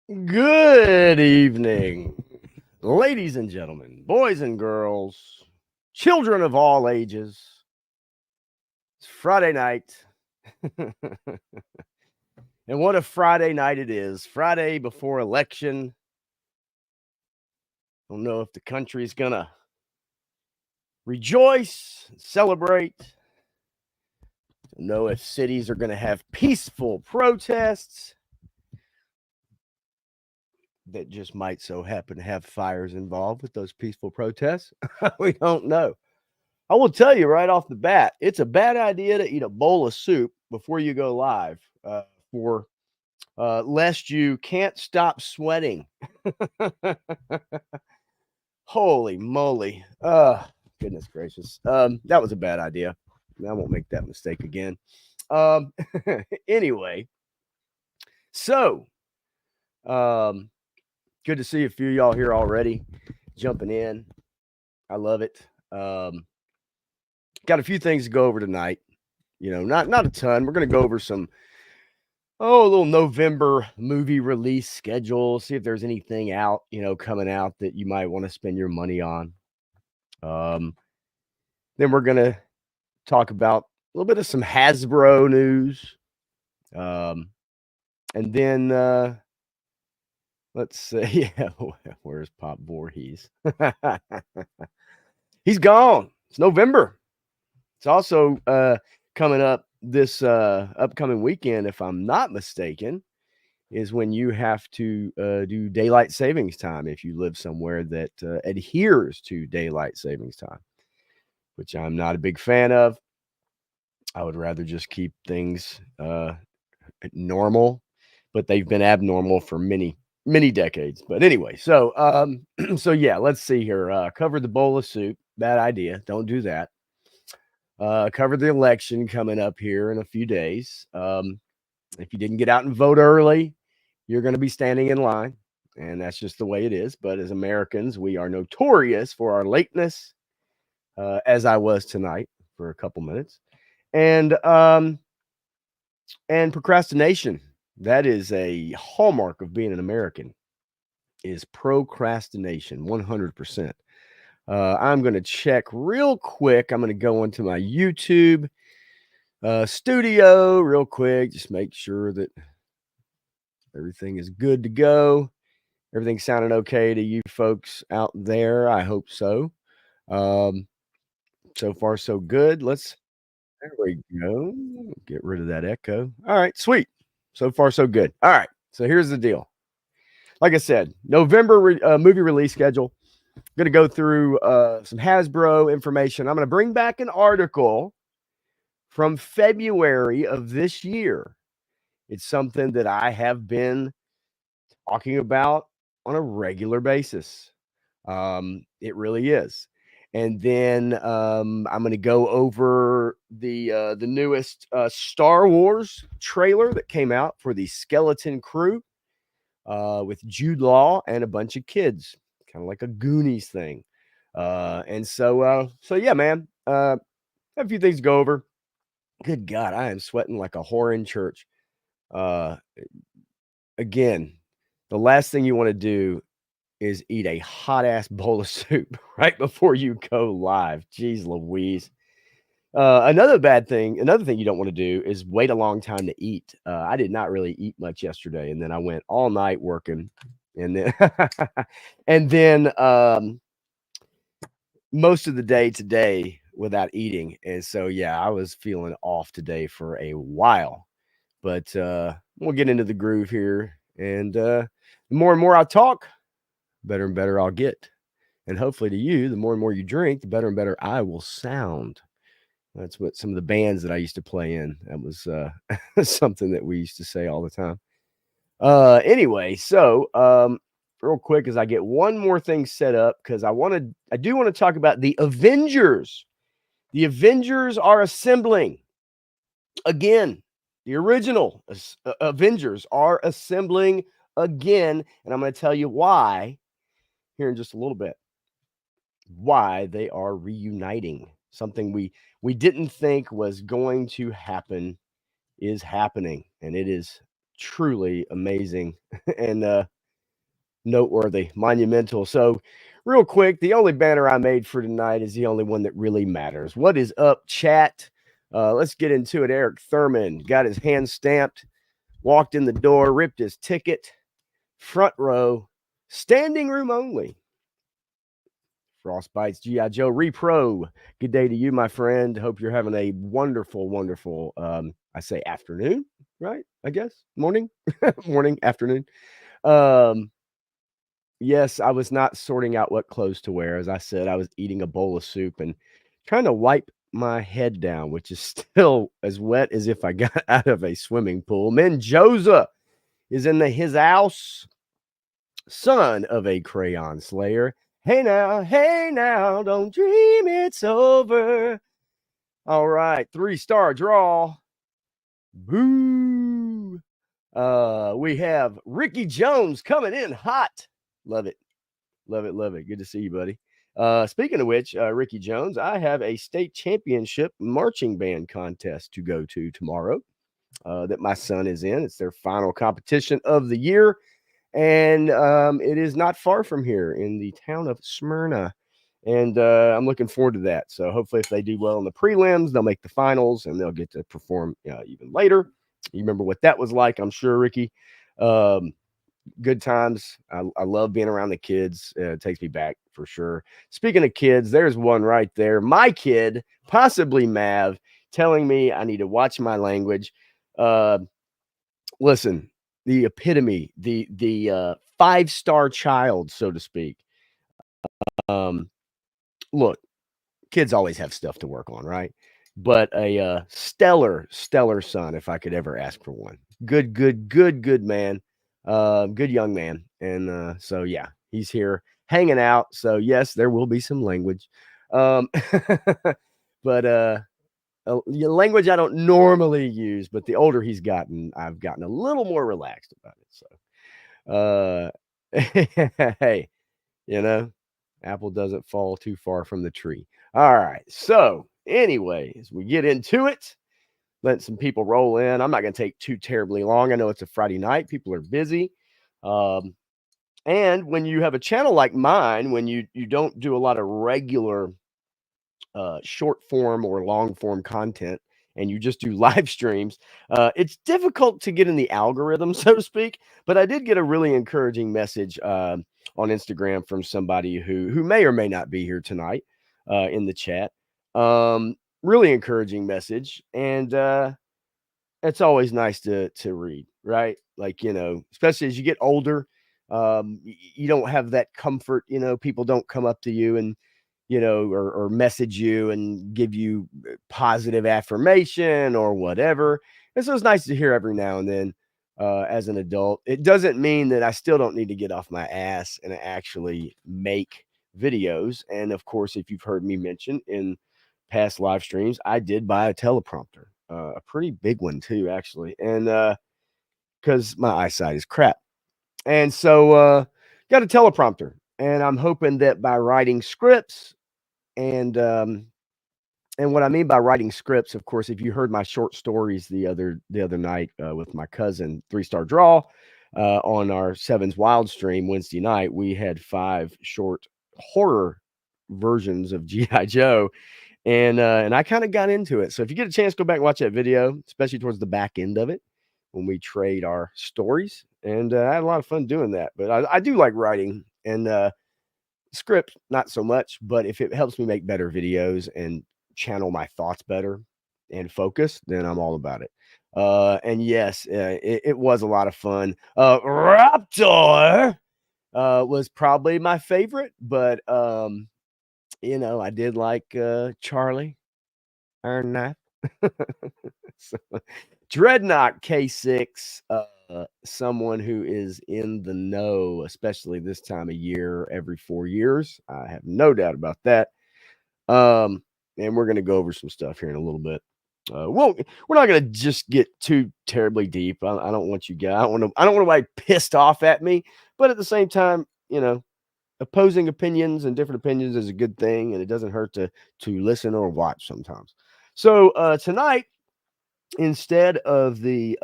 Good evening, ladies and gentlemen, boys and girls, children of all ages. It's Friday night. And what a Friday night it is. Friday before election. Don't know if the country's going to rejoice and celebrate. Don't know if cities are going to have peaceful protests that just might so happen to have fires involved with those peaceful protests. We don't know. I will tell you right off the bat, it's a bad idea to eat a bowl of soup before you go live, for lest you can't stop sweating. Holy moly! Goodness gracious, that was a bad idea. I won't make that mistake again. Um, anyway, so good to see a few of y'all here already, jumping in. I love it. Got a few things to go over tonight. Not a ton. We're gonna go over some a little November movie release schedule. See if there's anything out, coming out that you might want to spend your money on. Um, then we're gonna talk about a little bit of some Hasbro news. Um, and then let's see, yeah, where's Pop Voorhees? He's gone. It's November. It's also coming up this upcoming weekend, if I'm not mistaken, is when you have to do daylight savings time if you live somewhere that adheres to daylight savings time, which I'm not a big fan of. I would rather just keep things normal, but they've been abnormal for many decades. But anyway, so yeah, let's see here. Cover the bowl of soup. Bad idea. Don't do that. Cover the election coming up here in a few days. If you didn't get out and vote early, you're going to be standing in line, and that's just the way it is. But as Americans, we are notorious for our lateness, as I was tonight for a couple minutes, and procrastination. That is a hallmark of being an American. Is procrastination 100%. I'm going to check real quick. I'm going to go into my YouTube studio real quick. Just make sure that everything is good to go. Everything sounded okay to you folks out there. I hope so. Um, so far, so good. There we go. Get rid of that echo. All right, sweet. So far, so good. All right. So here's the deal. Like I said, November movie release schedule. I'm going to go through some Hasbro information. I'm going to bring back an article from February of this year. It's something that I have been talking about on a regular basis. It really is. And then I'm going to go over the newest Star Wars trailer that came out for the Skeleton Crew with Jude Law and a bunch of kids, kind of like a Goonies thing. So yeah, man. Have a few things to go over. Good God, I am sweating like a whore in church. Uh, Again, the last thing you want to do is eat a hot ass bowl of soup right before you go live. Jeez Louise. Another thing you don't want to do is wait a long time to eat. I did not really eat much yesterday, and then I went all night working, and then and then most of the day today without eating. And so yeah, I was feeling off today for a while. But we'll get into the groove here, and the more and more I talk, better and better I'll get. And hopefully to you, the more and more you drink, the better and better I will sound. That's what some of the bands that I used to play in, that was something that we used to say all the time. Anyway, so real quick as I get one more thing set up, because I do want to talk about the Avengers. The Avengers are assembling again. The original Avengers are assembling again, and I'm going to tell you why here in just a little bit. Why they are reuniting. Something we didn't think was going to happen is happening, and it is truly amazing. And noteworthy, monumental. So, real quick, the only banner I made for tonight is the only one that really matters. What is up, chat? Let's get into it. Eric Thurman got his hand stamped, walked in the door, ripped his ticket, front row, standing room only. Frostbite's G.I. Joe Repro. Good day to you, my friend. Hope you're having a wonderful, wonderful, I say afternoon, right? I guess morning, morning, afternoon. Yes, I was not sorting out what clothes to wear. As I said, I was eating a bowl of soup and trying to wipe my head down, which is still as wet as if I got out of a swimming pool. Menjoza is in his house, son of a crayon slayer. Hey now, don't dream it's over. All right, 3-star draw. Boo. We have Ricky Jones coming in hot. Love it. Love it, love it. Good to see you, buddy. Speaking of which, Ricky Jones, I have a state championship marching band contest to go to tomorrow that my son is in. It's their final competition of the year, and it is not far from here in the town of Smyrna. And I'm looking forward to that. So hopefully, if they do well in the prelims, they'll make the finals and they'll get to perform even later. You remember what that was like, I'm sure, Ricky. Good times. I love being around the kids. It takes me back for sure. Speaking of kids, there's one right there. My kid, possibly Mav, telling me I need to watch my language. Listen, the epitome, the 5-star child, so to speak. Look, kids always have stuff to work on, right? But a stellar son, if I could ever ask for one. Good man. Good young man. And so yeah, he's here hanging out. So yes, there will be some language. Um but language I don't normally use, but the older he's gotten, I've gotten a little more relaxed about it. So hey, you know, apple doesn't fall too far from the tree. All right. So, anyways, we get into it. Let some people roll in. I'm not going to take too terribly long. I know it's a Friday night. People are busy. Um, and when you have a channel like mine, when you don't do a lot of regular short form or long form content and you just do live streams, it's difficult to get in the algorithm, so to speak. But I did get a really encouraging message on Instagram from somebody who may or may not be here tonight in the chat. Really encouraging message, and it's always nice to read, right? Like, especially as you get older, you don't have that comfort. People don't come up to you and or message you and give you positive affirmation or whatever. And so it's nice to hear every now and then as an adult. It doesn't mean that I still don't need to get off my ass and actually make videos. And of course, if you've heard me mention in past live streams, I did buy a teleprompter, a pretty big one too, actually. And because my eyesight is crap. And so got a teleprompter. And I'm hoping that by writing scripts, and what I mean by writing scripts, of course, if you heard my short stories the other night with my cousin, 3-star draw, on our Sevens Wild stream Wednesday night, we had 5 short horror versions of G.I. Joe, and I kind of got into it. So if you get a chance, go back and watch that video, especially towards the back end of it when we trade our stories. And I had a lot of fun doing that. But I do like writing, and script not so much, but if it helps me make better videos and channel my thoughts better and focus, then I'm all about it. And yes, it was a lot of fun. Raptor was probably my favorite, but I did like Charlie Iron Knife. So, Dreadnought K6, someone who is in the know, especially this time of year, every 4 years. I have no doubt about that. And we're going to go over some stuff here in a little bit. We're not going to just get too terribly deep. I don't want you guys. I don't want anybody pissed off at me. But at the same time, opposing opinions and different opinions is a good thing, and it doesn't hurt to listen or watch sometimes. So tonight, instead of the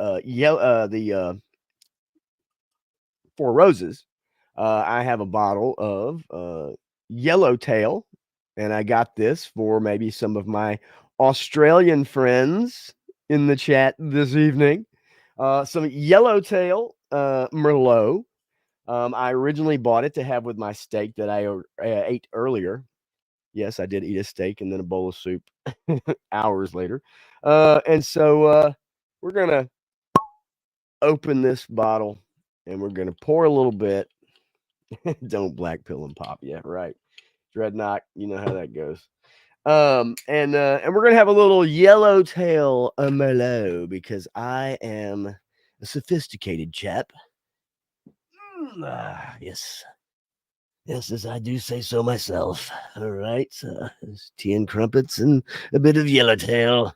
Four Roses, I have a bottle of Yellowtail, and I got this for maybe some of my Australian friends in the chat this evening. Some Yellowtail Merlot. I originally bought it to have with my steak that I ate earlier. Yes, I did eat a steak and then a bowl of soup hours later. And so we're gonna open this bottle and we're gonna pour a little bit. Don't black pill and pop. Yeah, right. Dreadnought, you know how that goes. And we're gonna have a little Yellowtail Merlot because I am a sophisticated chap. Yes. Yes, as I do say so myself. All right. Tea and crumpets and a bit of Yellowtail.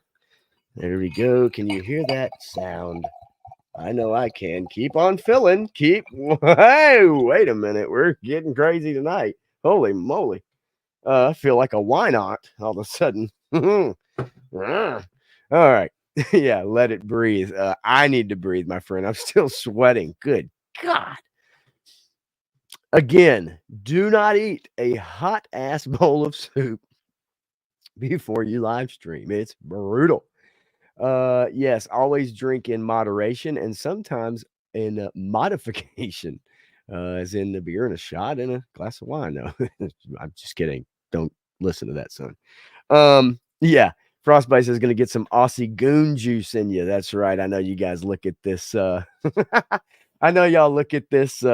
There we go. Can you hear that sound? I know I can. Keep on filling. Keep. Hey, wait a minute. We're getting crazy tonight. Holy moly. I feel like a why not all of a sudden. All right. Yeah, let it breathe. I need to breathe, my friend. I'm still sweating. Good God. Again, do not eat a hot ass bowl of soup before you live stream. It's brutal. Yes, always drink in moderation and sometimes in modification, as in the beer and a shot and a glass of wine. No, I'm just kidding. Don't listen to that, son. Yeah, Frostbite is going to get some Aussie goon juice in you. That's right. I know you guys look at this. I know y'all look at this.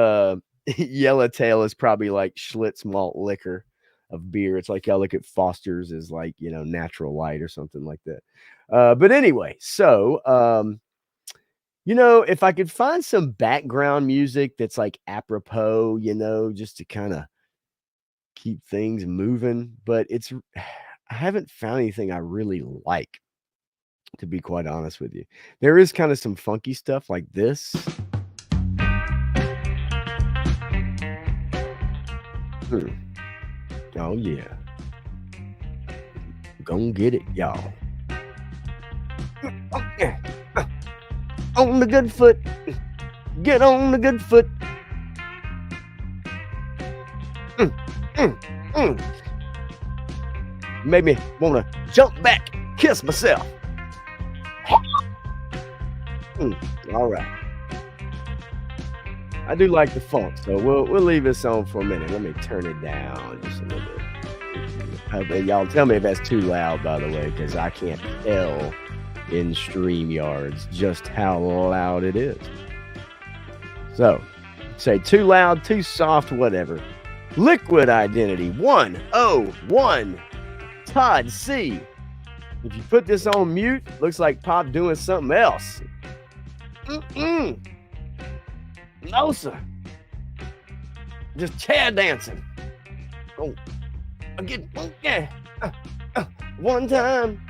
Yellowtail is probably like Schlitz malt liquor of beer. It's like y'all look at Foster's as like, natural light or something like that. But anyway, so if I could find some background music that's like apropos, just to kind of keep things moving, but I haven't found anything I really like, to be quite honest with you. There is kind of some funky stuff like this. Oh yeah. Gonna get it, y'all. On the good foot. Get on the good foot. Made me want to jump back, kiss myself. All right. I do like the funk, so we'll leave this on for a minute. Let me turn it down just a little bit. Y'all tell me if that's too loud, by the way, because I can't tell in StreamYards just how loud it is. So, say too loud, too soft, whatever. Liquid Identity 101. Todd C. If you put this on mute, looks like Pop doing something else. No, sir. Just chair dancing. Oh, again. Yeah. One time.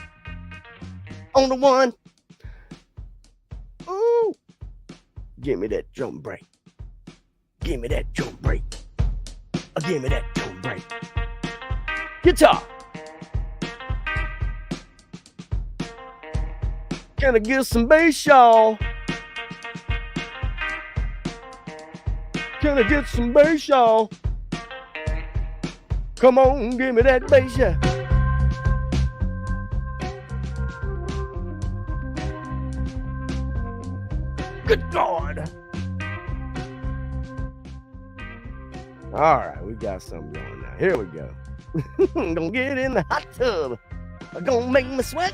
On the one. Ooh. Give me that drum break. Give me that drum break. Give me that drum break. Guitar. Can I get some bass, y'all? Can I get some bass, y'all? Come on, give me that bass, yeah. Good God. All right, we got something going now. Here we go. Gonna get in the hot tub. Gonna make me sweat.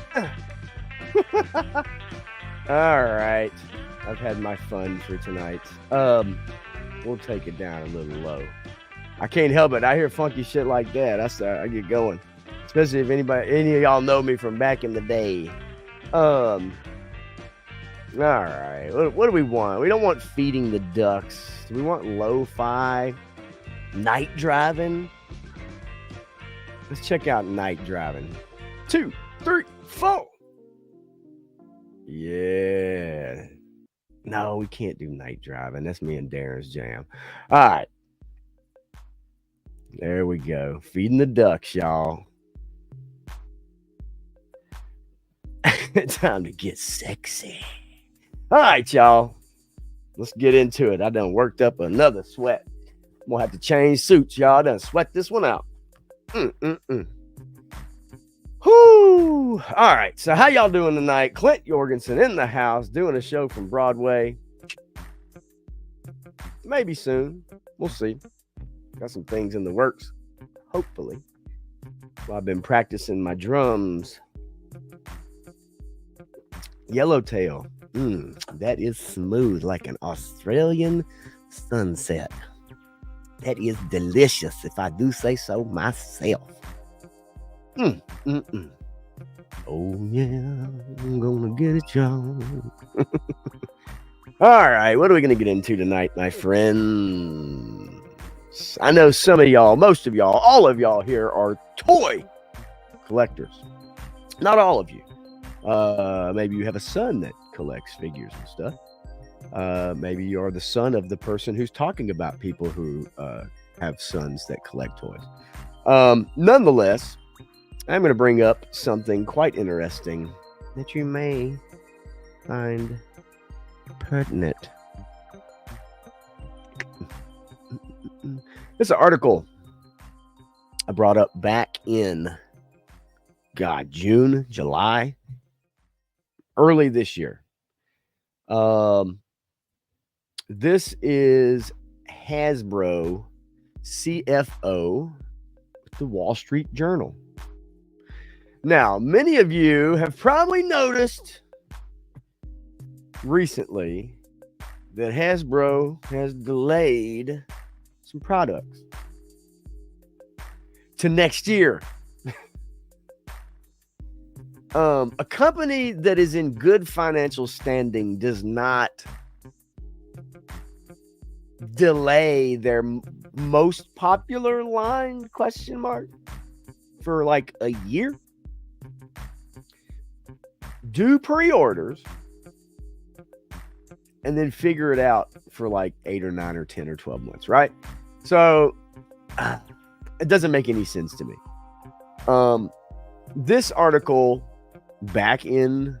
All right. I've had my fun for tonight. We'll take it down a little low. I can't help it. I hear funky shit like that. I get going. Especially if any of y'all know me from back in the day. All right. What do we want? We don't want feeding the ducks. Do we want lo-fi? Night driving? Let's check out night driving. 2, 3, 4. Yeah. No, we can't do night driving. That's me and Darren's jam. All right. There we go. Feeding the ducks, y'all. Time to get sexy. All right, y'all. Let's get into it. I done worked up another sweat. We'll have to change suits, y'all. Done sweat this one out. Whoo! All right. So how y'all doing tonight? Clint Jorgensen in the house doing a show from Broadway. Maybe soon. We'll see. Got some things in the works. Hopefully. Well, I've been practicing my drums. Yellowtail. That is smooth like an Australian sunset. That is delicious, if I do say so myself. Oh, yeah, I'm gonna get it, y'all. All right, what are we gonna get into tonight, my friends? I know some of y'all, most of y'all, all of y'all here are toy collectors. Not all of you. Maybe you have a son that collects figures and stuff. Maybe you're the son of the person who's talking about people who have sons that collect toys. Nonetheless, I'm going to bring up something quite interesting that you may find pertinent. This is an article I brought up back in, June, July, early this year. This is Hasbro CFO with the Wall Street Journal. Now, many of you have probably noticed recently that Hasbro has delayed some products to next year. A company that is in good financial standing does not delay their most popular line, ? For like a year. Do pre-orders and then figure it out for like 8 or 9 or 10 or 12 months, right? So it doesn't make any sense to me. This article back in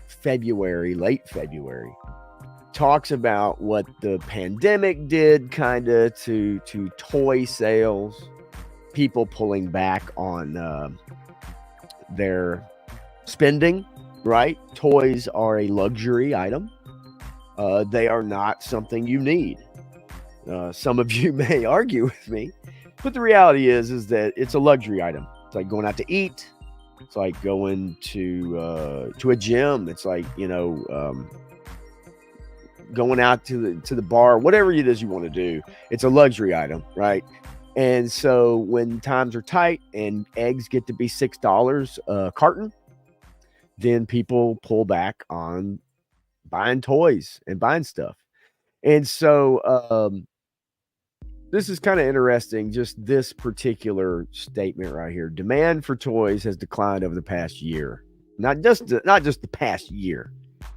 February, late February, talks about what the pandemic did kind of to toy sales, people pulling back on their spending, right? Toys are a luxury item. They are not something you need. Some of you may argue with me, but the reality is that it's a luxury item. It's like going out to eat. It's like going to a gym. It's like, going out to the bar, whatever it is you want to do. It's a luxury item, right? And so when times are tight and eggs get to be $6 a carton, then people pull back on buying toys and buying stuff. And so this is kind of interesting, just this particular statement right here. Demand for toys has declined over the past year. Not just the past year.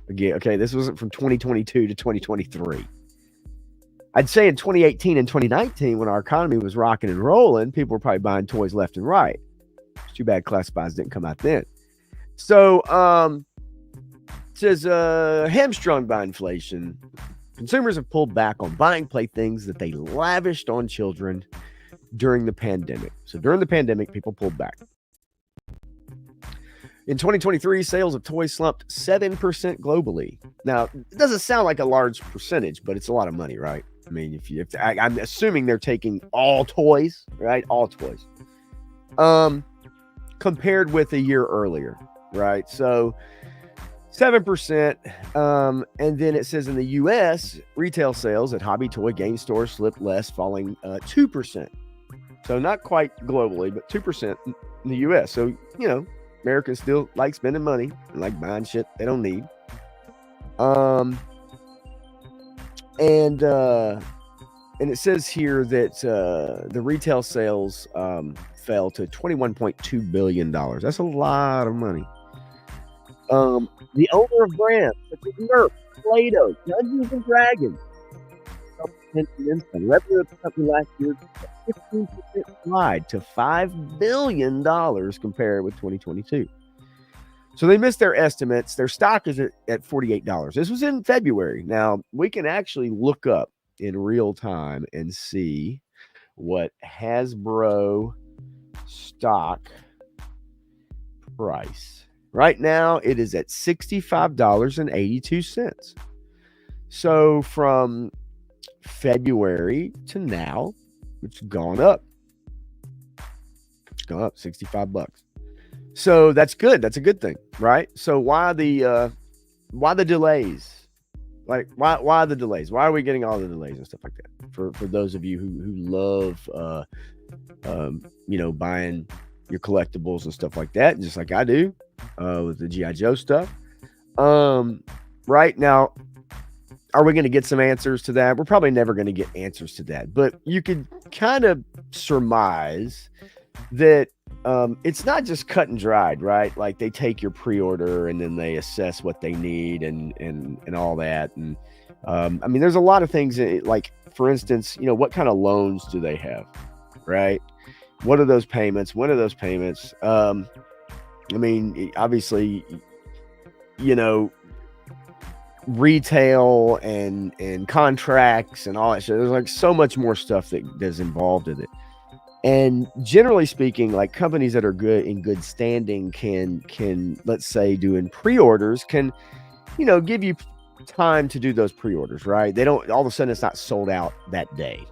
Again, okay, this wasn't from 2022 to 2023. I'd say in 2018 and 2019, when our economy was rocking and rolling, people were probably buying toys left and right. It's too bad classifieds didn't come out then. So, it says, hamstrung by inflation, consumers have pulled back on buying playthings that they lavished on children during the pandemic. So during the pandemic, people pulled back. In 2023, sales of toys slumped 7% globally. Now, it doesn't sound like a large percentage, but it's a lot of money, right? I mean, I'm assuming they're taking all toys, right? All toys. Compared with a year earlier, right? So 7%. And then it says in the U.S., retail sales at hobby toy game stores slipped less, falling 2%. So not quite globally, but 2% in the U.S. So, Americans still like spending money and like buying shit they don't need. And it says here that the retail sales fell to $21.2 billion. That's a lot of money. The owner of brands such as Nerf, Play-Doh, Dungeons and Dragons, revenue of the company last year 15% slide to $5 billion compared with 2022. So they missed their estimates. Their stock is at $48. This was in February. Now, we can actually look up in real time and see what Hasbro stock price. Right now, it is at $65.82. So from February to now, it's gone up. It's gone up $65. So that's good. That's a good thing, right? So why the delays? Like why the delays? Why are we getting all the delays and stuff like that? For those of you who love buying your collectibles and stuff like that, just like I do with the G.I. Joe stuff. Right now, are we going to get some answers to that? We're probably never going to get answers to that, but you could kind of surmise that it's not just cut and dried, right? Like they take your pre-order and then they assess what they need and all that. And I mean, there's a lot of things that, like, for instance, what kind of loans do they have, right? What are those payments? When are those payments? I mean, obviously, retail and contracts and all that shit. There's like so much more stuff that's involved in it. And generally speaking, like companies that are in good standing can let's say doing pre-orders can, give you time to do those pre-orders, right? They don't, all of a sudden it's not sold out that day.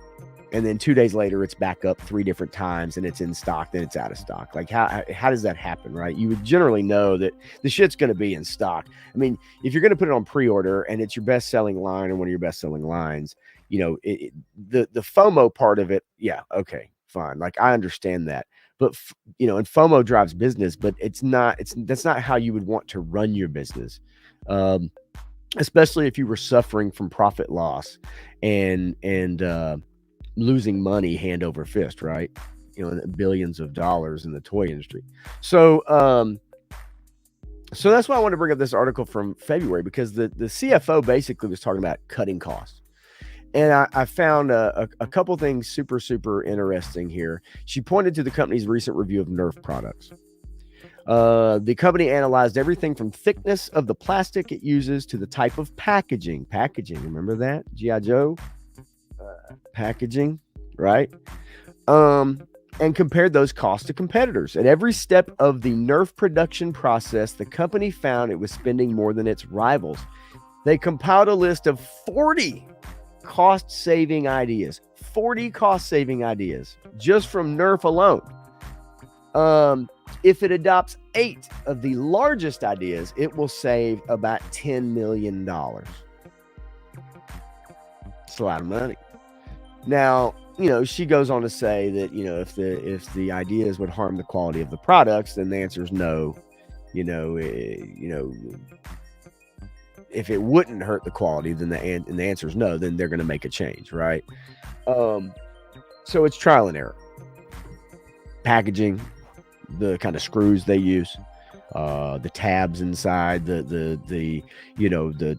And then 2 days later, it's back up 3 different times and it's in stock, then it's out of stock. Like how does that happen, right? You would generally know that the shit's going to be in stock. I mean, if you're going to put it on pre-order and it's your best selling line or one of your best selling lines, the FOMO part of it. Yeah. Okay, fine. Like I understand that, but and FOMO drives business, but that's not how you would want to run your business. Especially if you were suffering from profit loss and losing money hand over fist, right? Billions of dollars in the toy industry. So that's why I want to bring up this article from February, because the CFO basically was talking about cutting costs. And I found a couple things super, super interesting here. She pointed to the company's recent review of Nerf products. The company analyzed everything from thickness of the plastic it uses to the type of packaging. Remember that? G.I. Joe? Packaging, right? And compared those costs to competitors. At every step of the Nerf production process, the company found it was spending more than its rivals. They compiled a list of 40 cost-saving ideas. 40 cost-saving ideas just from Nerf alone. If it adopts 8 of the largest ideas, it will save about $10 million. It's a lot of money. Now, she goes on to say that, if the ideas would harm the quality of the products, then the answer is no. If it wouldn't hurt the quality, then the answer is no, then they're going to make a change, right? So it's trial and error. Packaging, the kind of screws they use, the tabs inside, the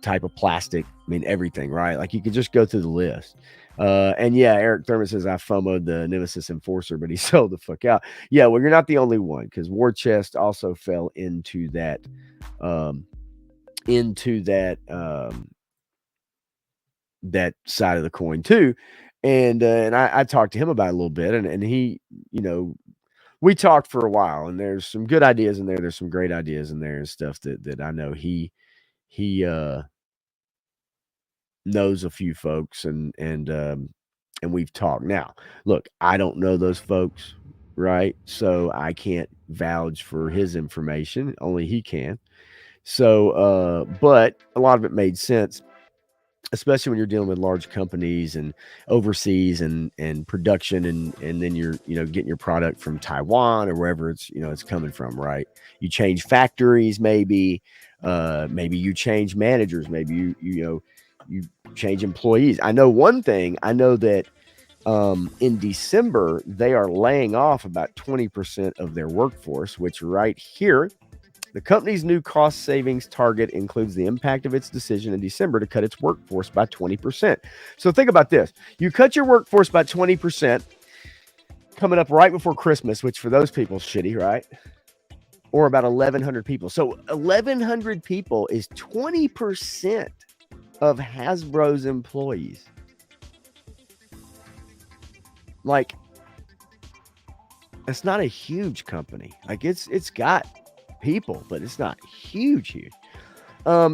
type of plastic, I mean, everything, right? Like you could just go through the list. And yeah, Eric Thurman says I FOMO'd the Nemesis Enforcer, but he sold the fuck out. Yeah, well, you're not the only one, because War Chest also fell into that that side of the coin too. And I talked to him about it a little bit, and he, we talked for a while, and there's some good ideas in there. There's some great ideas in there and stuff that I know he knows a few folks and we've talked. Now, look, I don't know those folks, right? So I can't vouch for his information. Only he can. So, but a lot of it made sense, especially when you're dealing with large companies and overseas and production and then you're, getting your product from Taiwan or wherever it's, it's coming from, right? You change factories, maybe you change managers, maybe you change employees. I know one thing. I know that in December, they are laying off about 20% of their workforce, which right here, the company's new cost savings target includes the impact of its decision in December to cut its workforce by 20%. So think about this. You cut your workforce by 20% coming up right before Christmas, which for those people is shitty, right? Or about 1,100 people. So 1,100 people is 20% of Hasbro's employees. like, it's not a huge company. Like, it's got people, but it's not huge. It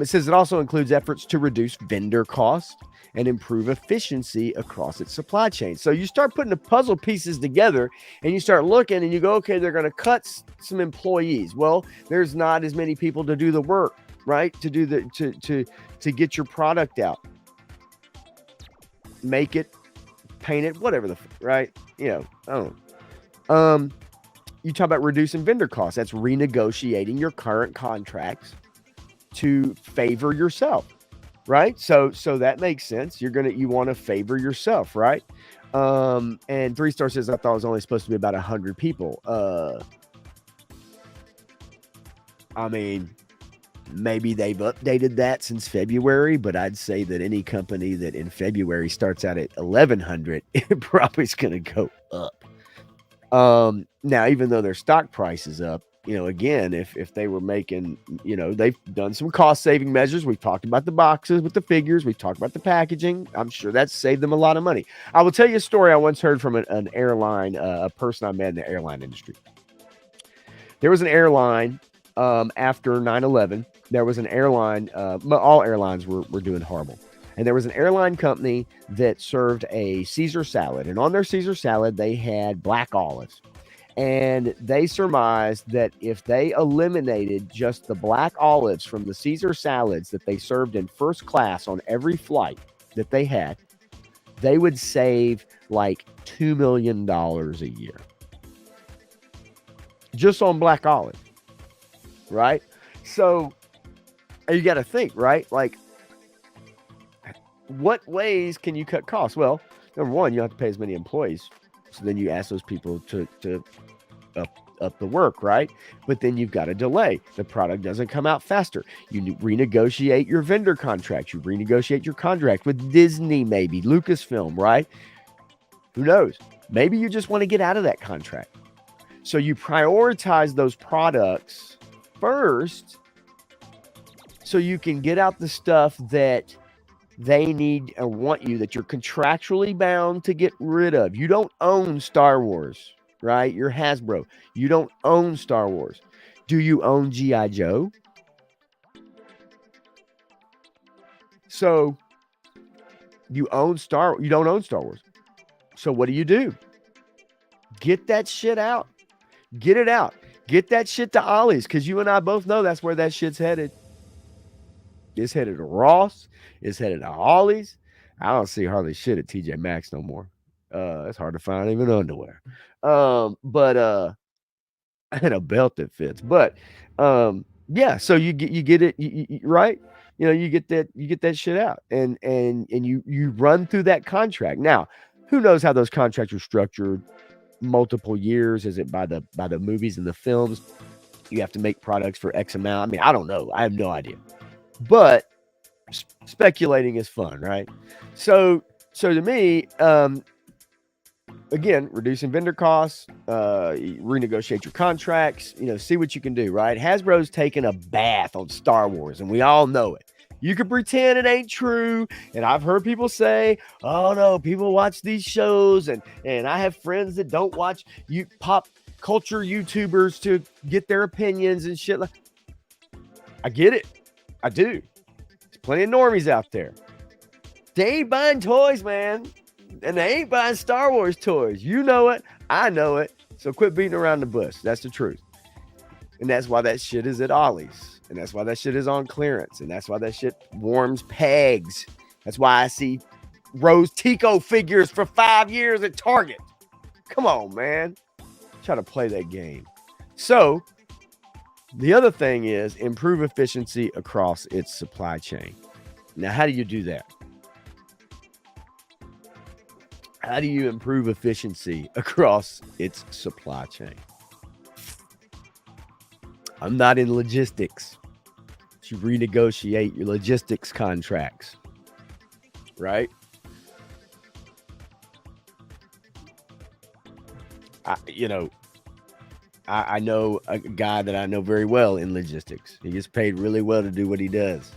says it also includes efforts to reduce vendor costs and improve efficiency across its supply chain. So you start putting the puzzle pieces together and you start looking and you go, okay, they're going to cut some employees. Well, there's not as many people to do the work, right? To do the to get your product out, make it, paint it, whatever the right. You know, I don't know. You talk about reducing vendor costs. That's renegotiating your current contracts to favor yourself, right? So that makes sense. You want to favor yourself, right? And 3 Star says, I thought it was only supposed to be about 100 people. I mean, maybe they've updated that since February, but I'd say that any company that in February starts out at 1,100, it probably is going to go up. Now, even though their stock price is up, you know, again, if they were making, you know, they've done some cost saving measures. We've talked about the boxes with the figures. We've talked about the packaging. I'm sure that's saved them a lot of money. I will tell you a story I once heard from an airline, a person I met in the airline industry. There was an airline after 9/11. There was an airline, all airlines were doing horrible. And there was an airline company that served a Caesar salad. And on their Caesar salad, they had black olives. And they surmised that if they eliminated just the black olives from the Caesar salads that they served in first class on every flight that they had, they would save like $2 million a year. Just on black olives, right? So you got to think, right? Like, what ways can you cut costs? Well, number one, you don't have to pay as many employees. So then you ask those people to up the work, right? But then you've got a delay. The product doesn't come out faster. You renegotiate your vendor contract. You renegotiate your contract with Disney, maybe Lucasfilm, right? Who knows? Maybe you just want to get out of that contract. So you prioritize those products first so you can get out the stuff that they need or want you, that you're contractually bound to get rid of. You don't own Star Wars, right? You're Hasbro. You don't own Star Wars. Do you own G.I. Joe? So you don't own Star Wars. So what do? Get that shit out. Get it out. Get that shit to Ollie's, because you and I both know that's where that shit's headed. It's headed to Ross. It's headed to Ollie's. I don't see hardly shit at TJ Maxx no more. It's hard to find even underwear. But and a belt that fits. But yeah, so you get it, you right? You know, you get that shit out, and you run through that contract. Now, who knows how those contracts are structured? Multiple years? Is it by the movies and the films? You have to make products for X amount. I mean, I don't know. I have no idea. But speculating is fun, right? So to me, again, reducing vendor costs, renegotiate your contracts, you know, see what you can do, right? Hasbro's taking a bath on Star Wars, and we all know it. You can pretend it ain't true, and I've heard people say, "Oh no, people watch these shows," and I have friends that don't watch pop culture YouTubers to get their opinions and shit. I get it. I do. There's plenty of normies out there. They ain't buying toys, man. And they ain't buying Star Wars toys. You know it. I know it. So quit beating around the bush. That's the truth. And that's why that shit is at Ollie's. And that's why that shit is on clearance. And that's why that shit warms pegs. That's why I see Rose Tico figures for 5 years at Target. Come on, man. Try to play that game. So the other thing is improve efficiency across its supply chain. Now, how do you do that? How do you improve efficiency across its supply chain? I'm not in logistics. You renegotiate your logistics contracts, right? I know a guy that I know very well in logistics. He gets paid really well to do what he does.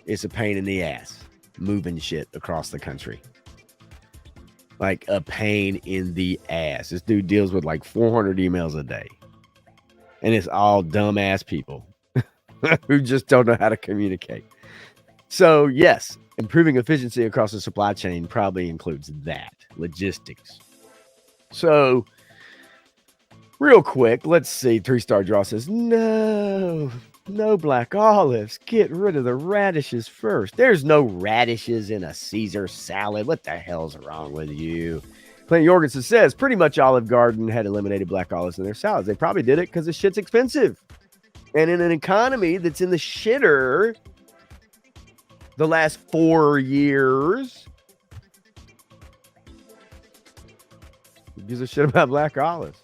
It's a pain in the ass moving shit across the country. like a pain in the ass. This dude deals with like 400 emails a day, and it's all dumbass people who just don't know how to communicate. So yes, improving efficiency across the supply chain probably includes that, logistics. So real quick, let's see. 3-star draw says, no black olives. Get rid of the radishes first. There's no radishes in a Caesar salad. What the hell's wrong with you? Clint Jorgensen says, pretty much Olive Garden had eliminated black olives in their salads. They probably did it because the shit's expensive. And in an economy that's in the shitter the last 4 years, who gives a shit about black olives?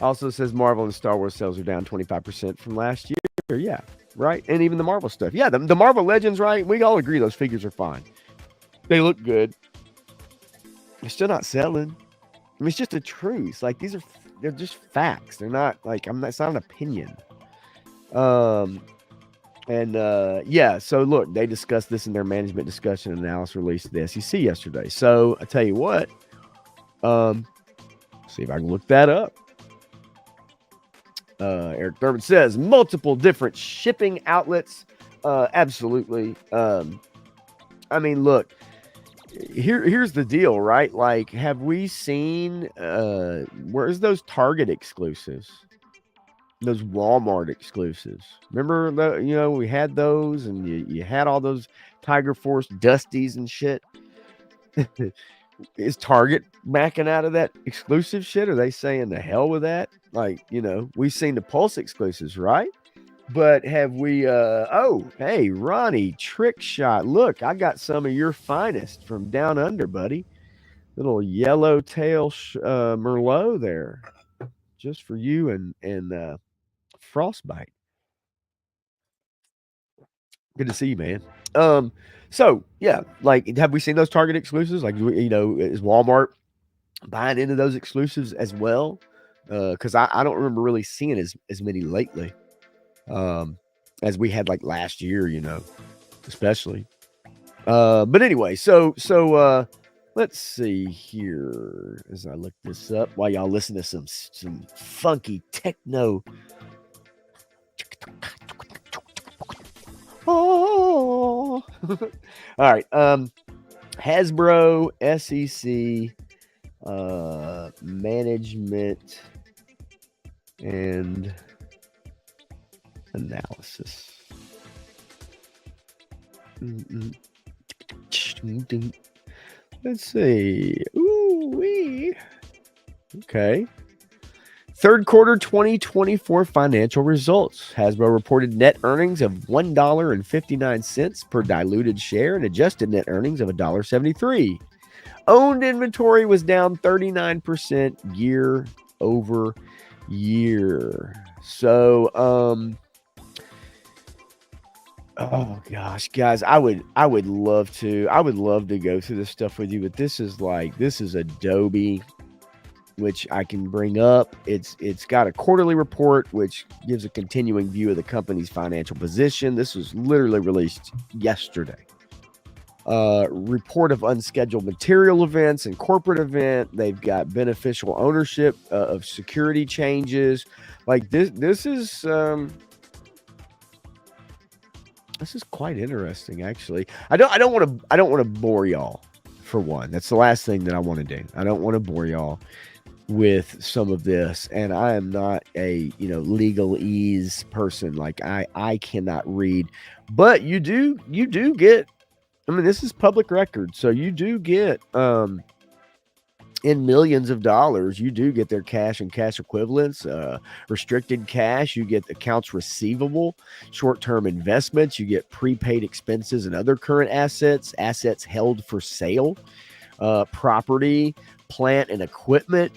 Also says Marvel and Star Wars sales are down 25% from last year. Yeah, right? And even the Marvel stuff. Yeah, the Marvel Legends, right? We all agree those figures are fine. They look good. They're still not selling. I mean, it's just the truth. Like, they're just facts. They're not, like, it's not an opinion. Yeah, so look, they discussed this in their management discussion and analysis release to the SEC yesterday. So I tell you what, see if I can look that up. Eric Durbin says multiple different shipping outlets. Absolutely. I mean, look, here's the deal, right? Like, have we seen where's those Target exclusives? Those Walmart exclusives. Remember we had those, and you had all those Tiger Force Dusties and shit. Is Target backing out of that exclusive shit? Are they saying the hell with that? Like, we've seen the Pulse exclusives, right? But have we, oh, hey, Ronnie, Trick Shot. Look, I got some of your finest from down under, buddy. Little yellowtail Merlot there. Just for you and Frostbite. Good to see you, man. So yeah, like, have we seen those Target exclusives? Like, is Walmart buying into those exclusives as well? Because I don't remember really seeing as many lately, as we had like last year, especially. But anyway, so let's see here as I look this up while y'all listen to some funky techno. Oh. All right. Hasbro SEC management and analysis. Let's see. Ooh-wee. Okay. Third quarter 2024 financial results. Hasbro reported net earnings of $1.59 per diluted share and adjusted net earnings of $1.73. Owned inventory was down 39% year over year. So, oh gosh, guys, I would love to go through this stuff with you, but this is Adobe, which I can bring up. It's got a quarterly report which gives a continuing view of the company's financial position. This was literally released yesterday. Report of unscheduled material events and corporate event. They've got beneficial ownership of security changes. Like this is quite interesting, actually. I don't want to bore y'all, for one. That's the last thing that I want to do. I don't want to bore y'all with some of this, and I am not a legalese person. Like, I cannot read, but you do get, I mean, this is public record, so you do get in millions of dollars, you do get their cash and cash equivalents, restricted cash, you get accounts receivable, short-term investments, you get prepaid expenses and other current assets held for sale, property, plant and equipment,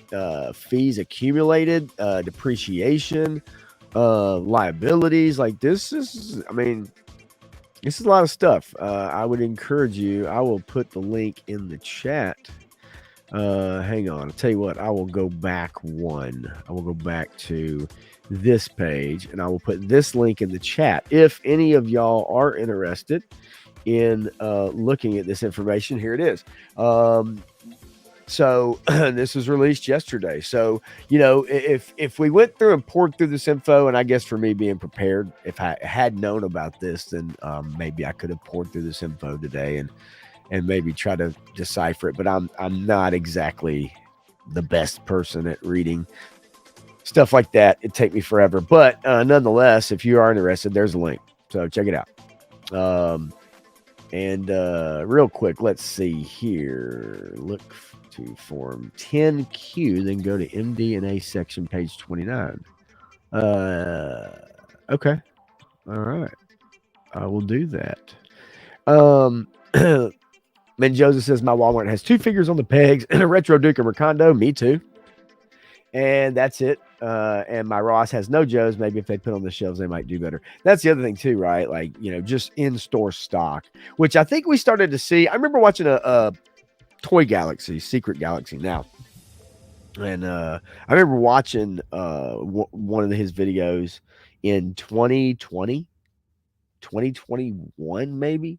fees accumulated, depreciation, liabilities. Like, this is a lot of stuff. I would encourage you. I will put the link in the chat. Hang on. I'll tell you what. I will go back to this page, and I will put this link in the chat. If any of y'all are interested in looking at this information, here it is. So this was released yesterday. So, you know, if we went through and poured through this info, and I guess for me being prepared, if I had known about this, then maybe I could have poured through this info today and maybe try to decipher it. But I'm not exactly the best person at reading stuff like that. It'd take me forever. But nonetheless, if you are interested, there's a link. So check it out. And real quick, let's see here. Look to Form 10Q, then go to MD&A section, page 29. Okay. All right. I will do that. Menjoza says, my Walmart has 2 figures on the pegs and a Retro Duke and Mercando. Me too. And that's it. And my Ross has no Joes. Maybe if they put on the shelves, they might do better. That's the other thing too, right? Like, you know, just in-store stock, which I think we started to see. I remember watching a Toy Galaxy, Secret Galaxy now. And I remember watching one of his videos in 2020, 2021 maybe.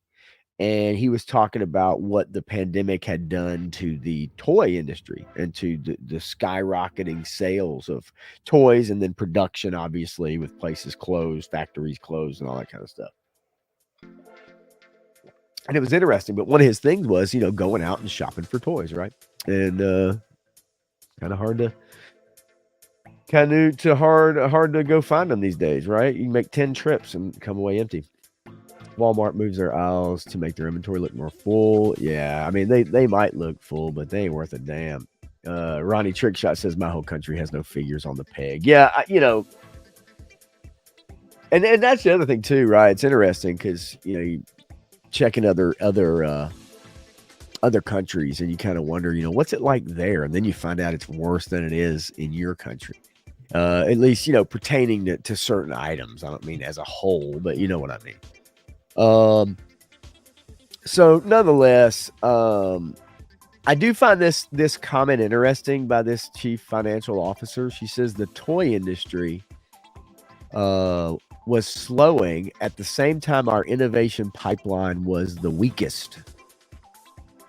And he was talking about what the pandemic had done to the toy industry and to the skyrocketing sales of toys, and then production, obviously, with places closed, factories closed, and all that kind of stuff. And it was interesting. But one of his things was, you know, going out and shopping for toys, right? And kind of hard to go find them these days, right? You can make 10 trips and come away empty. Walmart moves their aisles to make their inventory look more full. Yeah, I mean, they might look full, but they ain't worth a damn. Ronnie Trickshot says my whole country has no figures on the peg. Yeah, you know, and that's the other thing too, right? It's interesting because, you know, you checking other countries and you kind of wonder, you know, what's it like there? And then you find out it's worse than it is in your country. At least, you know, pertaining to certain items. I don't mean as a whole, but you know what I mean. So nonetheless, I do find this comment interesting by this chief financial officer. She says the toy industry was slowing at the same time our innovation pipeline was the weakest.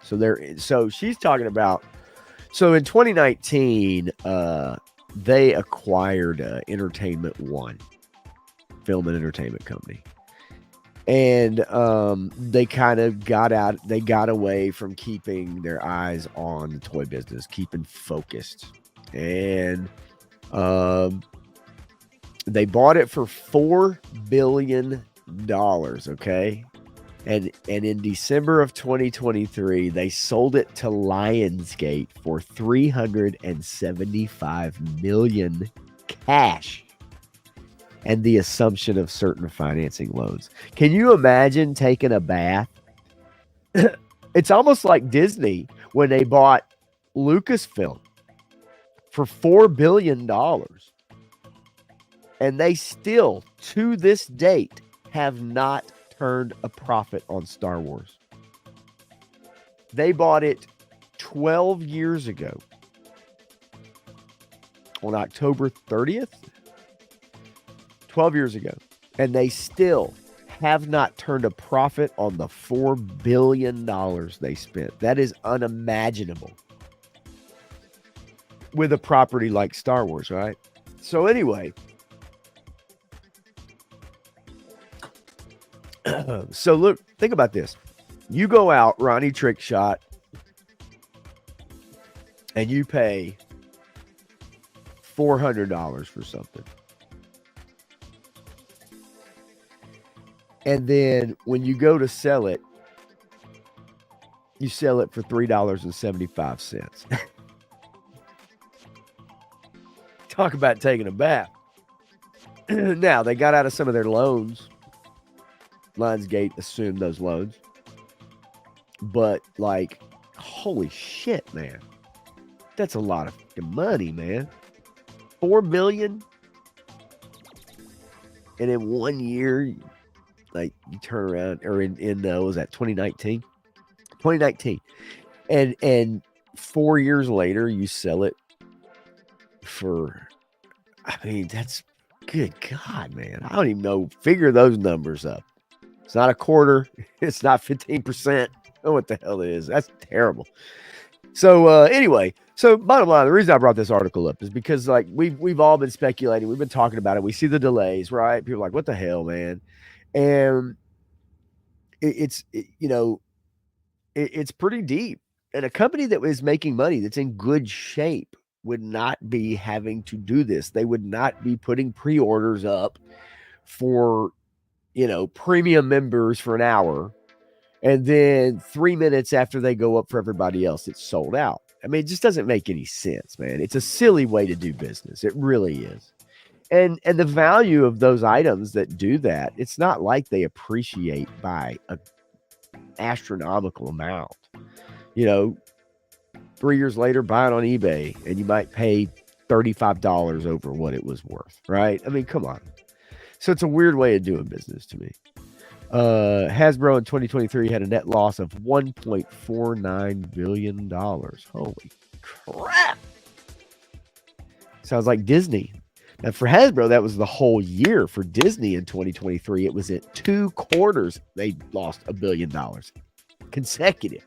So she's talking about, so in 2019, they acquired Entertainment One, film and entertainment company. And they kind of got away from keeping their eyes on the toy business, keeping focused. And they bought it for $4 billion, okay? And in December of 2023, they sold it to Lionsgate for $375 million cash, and the assumption of certain financing loans. Can you imagine taking a bath? It's almost like Disney when they bought Lucasfilm for $4 billion. And they still, to this date, have not turned a profit on Star Wars. They bought it 12 years ago on October 30th. 12 years ago, and they still have not turned a profit on the $4 billion they spent. That is unimaginable with a property like Star Wars, right? So anyway, so look, think about this. You go out, Ronnie Trickshot, and you pay $400 for something. And then when you go to sell it, you sell it for $3.75. Talk about taking a bath. Now, they got out of some of their loans. Lionsgate assumed those loans. But, like, holy shit, man. That's a lot of money, man. $4 billion. And in 1 year, like, you turn around, or in what was that, 2019? 2019. And 4 years later, you sell it for, I mean, that's, good God, man. I don't even know. Figure those numbers up. It's not a quarter. It's not 15%. I don't know what the hell it is. That's terrible. So anyway, so bottom line, the reason I brought this article up is because like we've all been speculating, we've been talking about it. We see the delays, right? People are like, what the hell, man? And you know, it's pretty deep. And a company that is making money, that's in good shape, would not be having to do this. They would not be putting pre-orders up for, premium members for an hour. And then 3 minutes after they go up for everybody else, it's sold out. I mean, it just doesn't make any sense, man. It's a silly way to do business. It really is. And the value of those items that do that, it's not like they appreciate by an astronomical amount. 3 years later, buy it on eBay and you might pay $35 over what it was worth, right? I mean, come on. So it's a weird way of doing business to me. Hasbro in 2023 had a net loss of $1.49 billion. Holy crap. Sounds like Disney. Now, for Hasbro, that was the whole year. For Disney in 2023, it was at 2 quarters they lost $1 billion consecutive.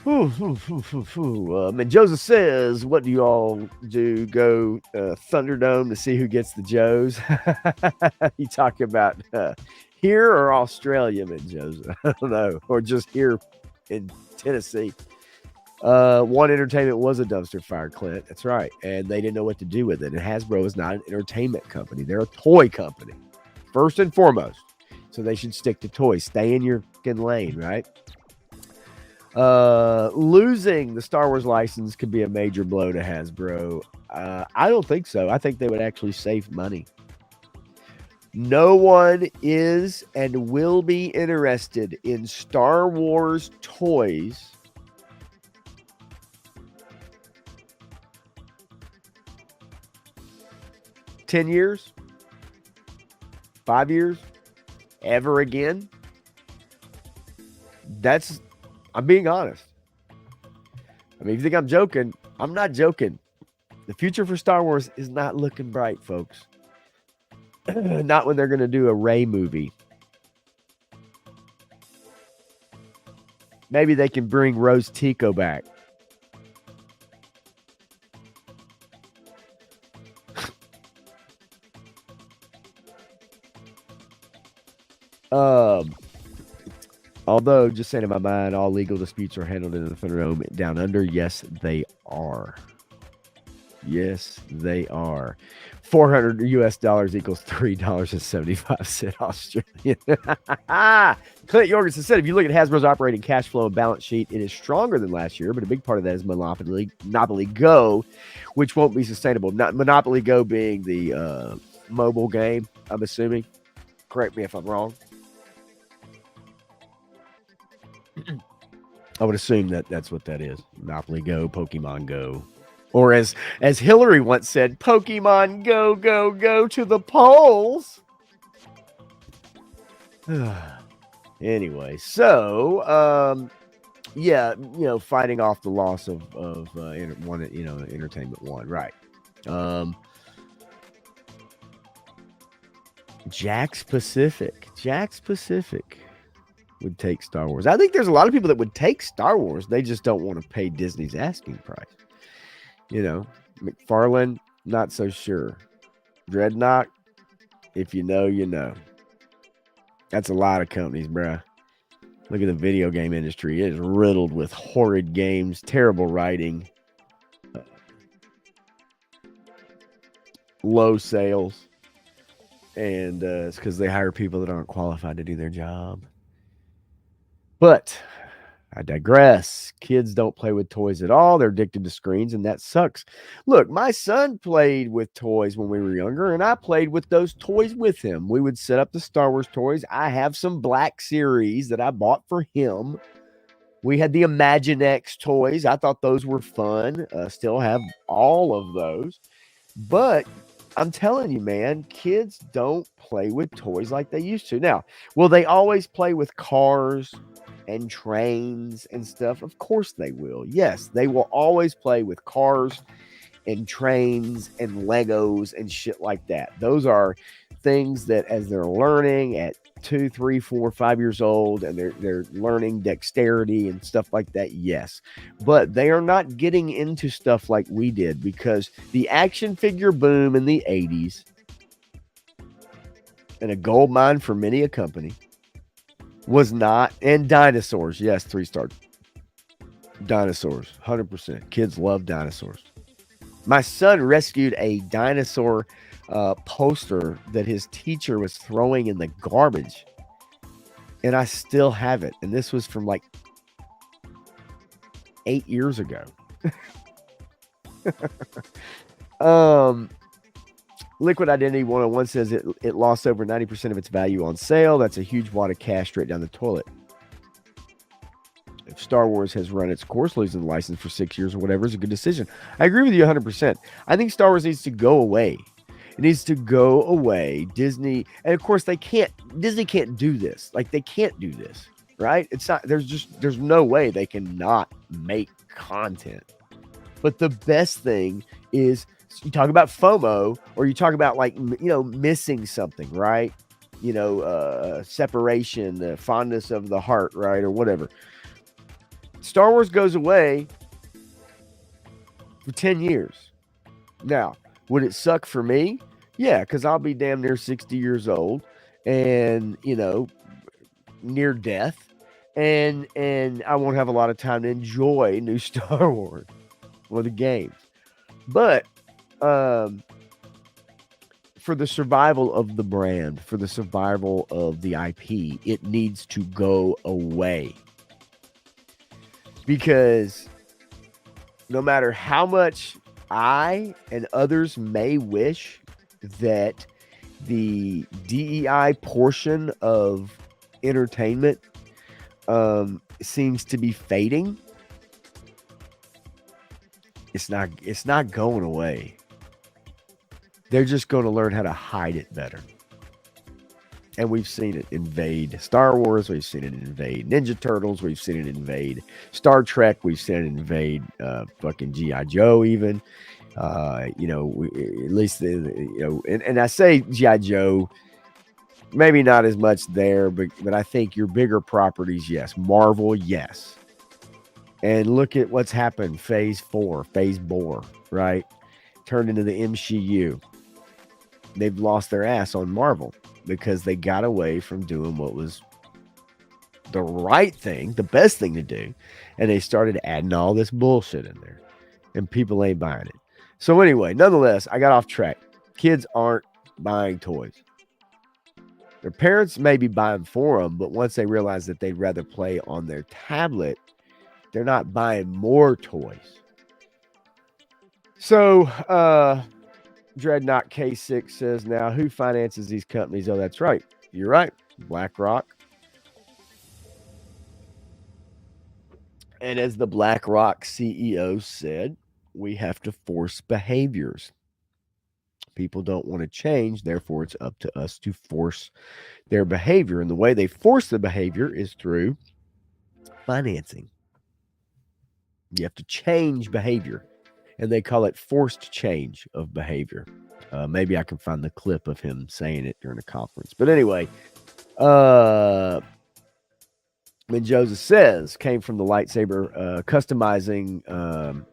And Joseph says, what do you all do? Go Thunderdome to see who gets the Joes? You talking about here or Australia, man, Joseph? I don't know. Or just here in Tennessee. One Entertainment was a dumpster fire, Clint. That's right. And they didn't know what to do with it. And Hasbro is not an entertainment company. They're a toy company, first and foremost. So they should stick to toys. Stay in your lane, right? Losing the Star Wars license could be a major blow to Hasbro. I don't think so. I think they would actually save money. No one is and will be interested in Star Wars toys $10 years, 5 years, ever again. I'm being honest. I mean, if you think I'm joking, I'm not joking. The future for Star Wars is not looking bright, folks. Not when they're going to do a Rey movie. Maybe they can bring Rose Tico back. Although, just saying in my mind, all legal disputes are handled in the Thunderdome down under. Yes, they are. Yes, they are. $400 US equals $3.75 Australian. Clint Jorgensen said, if you look at Hasbro's operating cash flow and balance sheet, it is stronger than last year, but a big part of that is Monopoly Go, which won't be sustainable. Not Monopoly Go being the mobile game, I'm assuming. Correct me if I'm wrong. I would assume that that's what that is. Monopoly Go, Pokemon Go. Or as Hillary once said, Pokemon Go, go, go to the polls. Anyway, so, yeah, fighting off the loss of Entertainment One. Right. Jack's Pacific would take Star Wars. I think there's a lot of people that would take Star Wars. They just don't want to pay Disney's asking price. McFarlane, not so sure. Dreadnought, if you know, you know. That's a lot of companies, bruh. Look at the video game industry. It is riddled with horrid games, terrible writing, low sales. And it's because they hire people that aren't qualified to do their job. But I digress. Kids don't play with toys at all. They're addicted to screens, and that sucks. Look, my son played with toys when we were younger, and I played with those toys with him. We would set up the Star Wars toys. I have some Black Series that I bought for him. We had the Imaginext toys. I thought those were fun. Still have all of those. But I'm telling you, man, kids don't play with toys like they used to. Now, will they always play with cars and trains and stuff? Of course they will. Yes, they will always play with cars and trains and Legos and shit like that. Those are things that as they're learning at 2, 3, 4, 5 years old, and they're learning dexterity and stuff like that, yes. But they are not getting into stuff like we did, because the action figure boom in the 80s, and a gold mine for many a company, was not, and dinosaurs, yes, 3-star. Dinosaurs, 100%. Kids love dinosaurs. My son rescued a dinosaur poster that his teacher was throwing in the garbage, and I still have it. And this was from like 8 years ago. Liquid Identity 101 says it lost over 90% of its value on sale. That's a huge wad of cash straight down the toilet. If Star Wars has run its course, losing the license for 6 years or whatever is a good decision. I agree with you 100%. I think Star Wars needs to go away. It needs to go away. Disney, and of course Disney can't do this. Like, they can't do this, right? It's not, there's no way they cannot make content. But the best thing is, you talk about FOMO, or you talk about, like, missing something, right? Separation, fondness of the heart, right? Or whatever. Star Wars goes away for 10 years. Now, would it suck for me? Yeah, because I'll be damn near 60 years old and, near death. And I won't have a lot of time to enjoy new Star Wars or the games. But for the survival of the brand, for the survival of the IP, it needs to go away. Because no matter how much I and others may wish that the DEI portion of entertainment seems to be fading, it's not going away. They're just going to learn how to hide it better. And we've seen it invade Star Wars. We've seen it invade Ninja Turtles. We've seen it invade Star Trek. We've seen it invade fucking G.I. Joe even. At least, and I say G.I. Joe, maybe not as much there, but I think your bigger properties, yes. Marvel, yes. And look at what's happened. Phase 4, Phase 4, right? Turned into the MCU. They've lost their ass on Marvel because they got away from doing what was the right thing, the best thing to do. And they started adding all this bullshit in there. And people ain't buying it. So anyway, nonetheless, I got off track. Kids aren't buying toys. Their parents may be buying for them, but once they realize that they'd rather play on their tablet, they're not buying more toys. So, Dreadnought K6 says, now who finances these companies? Oh, that's right. You're right. BlackRock. And as the BlackRock CEO said, we have to force behaviors. People don't want to change, therefore it's up to us to force their behavior. And the way they force the behavior is through financing. You have to change behavior. And they call it forced change of behavior. Maybe I can find the clip of him saying it during a conference. But anyway, when Joseph says came from the lightsaber customizing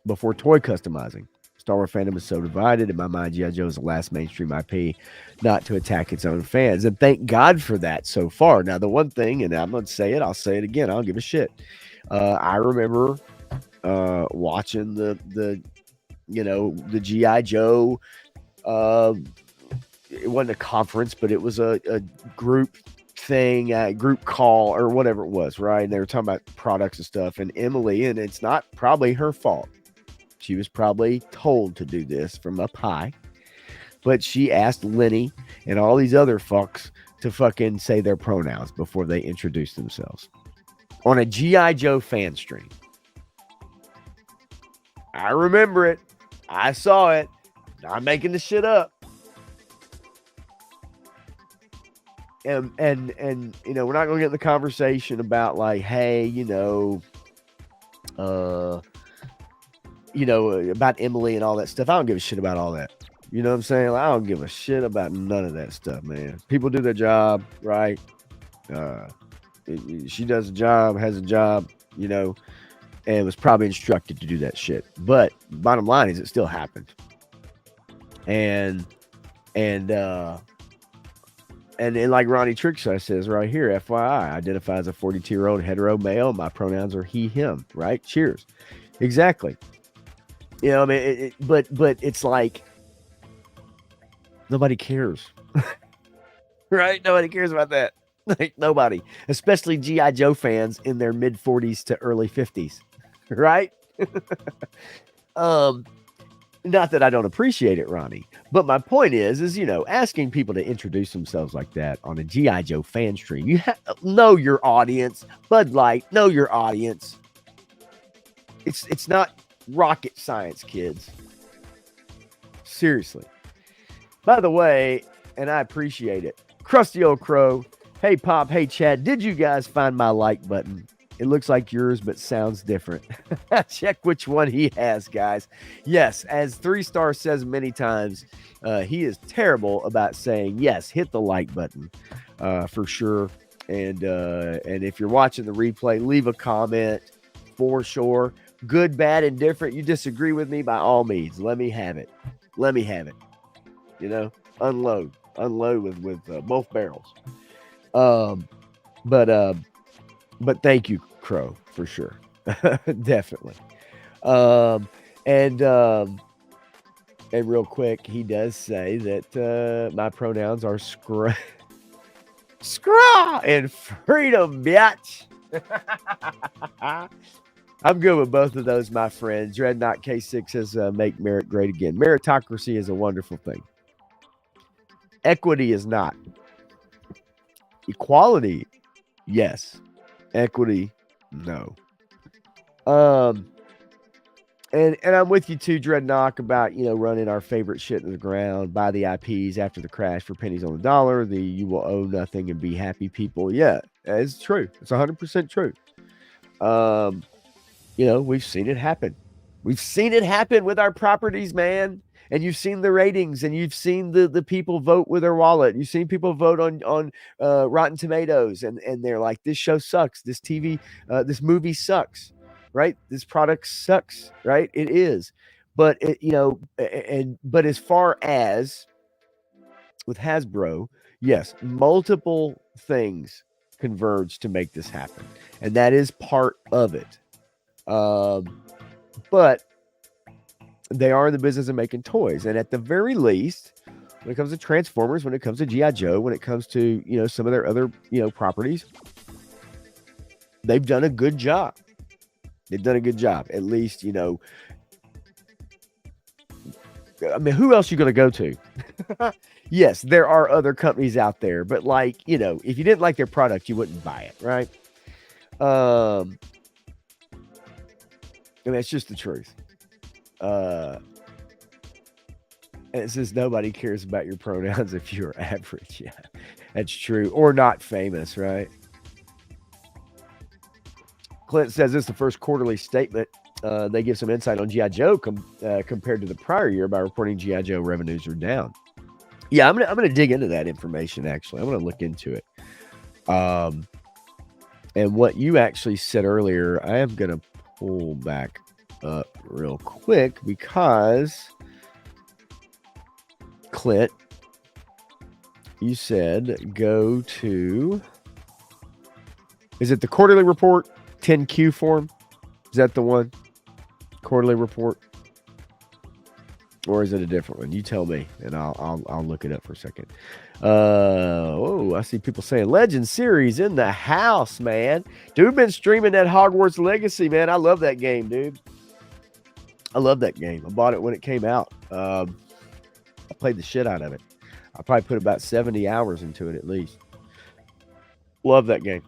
before toy customizing. Star Wars fandom is so divided. In my mind, G.I. Joe is the last mainstream IP not to attack its own fans. And thank God for that so far. Now, the one thing, and I'm going to say it, I'll say it again. I don't give a shit. I remember watching the G.I. Joe. It wasn't a conference, but it was a group thing, a group call or whatever it was, right? And they were talking about products and stuff. And Emily, and it's not probably her fault. She was probably told to do this from up high. But she asked Lenny and all these other fucks to fucking say their pronouns before they introduced themselves. On a G.I. Joe fan stream. I remember it. I saw it. Not making the shit up. And we're not going to get in the conversation about like, hey, about Emily and all that stuff. I don't give a shit about all that. You know what I'm saying? Like, I don't give a shit about none of that stuff, man. People do their job, right? Uh, she does a job, has a job, and was probably instructed to do that shit. But bottom line is, it still happened. And like Ronnie Trickshot says right here, FYI, identify as a 42-year-old hetero male. My pronouns are he, him, right? Cheers. Exactly. I mean, but it's like nobody cares. Right? Nobody cares about that. Like, nobody, especially G.I. Joe fans in their mid 40s to early 50s. Right? Not that I don't appreciate it, Ronnie, but my point is, asking people to introduce themselves like that on a G.I. Joe fan stream. You know your audience. Bud Light, know your audience. It's not rocket science, kids. Seriously. By the way, and I appreciate it, Crusty Old Crow, hey Pop, hey Chad, did you guys find my like button? It looks like yours, but sounds different. Check which one he has, guys. Yes, as 3-Star says many times, he is terrible about saying, yes, hit the like button for sure. And if you're watching the replay, leave a comment for sure. Good, bad, and different. You disagree with me, by all means. Let me have it. Let me have it. Unload with both barrels. But thank you, Crow, for sure. Definitely. And real quick, he does say that my pronouns are scraw and freedom, bitch. I'm good with both of those, my friend. Dreadnought K6 says, make merit great again. Meritocracy is a wonderful thing. Equity is not. Equality, yes. Equity, no. And I'm with you too, Dreadnought, about running our favorite shit to the ground, buy the IPs after the crash for pennies on the dollar. You will owe nothing and be happy people. Yeah, it's true. It's 100% true. We've seen it happen. We've seen it happen with our properties, man. And you've seen the ratings, and you've seen the people vote with their wallet. You've seen people vote on Rotten Tomatoes, and they're like, this show sucks. This this movie sucks, right? This product sucks, right? It is. But but as far as with Hasbro, yes, multiple things converge to make this happen, and that is part of it. But they are in the business of making toys. And at the very least, when it comes to Transformers, when it comes to G.I. Joe, when it comes to, some of their other, properties, they've done a good job. They've done a good job. At least, I mean, who else are you going to go to? Yes, there are other companies out there, but if you didn't like their product, you wouldn't buy it, right? And that's just the truth. And it says nobody cares about your pronouns if you're average. Yeah, that's true. Or not famous, right? Clint says this is the first quarterly statement. They give some insight on G.I. Joe compared to the prior year by reporting G.I. Joe revenues are down. Yeah, I'm gonna dig into that information, actually. I'm gonna look into it. And what you actually said earlier, I am gonna pull back up real quick because Clint, you said go to, is it the quarterly report 10Q form? Is that the one? Quarterly report? Or is it a different one? You tell me, and I'll look it up for a second. I see people saying Legend series in the house, man. Dude, been streaming that Hogwarts Legacy, man. I love that game, dude. I love that game. I bought it when it came out. I played the shit out of it. I probably put about 70 hours into it at least. Love that game.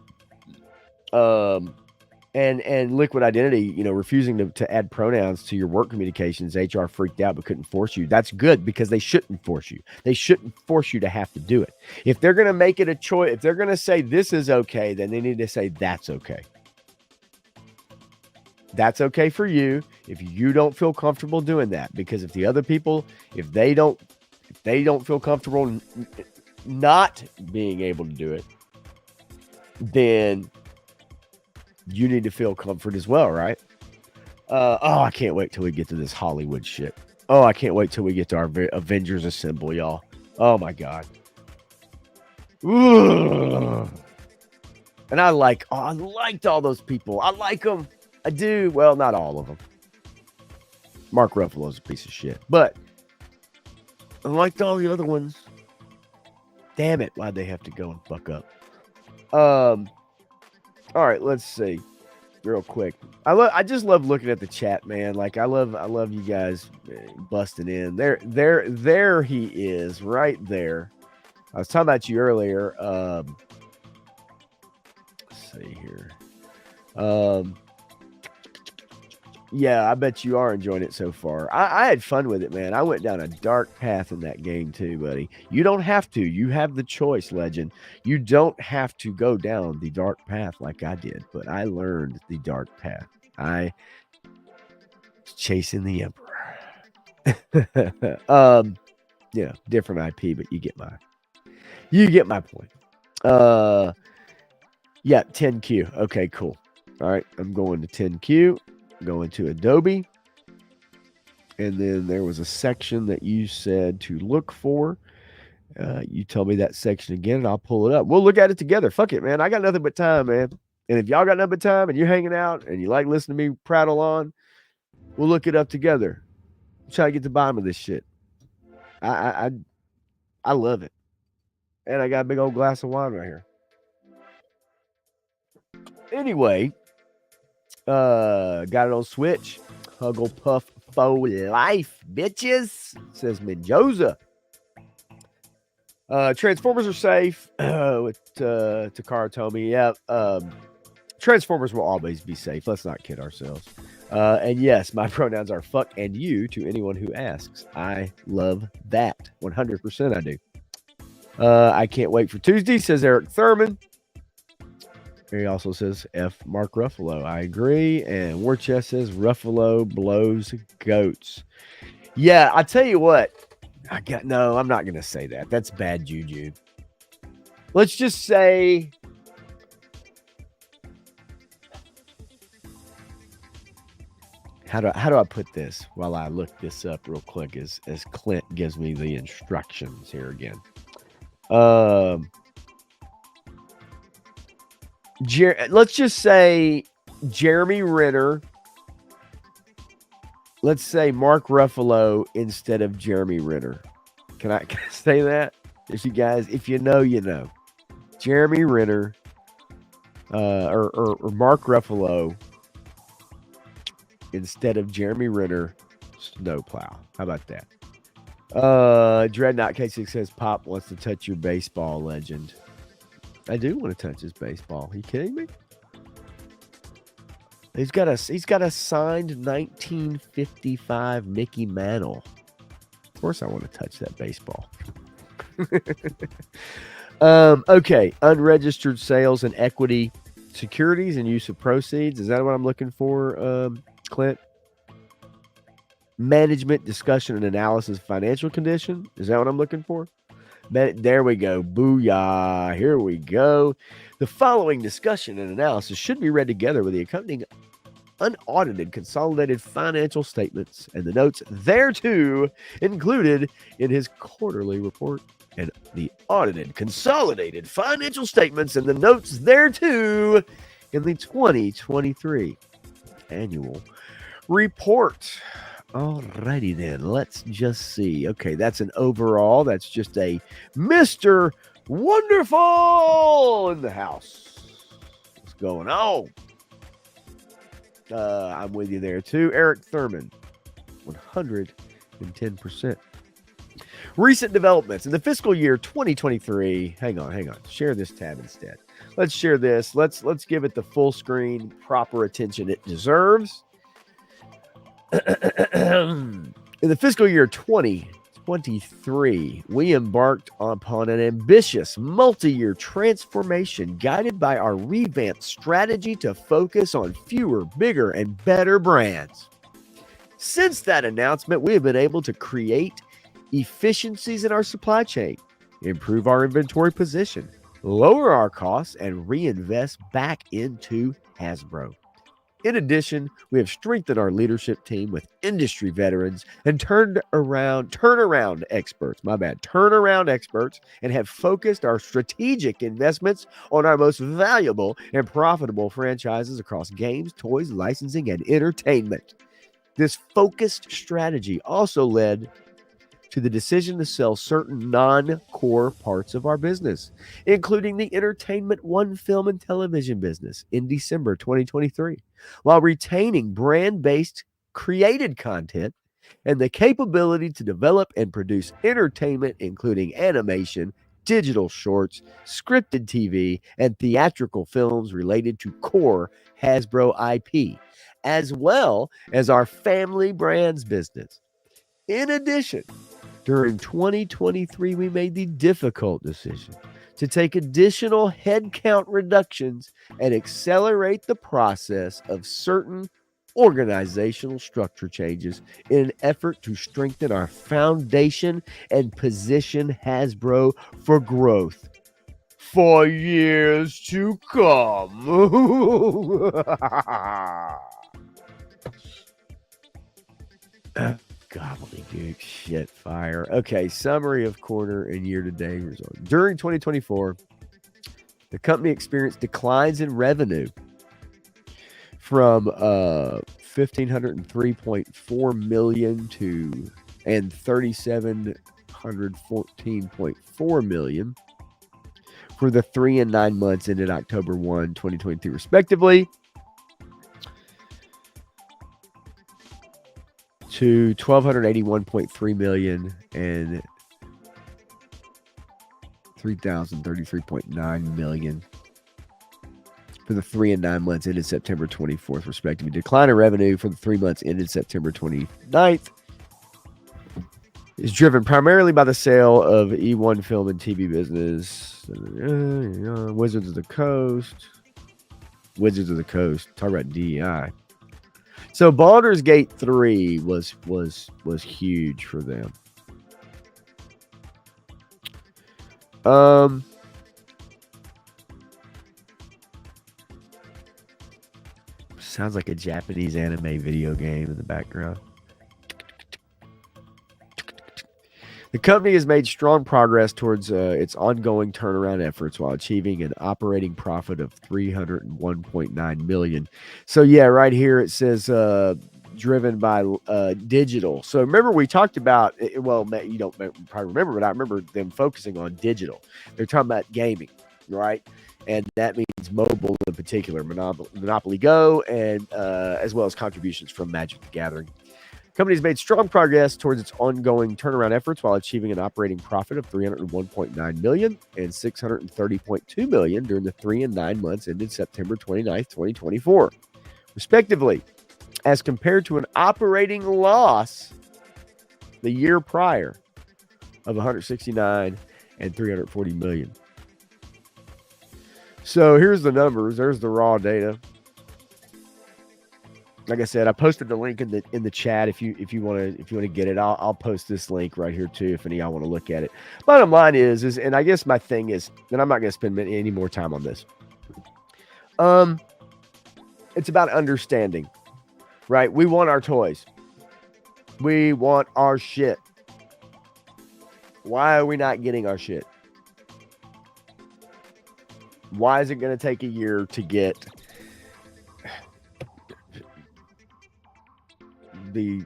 And Liquid Identity, refusing to add pronouns to your work communications, HR freaked out but couldn't force you. That's good because they shouldn't force you. They shouldn't force you to have to do it. If they're going to make it a choice, if they're going to say this is okay, then they need to say that's okay. That's okay for you. If you don't feel comfortable doing that, because if the other people, if they don't feel comfortable not being able to do it, then you need to feel comfort as well, right? I can't wait till we get to this Hollywood shit. Oh, I can't wait till we get to our Avengers Assemble, y'all. Oh my god. Ugh. And I liked all those people. I like them. I do. Well, not all of them. Mark Ruffalo's a piece of shit, but I liked all the other ones. Damn it! Why'd they have to go and fuck up? All right, let's see, real quick. I just love looking at the chat, man. Like I love you guys busting in. There he is, right there. I was talking about you earlier. Let's see here. Yeah, I bet you are enjoying it so far. I had fun with it, man. I went down a dark path in that game too, buddy. You don't have to. You have the choice, Legend. You don't have to go down the dark path like I did, but I learned the dark path. I was chasing the Emperor. Different IP, but you get my point. Yeah, 10Q. Okay, cool. All right, I'm going to 10Q. Going to Adobe, and then there was a section that you said to look for. You tell me that section again, and I'll pull it up. We'll look at it together. Fuck it, man. I got nothing but time, man. And if y'all got nothing but time, and you're hanging out, and you like listening to me prattle on, we'll look it up together. Try to get to the bottom of this shit. I love it, and I got a big old glass of wine right here. Anyway. Got it on Switch. Huggle Puff for life, bitches, says Menjoza. Transformers are safe with Takara Tomy. Yeah, Transformers will always be safe. Let's not kid ourselves. And yes, my pronouns are fuck and you to anyone who asks. I love that. 100% I do. I can't wait for Tuesday, says Eric Thurman. He also says F Mark Ruffalo. I agree. And Warchest says Ruffalo blows goats. Yeah, I tell you what. I'm not gonna say that. That's bad juju. Let's just say how do I put this while I look this up real quick as Clint gives me the instructions here again. Let's just say Jeremy Renner. Let's say Mark Ruffalo instead of Jeremy Renner. Can I say that? If you know, you know. Jeremy Renner or Mark Ruffalo instead of Jeremy Renner Snowplow. How about that? Dreadnought K6 says Pop wants to touch your baseball, Legend. I do want to touch his baseball. Are you kidding me? He's got a signed 1955 Mickey Mantle. Of course I want to touch that baseball. Okay. Unregistered sales and equity securities and use of proceeds. Is that what I'm looking for, Clint? Management, discussion, and analysis of financial condition. Is that what I'm looking for? There we go. Booyah. Here we go. The following discussion and analysis should be read together with the accompanying unaudited consolidated financial statements and the notes thereto included in his quarterly report, and the audited consolidated financial statements and the notes thereto in the 2023 annual report. Alrighty then, let's just see. Okay, that's an overall. That's just a Mr. Wonderful in the house. What's going on? I'm with you there too. Eric Thurman, 110%. Recent developments in the fiscal year 2023. Hang on. Share this tab instead. Let's share this. Let's give it the full screen, proper attention it deserves. In the fiscal year 2023, we embarked upon an ambitious multi-year transformation guided by our revamped strategy to focus on fewer, bigger, and better brands. Since that announcement, we have been able to create efficiencies in our supply chain, improve our inventory position, lower our costs, and reinvest back into Hasbro. In addition, we have strengthened our leadership team with industry veterans and turnaround experts, and have focused our strategic investments on our most valuable and profitable franchises across games, toys, licensing, and entertainment. This focused strategy also led to the decision to sell certain non-core parts of our business, including the Entertainment One film and television business in December 2023, while retaining brand-based created content and the capability to develop and produce entertainment, including animation, digital shorts, scripted TV, and theatrical films related to core Hasbro IP, as well as our family brands business. In addition, during 2023, we made the difficult decision to take additional headcount reductions and accelerate the process of certain organizational structure changes in an effort to strengthen our foundation and position Hasbro for growth for years to come. Gobbledygook shit fire. Okay, summary of quarter and year-to-date results. During 2024, the company experienced declines in revenue from $1,503.4 million to and $3,714.4 million for the 3 and 9 months ended October 1, 2023, respectively, to $1,281.3 million and $3,033.9 million for the 3 and 9 months ended September 24th, respectively. Decline in revenue for the 3 months ended September 29th is driven primarily by the sale of E1 film and TV business. Wizards of the Coast. Talk about DEI. So Baldur's Gate 3 was huge for them. Sounds like a Japanese anime video game in the background. The company has made strong progress towards its ongoing turnaround efforts while achieving an operating profit of $301.9 million. So yeah, right here it says driven by digital. So remember we talked about, well, you don't probably remember, but I remember them focusing on digital. They're talking about gaming, right? And that means mobile in particular, Monopoly Go, and as well as contributions from Magic the Gathering. The company has made strong progress towards its ongoing turnaround efforts while achieving an operating profit of $301.9 million and $630.2 million during the 3 and 9 months ended September 29th, 2024, respectively, as compared to an operating loss the year prior of $169 and $340 million. So here's the numbers. There's the raw data. Like I said, I posted the link in the chat. If you want to get it, I'll post this link right here too. If any of y'all want to look at it. Bottom line is, and I guess my thing is, and I'm not going to spend any more time on this. It's about understanding, right? We want our toys. We want our shit. Why are we not getting our shit? Why is it going to take a year to get the,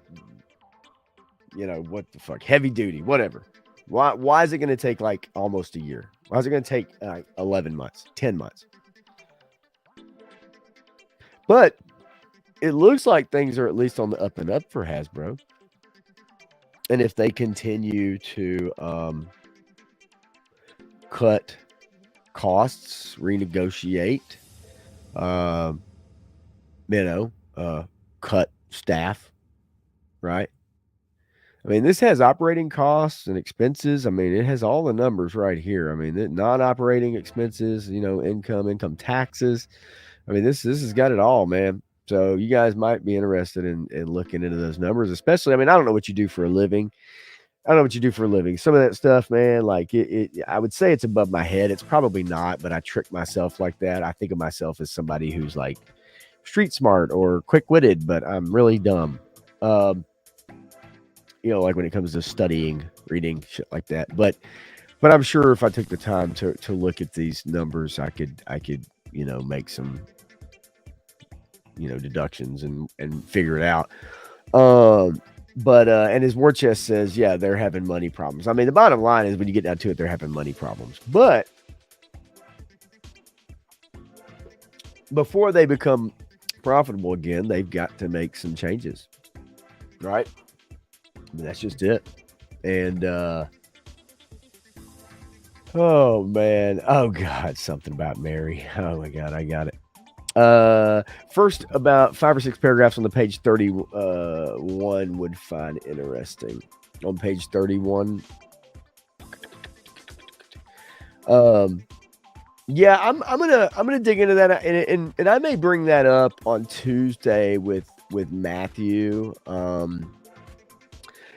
what the fuck, heavy duty, whatever? Why is it going to take like almost a year? Why is it going to take 11 months, 10 months? But it looks like things are at least on the up and up for Hasbro. And if they continue to cut costs, renegotiate, cut staff, right? I mean, this has operating costs and expenses. I mean, it has all the numbers right here. I mean, non-operating expenses, income taxes. I mean, this has got it all, man. So you guys might be interested in looking into those numbers, especially. I mean, I don't know what you do for a living. I don't know what you do for a living. Some of that stuff, man, like I would say it's above my head. It's probably not, but I trick myself like that. I think of myself as somebody who's like street smart or quick witted, but I'm really dumb. Um, like when it comes to studying, reading, shit like that. But I'm sure if I took the time to look at these numbers, I could make some deductions and figure it out. But and as War Chest says, yeah, they're having money problems. I mean, the bottom line is when you get down to it, they're having money problems. But before they become profitable again, they've got to make some changes, right? I mean, that's just it. And oh man, oh god, something about Mary. Oh my god, I got it. First, about 5 or 6 paragraphs on the page 31 would find interesting. On page 31, yeah, I'm gonna dig into that, and I may bring that up on Tuesday with Matthew,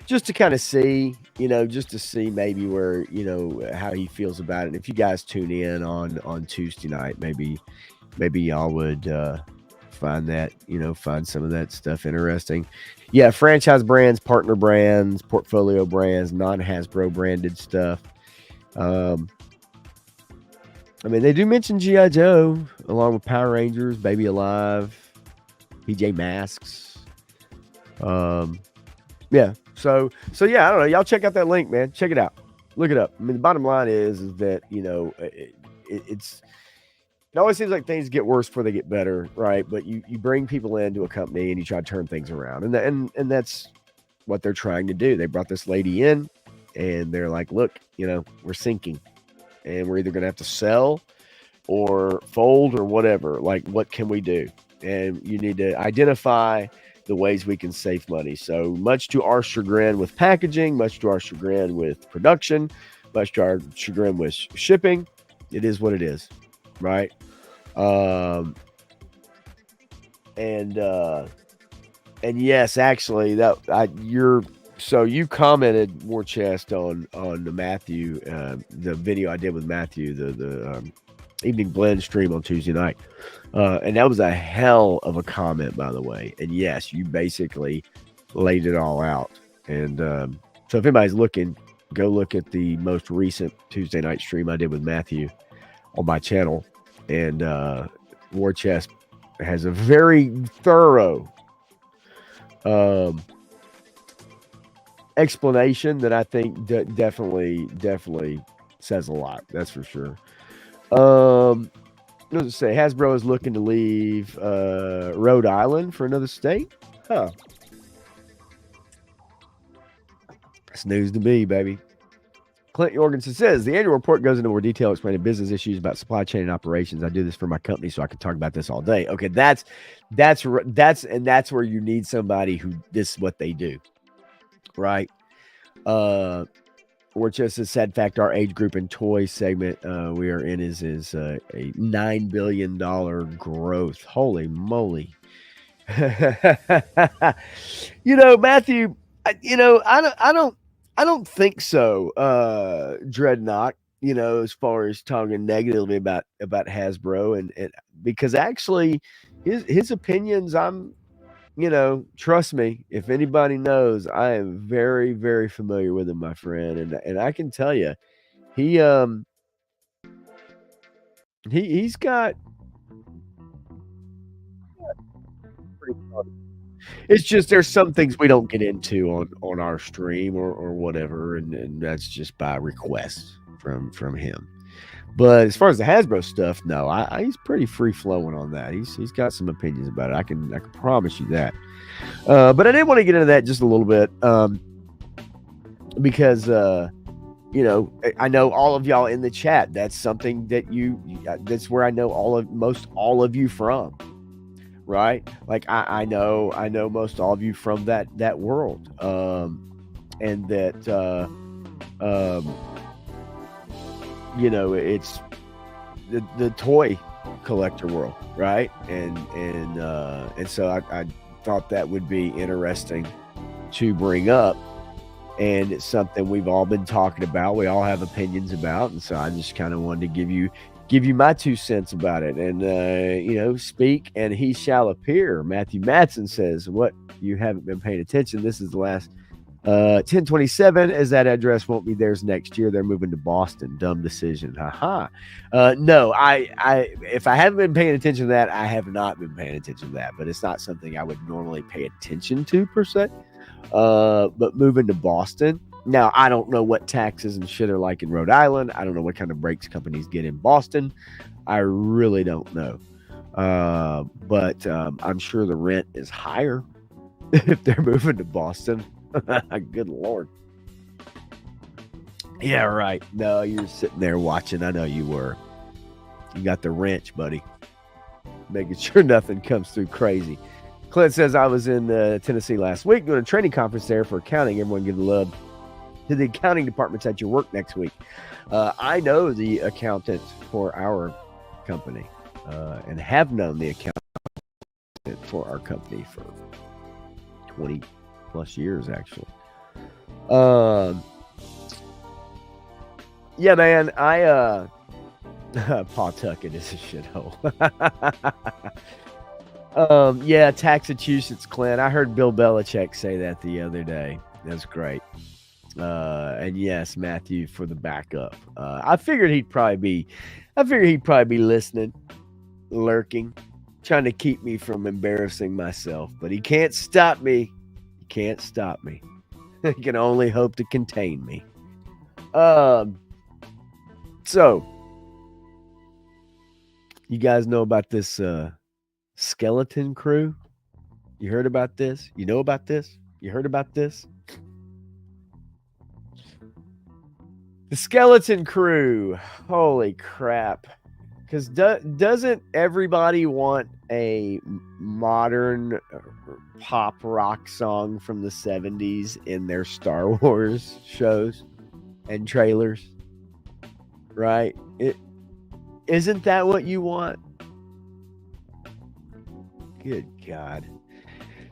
just to kind of see, just to see maybe where how he feels about it. And if you guys tune in on Tuesday night, maybe y'all would find that, find some of that stuff interesting. Yeah, franchise brands, partner brands, portfolio brands, non-Hasbro branded stuff. I mean, they do mention G.I. Joe along with Power Rangers, Baby Alive, PJ Masks. Yeah. So yeah, I don't know. Y'all check out that link, man. Check it out. Look it up. I mean, the bottom line is that it always seems like things get worse before they get better, right? But you bring people into a company and you try to turn things around, and that's what they're trying to do. They brought this lady in, and they're like, look, we're sinking, and we're either going to have to sell or fold or whatever. Like, what can we do? And you need to identify the ways we can save money. So much to our chagrin with packaging, much to our chagrin with production, much to our chagrin with shipping, it is what it is, right? And yes, actually, you commented, War Chest, on the Matthew, the video I did with Matthew, the evening blend stream on Tuesday night. And that was a hell of a comment, by the way. And yes, you basically laid it all out. And so if anybody's looking, go look at the most recent Tuesday night stream I did with Matthew on my channel. And War Chest has a very thorough explanation that I think definitely says a lot. That's for sure. What does it say? Hasbro is looking to leave Rhode Island for another state? Huh. That's news to me, baby. Clint Jorgensen says the annual report goes into more detail explaining business issues about supply chain and operations. I do this for my company, so I can talk about this all day. Okay, that's where you need somebody who this is what they do, right? Or just a sad fact, our age group and toy segment we are in is a $9 billion growth. Holy moly. Matthew, I don't think so, Dreadnought, as far as talking negatively about Hasbro and because actually his opinions, trust me, if anybody knows, I am very, very familiar with him, my friend. And I can tell you, he's got pretty fun. It's just there's some things we don't get into on our stream or whatever, and that's just by request from him. But as far as the Hasbro stuff, no, he's pretty free flowing on that. He's got some opinions about it. I can promise you that. But I did want to get into that just a little bit because I know all of y'all in the chat. That's something that that's where I know most all of you from, right? Like I know most all of you from that world, and that it's the toy collector world, right? And so I thought that would be interesting to bring up, and it's something we've all been talking about. We all have opinions about, and so I just kind of wanted to give you my 2 cents about it. And speak and he shall appear. Matthew Matson says, "What, you haven't been paying attention? This is the last 1027, as that address won't be theirs next year. They're moving to Boston. Dumb decision. Haha. No, I if I haven't been paying attention to that, I have not been paying attention to that, but it's not something I would normally pay attention to per se. But moving to Boston. Now, I don't know what taxes and shit are like in Rhode Island. I don't know what kind of brakes companies get in Boston. I really don't know. But I'm sure the rent is higher if they're moving to Boston. Good Lord. Yeah, right. No, you're sitting there watching. I know you were. You got the wrench, buddy. Making sure nothing comes through crazy. Clint says, I was in Tennessee last week doing a training conference there for accounting. Everyone give love to the accounting departments at your work next week. I know the accountant for our company and have known the accountant for our company for 20 plus years, actually. Yeah, man, I Pawtucket is a shithole. Yeah, Taxachusetts, Clint. I heard Bill Belichick say that the other day. That's great. And yes, Matthew for the backup. I figured he'd probably be listening, lurking, trying to keep me from embarrassing myself, but he can't stop me. He can't stop me. He can only hope to contain me. So you guys know about this skeleton crew? You heard about this? You know about this? You heard about this? The skeleton crew. Holy crap. Because doesn't everybody want a modern pop rock song from the 70s in their Star Wars shows and trailers? Right? Isn't that what you want? Good God.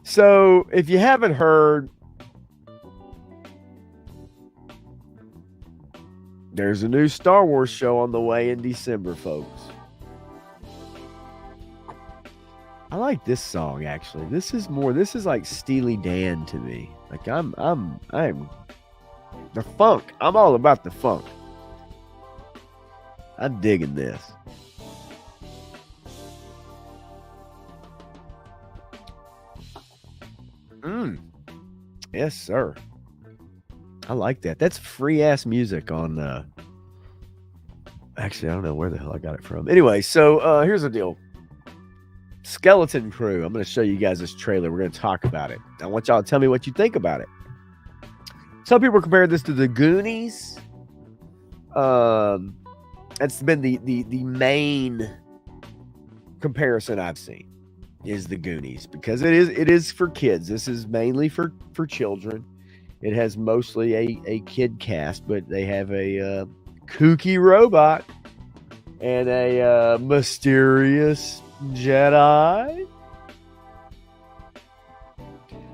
So, if you haven't heard, there's a new Star Wars show on the way in December, folks. I like this song, actually. This is like Steely Dan to me. Like I'm the funk. I'm all about the funk. I'm digging this. Yes, sir. I like that. That's free ass music on actually I don't know where the hell I got it from. Anyway, so here's the deal. Skeleton Crew. I'm going to show you guys this trailer. We're going to talk about it. I want y'all to tell me what you think about it. Some people compare this to the Goonies. That's been the main comparison I've seen is the Goonies, because it is for kids. This is mainly for children. It has mostly a kid cast, but they have a kooky robot and a mysterious Jedi.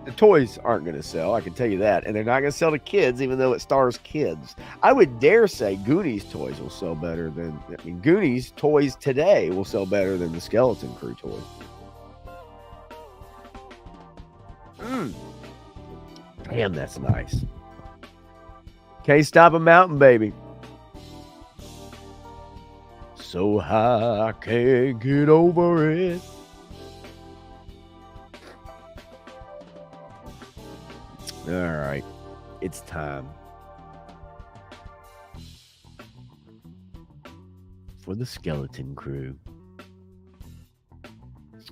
The toys aren't going to sell, I can tell you that. And they're not going to sell to kids, even though it stars kids. I would dare say Goonies toys will sell better than... Goonies toys today will sell better than the Skeleton Crew toys. Damn, that's nice. Can't stop a mountain, baby. So high, I can't get over it. All right, it's time for the Skeleton Crew.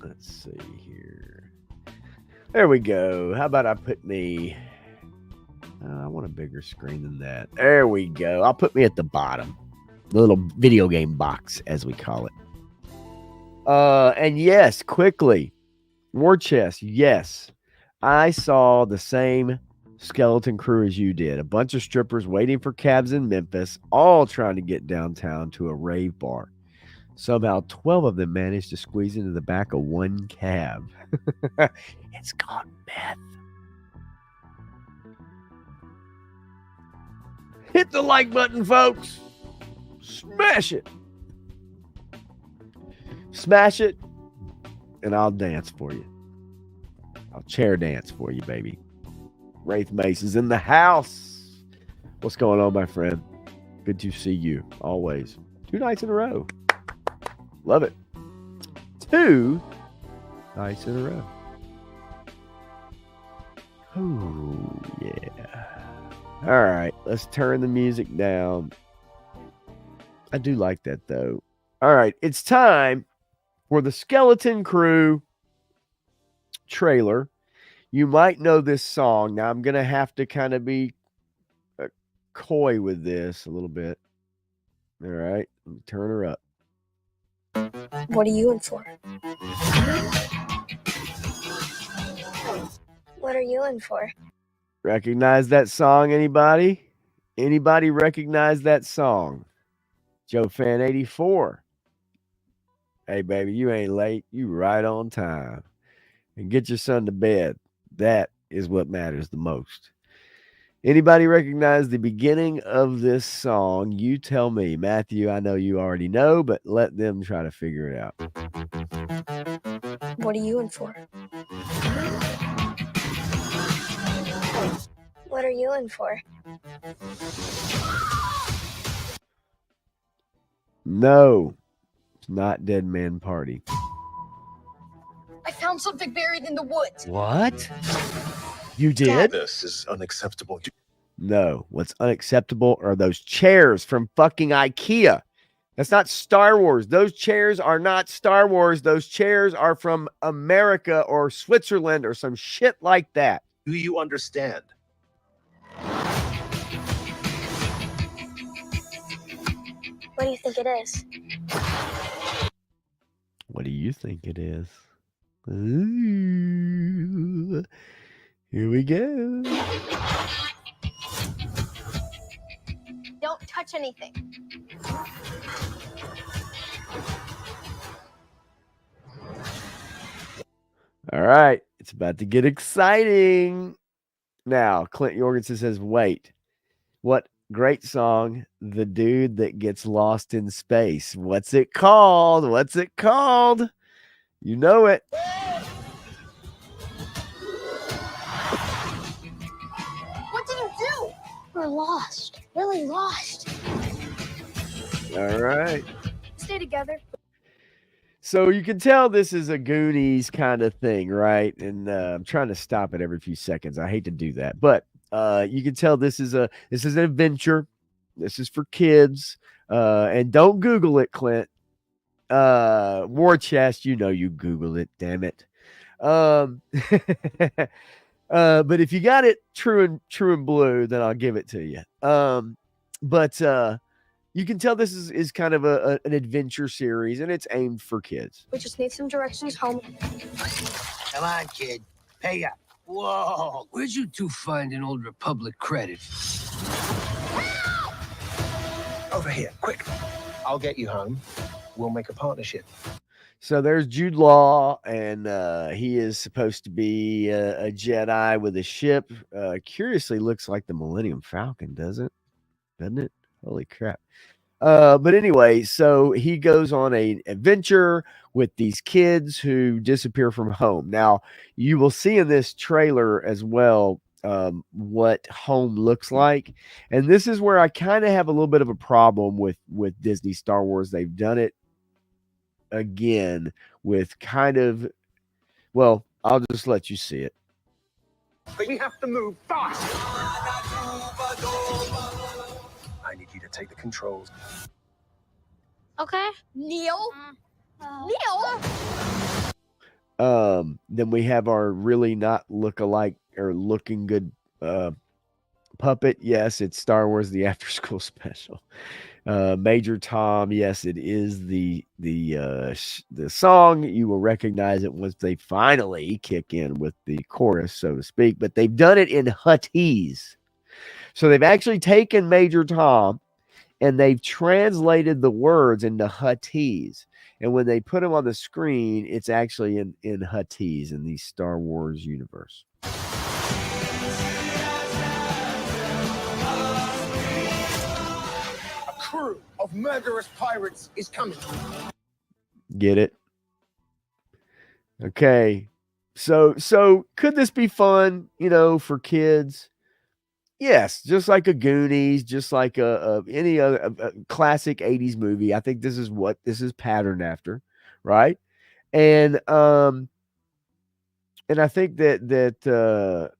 Let's see here. There we go. How about I put me... I want a bigger screen than that. There we go. I'll put me at the bottom. The little video game box, as we call it. And yes, quickly. War Chest, yes. I saw the same Skeleton Crew as you did. A bunch of strippers waiting for cabs in Memphis, all trying to get downtown to a rave bar. Somehow 12 of them managed to squeeze into the back of one cab. It's called meth. Hit the like button, folks. Smash it. Smash it, and I'll dance for you. I'll chair dance for you, baby. Wraith Mace is in the house. What's going on, my friend? Good to see you, always. 2 nights in a row. Love it. 2 nights in a row. Oh, yeah. All right, let's turn the music down. I do like that, though. All right, it's time for the Skeleton Crew trailer. You might know this song. Now, I'm going to have to kind of be coy with this a little bit. All right, let me turn her up. What are you in for? What are you in for? Recognize that song, anybody? Anybody recognize that song? Joe Fan 84. Hey, baby, you ain't late. You right on time. And get your son to bed. That is what matters the most. Anybody recognize the beginning of this song? You tell me. Matthew, I know you already know, but let them try to figure it out. What are you in for? What are you in for? No, it's not Dead Man Party. I found something buried in the woods. What? You did? This is unacceptable. No, what's unacceptable are those chairs from fucking IKEA. That's not Star Wars. Those chairs are not Star Wars. Those chairs are from America or Switzerland or some shit like that. Do you understand? What do you think it is? What do you think it is? Ooh, here we go. Don't touch anything. All right, it's about to get exciting. Now, Clint Jorgensen says, wait, what great song, The Dude That Gets Lost in Space. What's it called? What's it called? You know it. What did you do? We're lost. Really lost. All right. Stay together. So you can tell this is a Goonies kind of thing, right? And I'm trying to stop it every few seconds. I hate to do that, but you can tell this is an adventure. This is for kids, and don't Google it, Clint. War Chest, you know you Google it, damn it. But if you got it true and blue, then I'll give it to you. But you can tell this is kind of an adventure series, and it's aimed for kids. We just need some directions home. Come on, kid. Pay up. Whoa. Where'd you two find an old Republic credit? Over here, quick. I'll get you home. We'll make a partnership. So there's Jude Law, and he is supposed to be a Jedi with a ship. Curiously, looks like the Millennium Falcon, doesn't it? Holy crap. But anyway, so he goes on an adventure with these kids who disappear from home. Now, you will see in this trailer as well what home looks like. And this is where I kind of have a little bit of a problem with Disney Star Wars. They've done it again with kind of, well, I'll just let you see it. We have to move fast. I need you to take the controls. Okay. Neil? Neil? Then we have our really not look-alike or looking good puppet. Yes, it's Star Wars The After School Special. Major Tom, yes, it is the song. You will recognize it once they finally kick in with the chorus, so to speak. But they've done it in Huttese. So they've actually taken Major Tom and they've translated the words into Huttese. And when they put them on the screen, it's actually in Huttese in the Star Wars universe. A crew of murderous pirates is coming. Get it? Okay. So could this be fun, for kids? Yes, just like a Goonies, just like any other classic 80s movie. I think this is what this is patterned after, right? And I think that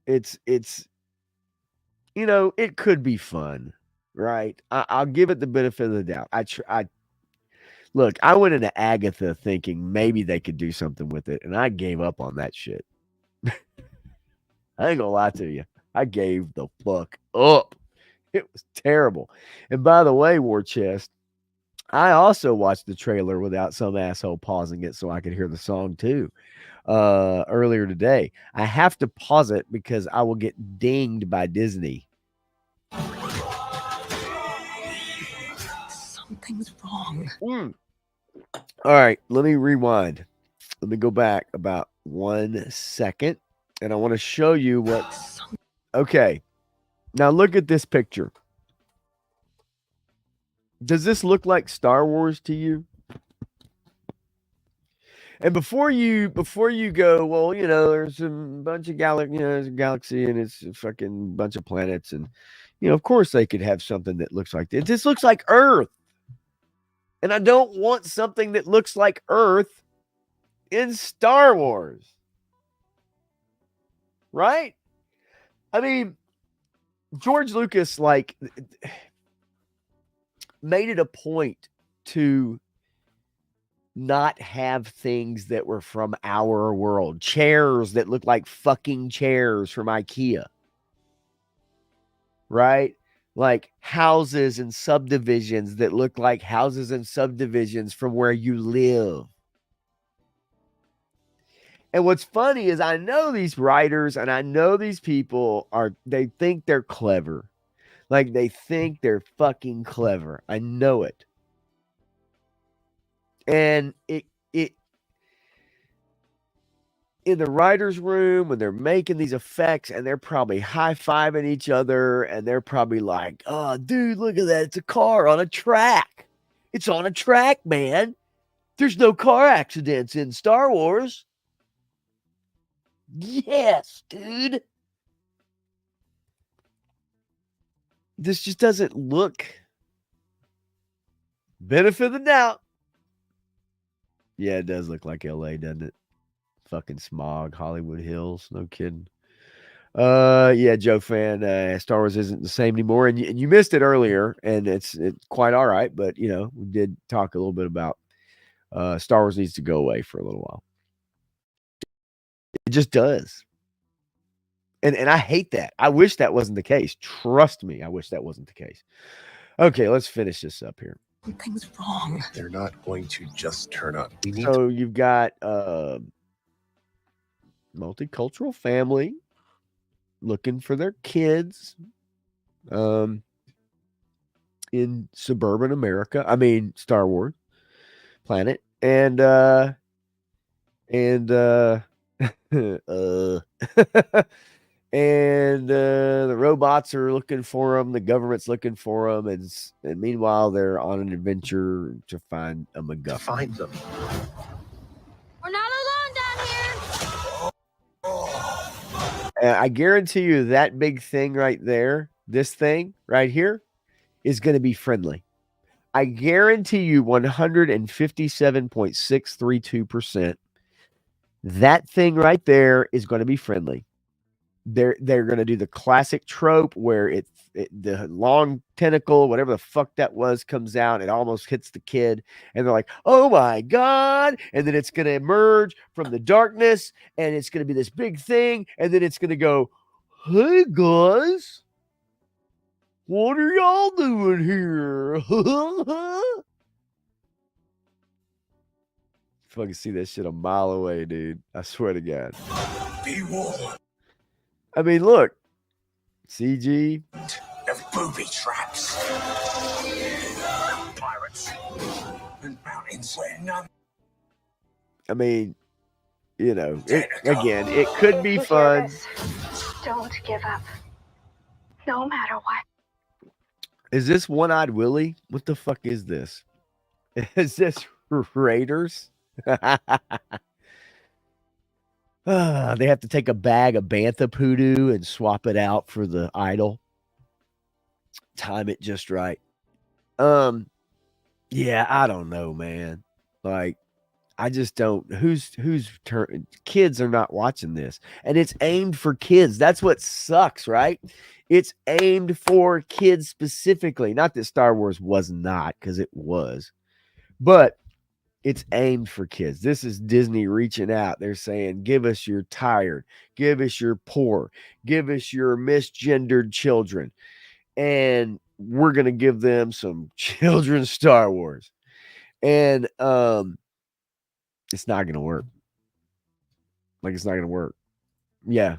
it's it could be fun, right? I'll give it the benefit of the doubt. Look, I went into Agatha thinking maybe they could do something with it, and I gave up on that shit. I ain't gonna lie to you. I gave the fuck up. It was terrible. And by the way, War Chest, I also watched the trailer without some asshole pausing it so I could hear the song too. Earlier today. I have to pause it because I will get dinged by Disney. Something's wrong. All right, let me rewind. Let me go back about 1 second, and I want to show you what. Okay, now look at this picture. Does this look like Star Wars to you? And before you go, well, there's a bunch of there's a galaxy and it's a fucking bunch of planets, and of course they could have something that looks like this. This looks like Earth. And I don't want something that looks like Earth in Star Wars. Right? I mean, George Lucas made it a point to not have things that were from our world. Chairs that look like fucking chairs from IKEA. Right? Like houses and subdivisions that look like houses and subdivisions from where you live. And what's funny is I know these writers and I know these people they think they're clever. Like they think they're fucking clever. I know it. And it in the writer's room when they're making these effects and they're probably high-fiving each other and they're probably like, oh, dude, look at that. It's a car on a track. It's on a track, man. There's no car accidents in Star Wars. Yes, dude. This just doesn't look. Benefit of the doubt. Yeah, it does look like LA, doesn't it? Fucking smog, Hollywood Hills, no kidding. Yeah, Joe fan, Star Wars isn't the same anymore, and you missed it earlier, and it's quite all right, but we did talk a little bit about Star Wars needs to go away for a little while. It just does, and I hate that. I wish that wasn't the case. Trust me, I wish that wasn't the case. Okay, let's finish this up here. Something's wrong. They're not going to just turn up. We need So you've got multicultural family looking for their kids in suburban America. I mean, Star Wars planet. And and the robots are looking for them. The government's looking for them. And meanwhile, they're on an adventure to find a MacGuffin. to find them. We're not alone down here. I guarantee you that big thing right there, this thing right here, is going to be friendly. I guarantee you 157.632%. That thing right there is going to be friendly. They're going to do the classic trope where the long tentacle, whatever the fuck that was, comes out. It almost hits the kid. And they're like, oh my God. And then it's going to emerge from the darkness. And it's going to be this big thing. And then it's going to go, hey guys, what are y'all doing here? Fucking see that shit a mile away, dude. I swear to God. Be warned. I mean, look. CG. Everybody booby traps. Pirates and mountains where none. I mean, you know, Dare to go. again, it could be You hear fun. this? Don't give up. No matter what. Is this One-Eyed Willie? What the fuck is this? Is this Raiders? They have to take a bag of bantha poodoo and swap it out for the idol. Time it just right. Yeah, I don't know, man. Like, I just don't. Who's turn? Kids are not watching this, and it's aimed for kids. That's what sucks, right? It's aimed for kids specifically. Not that Star Wars was not, because it was, but it's aimed for kids. This is Disney reaching out. They're saying, give us your tired, give us your poor, give us your misgendered children. And we're going to give them some children's Star Wars. And it's not going to work. Like, it's not going to work. Yeah.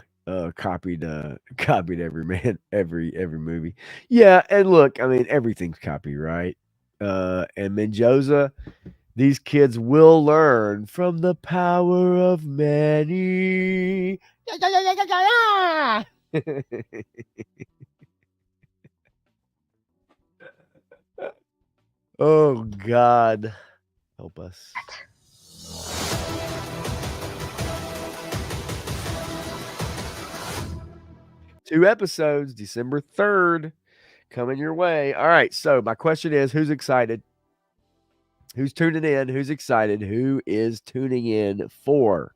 Copied every man, every movie. Yeah. And look, I mean, everything's copyright. And Mendoza, these kids will learn from the power of many. Oh, God. Help us. Two episodes, December 3rd, coming your way. All right. So, my question is, who's excited? Who's tuning in? Who's excited? Who is tuning in for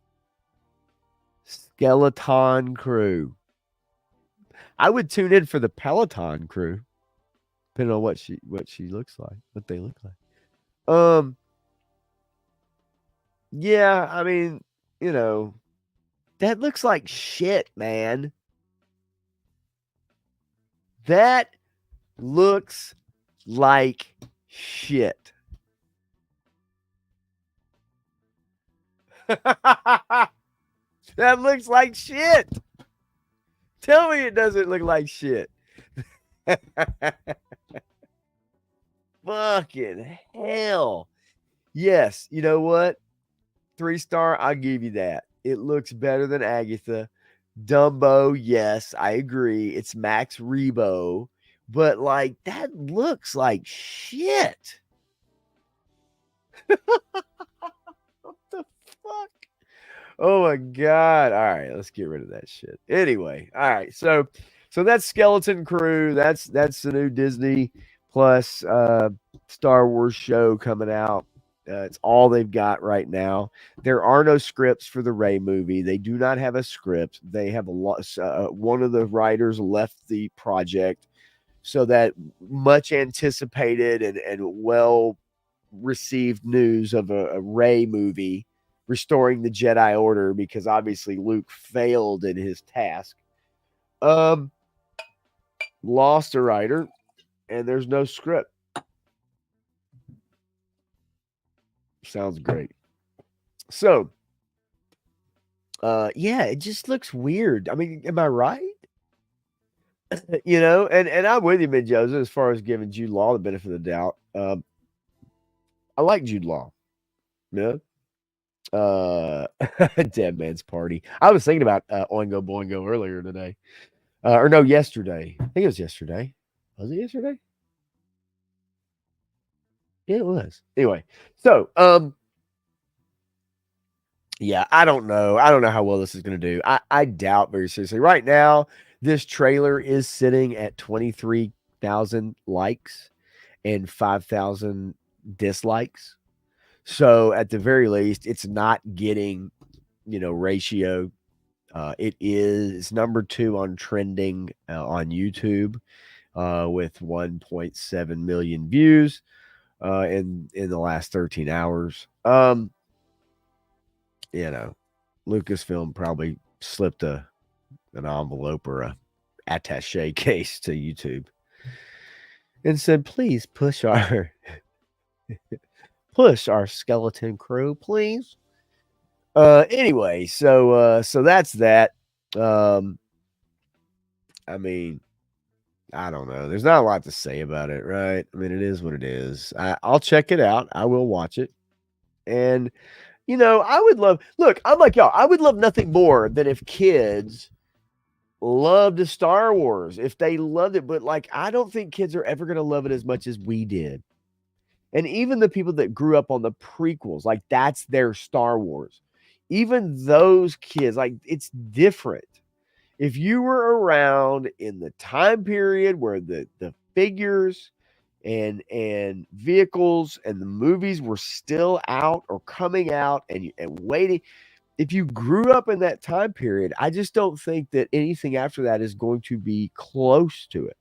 Skeleton Crew? I would tune in for the Peloton Crew, depending on what she looks like, what they look like. Yeah, I mean, you know, that looks like shit, man. That looks like shit. That looks like shit. Tell me it doesn't look like shit. Fucking hell. Yes, you know what? 3-star, I'll give you that. It looks better than Agatha. Dumbo, yes, I agree. It's Max Rebo, but like that looks like shit. What the fuck? Oh my god. All right, let's get rid of that shit. Anyway, all right. So that's Skeleton Crew. That's the new Disney Plus Star Wars show coming out. It's all they've got right now. There are no scripts for the Rey movie. They do not have a script. They have a lot. One of the writers left the project, so that much anticipated and well received news of a Rey movie restoring the Jedi Order, because obviously Luke failed in his task. Lost a writer, and there's no script. Sounds great. So, yeah, it just looks weird. I mean, am I right? You know, and I'm with you, Mid Joseph, as far as giving Jude Law the benefit of the doubt. I like Jude Law. Yeah. Dead Man's Party. I was thinking about Oingo Boingo earlier today. Or no, yesterday. I think it was yesterday. Was it yesterday? Yeah, it was. Anyway, so yeah, I don't know. I don't know how well this is going to do. I doubt very seriously. Right now, this trailer is sitting at 23,000 likes and 5,000 dislikes. So at the very least, it's not getting, ratio. It's number 2 on trending on YouTube with 1.7 million views in the last 13 hours. Lucasfilm probably slipped an envelope or a attache case to YouTube and said, "Please push our Skeleton Crew, please." Anyway, so that's that. I mean, I don't know. There's not a lot to say about it, right? I mean, it is what it is. I'll check it out. I will watch it. And, I would love, look, I'm like y'all, I would love nothing more than if kids loved Star Wars, if they loved it. But, like, I don't think kids are ever going to love it as much as we did. And even the people that grew up on the prequels, like, that's their Star Wars. Even those kids, like, it's different. If you were around in the time period where the figures and vehicles and the movies were still out or coming out and waiting, if you grew up in that time period, I just don't think that anything after that is going to be close to it.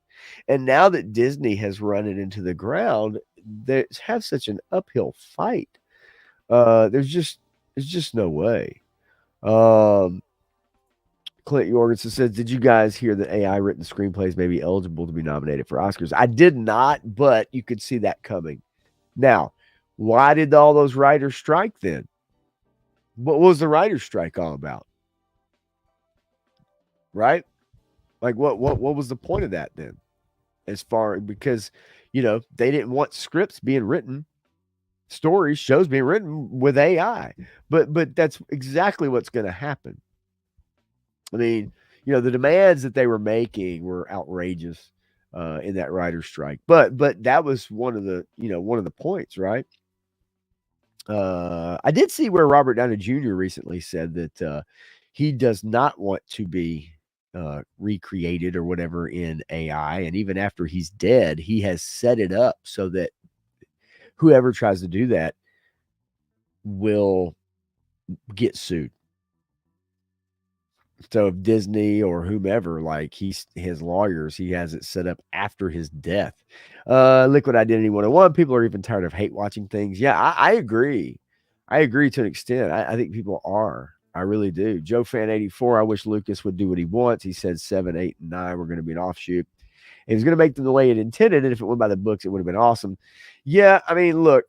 And now that Disney has run it into the ground, they have such an uphill fight. There's just no way. Clint Jorgensen says, "Did you guys hear that AI written screenplays may be eligible to be nominated for Oscars?" I did not, but you could see that coming. Now, why did all those writers strike then? What was the writers' strike all about? Right? Like, what was the point of that then? Because they didn't want scripts being written, stories, shows being written with AI. But that's exactly what's going to happen. I mean, the demands that they were making were outrageous in that writer's strike. But that was one of the points, right? I did see where Robert Downey Jr. recently said that he does not want to be recreated or whatever in AI. And even after he's dead, he has set it up so that whoever tries to do that will get sued. So if Disney or whomever, like his lawyers, he has it set up after his death. Liquid Identity 101, people are even tired of hate watching things. Yeah, I agree. I agree to an extent. I think people are. I really do. Joe Fan 84, I wish Lucas would do what he wants. He said 7, 8, and 9 were going to be an offshoot. And he's going to make them the way it intended. And if it went by the books, it would have been awesome. Yeah, I mean, look,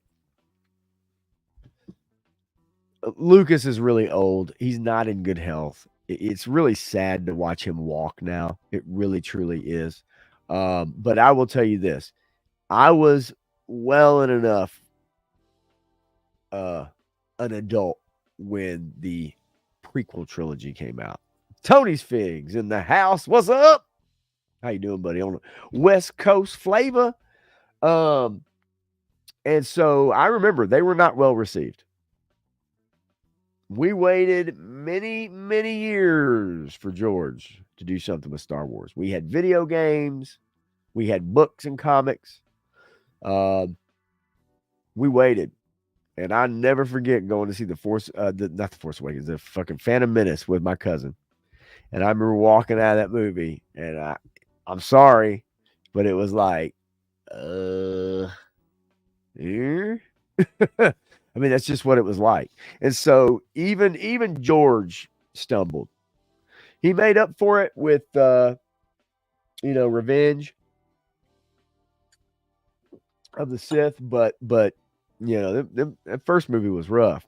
Lucas is really old. He's not in good health. It's really sad to watch him walk now. It really, truly is. But I will tell you this. I was well and enough an adult when the prequel trilogy came out. Tony's Figs in the house. What's up? How you doing, buddy? On West Coast flavor. And so I remember they were not well received. We waited many, many years for George to do something with Star Wars. We had video games. We had books and comics. We waited. And I never forget going to see not the Force Awakens, the fucking Phantom Menace with my cousin. And I remember walking out of that movie, and I'm sorry, but it was like, here? I mean, that's just what it was like. And so even George stumbled. He made up for it with Revenge of the Sith, but that first movie was rough.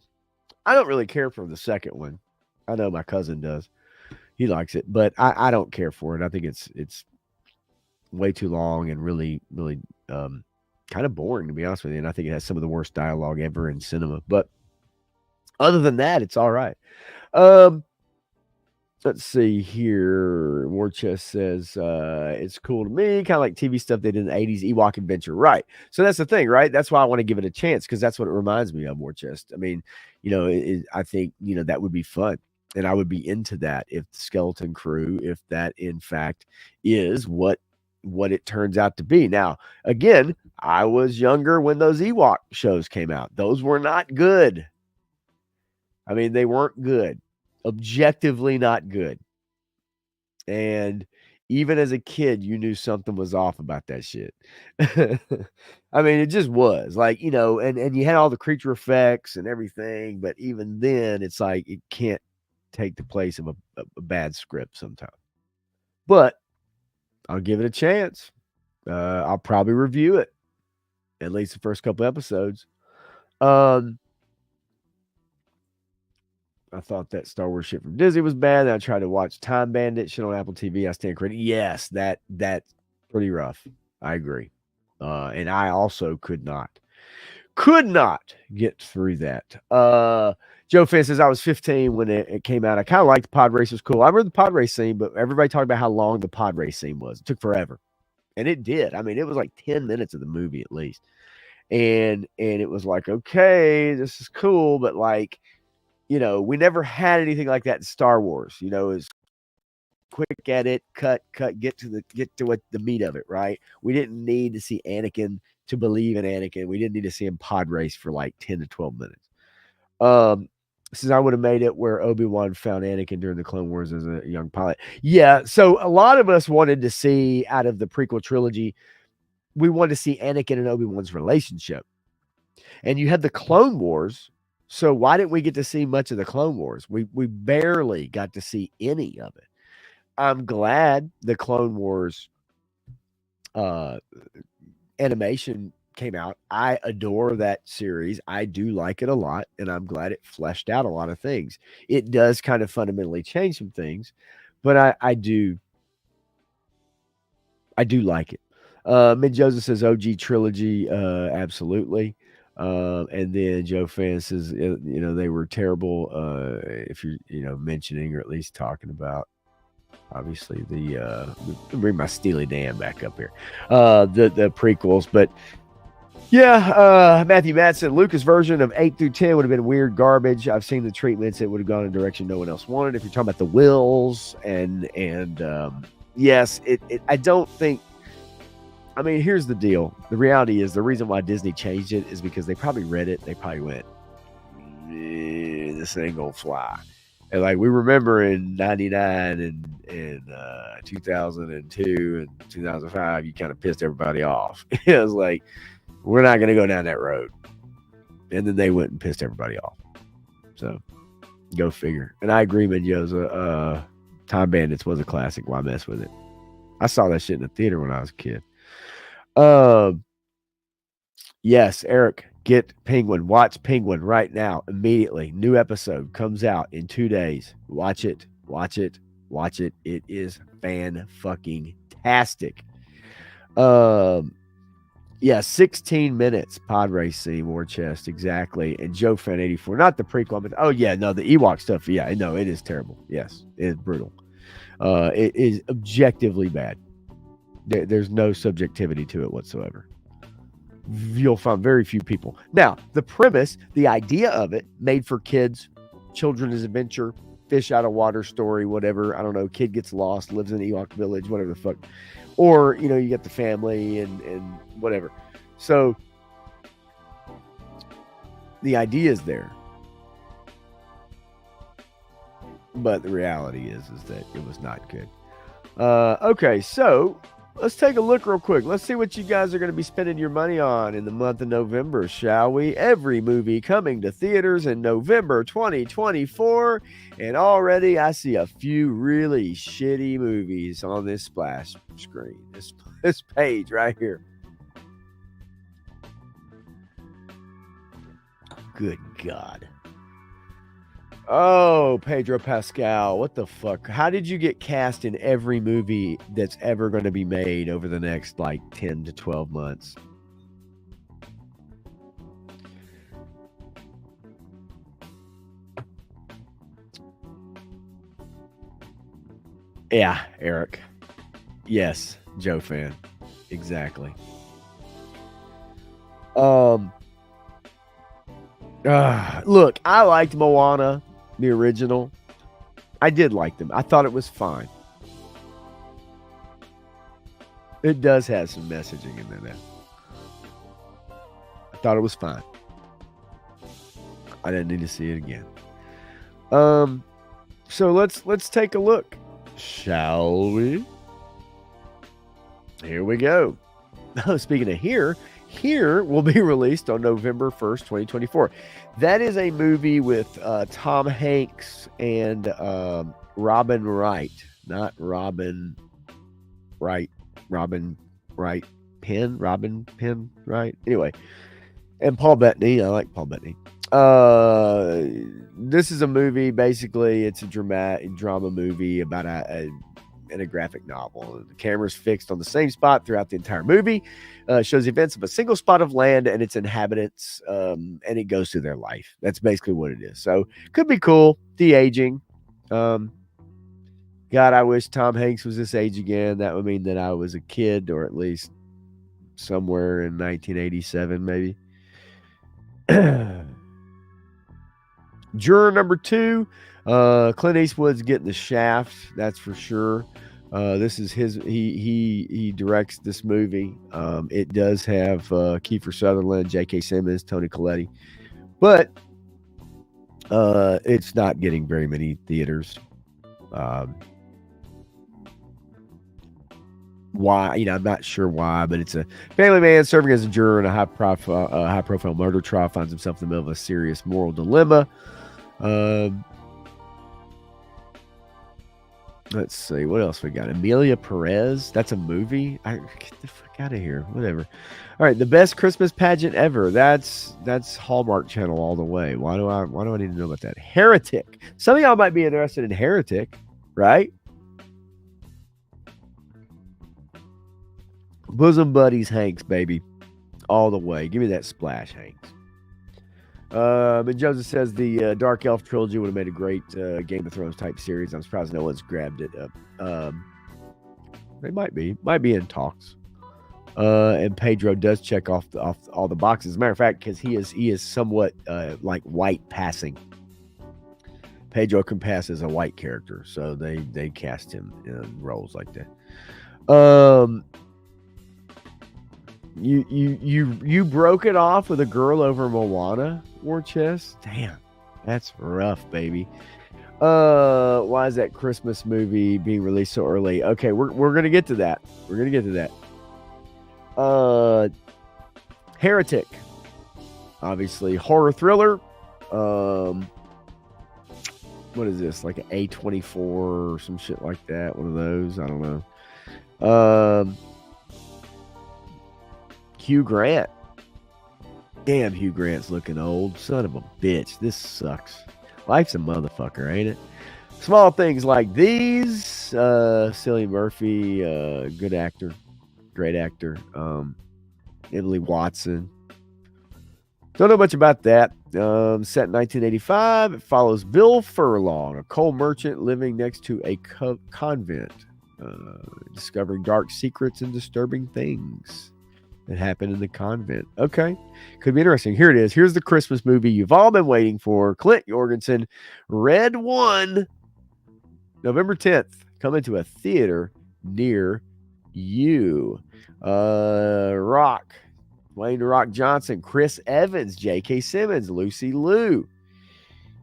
I don't really care for the second one. I know my cousin does. He likes it, but I don't care for it. I think it's way too long and really, really kind of boring, to be honest with you. And I think it has some of the worst dialogue ever in cinema. But other than that, it's all right. Let's see here. War Chest says it's cool to me, kind of like TV stuff they did in the 80s, Ewok Adventure. Right. So that's the thing, right? That's why I want to give it a chance, because that's what it reminds me of, War Chest. I mean, I think, that would be fun. And I would be into that if the Skeleton Crew, if that in fact is what it turns out to be. Now, again, I was younger when those Ewok shows came out. Those were not good. I mean, they weren't good. Objectively not good. And even as a kid, you knew something was off about that shit. I mean, it just was like, and you had all the creature effects and everything, but even then it's like it can't take the place of a bad script sometimes. But I'll give it a chance. I'll probably review it, at least the first couple episodes. I thought that Star Wars shit from Disney was bad. Then I tried to watch Time Bandit shit on Apple TV. I stand corrected. Yes, that pretty rough. I agree. And I also could not get through that. Joe Finn says, I was 15 when it came out. I kind of liked the pod race. It was cool. I remember the pod race scene, but everybody talked about how long the pod race scene was. It took forever. And it did. I mean, it was like 10 minutes of the movie at least. And it was like, okay, this is cool, but like, you know, we never had anything like that in Star Wars. You know, it's quick edit, cut, get to what the meat of it, right? We didn't need to see Anakin to believe in Anakin. We didn't need to see him pod race for like 10 to 12 minutes. Since I would have made it where Obi-Wan found Anakin during the Clone Wars as a young pilot. Yeah, so a lot of us wanted to see out of the prequel trilogy, we wanted to see Anakin and Obi-Wan's relationship. And you had the Clone Wars, so why didn't we get to see much of the Clone Wars? We barely got to see any of it. I'm glad the Clone Wars animation came out. I adore that series. I do like it a lot, and I'm glad it fleshed out a lot of things. It does kind of fundamentally change some things, but I do like it. Mid Joseph says OG trilogy, absolutely. And then Joe Fan says, you know, they were terrible. If you're, you know, mentioning or at least talking about, obviously bring my Steely Dan back up here, the prequels, but yeah, Matthew Matson, Lucas version of 8 through 10 would have been weird garbage. I've seen the treatments. It would have gone in a direction no one else wanted. If you're talking about the wills and yes, I don't think, I mean, here's the deal. The reality is the reason why Disney changed it is because they probably read it. They probably went, this ain't gonna fly. And like we remember in 99 and 2002 and 2005, you kind of pissed everybody off. It was like, we're not going to go down that road. And then they went and pissed everybody off. So go figure. And I agree, Mendoza. Time Bandits was a classic. Why mess with it? I saw that shit in the theater when I was a kid. Yes, Eric, get Penguin. Watch Penguin right now, immediately. New episode comes out in 2 days. Watch it. It is fan-fucking-tastic. Yeah, 16 minutes pod race scene, war chest, exactly. And Joe Fan 84, not the prequel, but oh yeah, no, the Ewok stuff. Yeah, no, it is terrible. Yes, it is brutal. It is objectively bad. There's no subjectivity to it whatsoever. You'll find very few people. Now, the premise, the idea of it, made for kids, children's adventure, fish out of water story, whatever. I don't know. Kid gets lost, lives in an Ewok village, whatever the fuck. Or, you know, you get the family and whatever. So the idea is there. But the reality is that it was not good. Okay, so let's take a look real quick. Let's see what you guys are going to be spending your money on in the month of November, shall we? Every movie coming to theaters in November 2024. And already I see a few really shitty movies on this splash screen. This page right here. Good God. Oh, Pedro Pascal, what the fuck? How did you get cast in every movie that's ever going to be made over the next like 10 to 12 months? Yeah, Eric. Yes, Joe Fan. Exactly. Look, I liked Moana, the original. I did like them. I thought it was fine. It does have some messaging in there. I thought it was fine. I didn't need to see it again. So let's take a look, shall we? Here we go. Oh, speaking of here will be released on November 1st, 2024. That is a movie with Tom Hanks and Robin Wright. Not Robin Wright. Robin Penn, right? Anyway. And Paul Bettany. I like Paul Bettany. This is a movie, basically, it's a drama movie about in a graphic novel. The camera's fixed on the same spot throughout the entire movie. Shows the events of a single spot of land and its inhabitants, and it goes through their life. That's basically what it is. So could be cool. De-aging. God, I wish Tom Hanks was this age again. That would mean that I was a kid, or at least somewhere in 1987, maybe. Juror number 2, Clint Eastwood's getting the shaft, that's for sure. This is his. He directs this movie. It does have Kiefer Sutherland, J.K. Simmons, Tony Collette, but it's not getting very many theaters. Why? I'm not sure why, but it's a family man serving as a juror in a high-profile murder trial finds himself in the middle of a serious moral dilemma. Let's see what else we got. Amelia Perez. That's a movie. Get the fuck out of here. Whatever. All right, the best Christmas pageant ever. That's Hallmark Channel all the way. Why do I need to know about that? Heretic. Some of y'all might be interested in Heretic, right? Bosom Buddies Hanks, baby. All the way. Give me that splash, Hanks. And Joseph says the Dark Elf trilogy would have made a great Game of Thrones type series. I'm surprised no one's grabbed it up. They might be in talks. And Pedro does check off all the boxes. As a matter of fact, because he is somewhat like white passing. Pedro can pass as a white character, so they cast him in roles like that. You broke it off with a girl over Moana, War Chest. Damn, that's rough, baby. Why is that Christmas movie being released so early? Okay, we're gonna get to that. Heretic, obviously horror thriller. What is this? Like an A24 or some shit like that? One of those? I don't know. Hugh Grant. Damn, Hugh Grant's looking old. Son of a bitch. This sucks. Life's a motherfucker, ain't it? Small things like these. Cillian Murphy, good actor. Great actor. Emily Watson. Don't know much about that. Set in 1985. It follows Bill Furlong, a coal merchant living next to a convent, discovering dark secrets and disturbing things that happened in the convent. Okay. Could be interesting. Here it is. Here's the Christmas movie you've all been waiting for. Clint Jorgensen, Red 1, November 10th. Coming to a theater near you. Rock. Dwayne "The Rock" Johnson, Chris Evans, J.K. Simmons, Lucy Liu,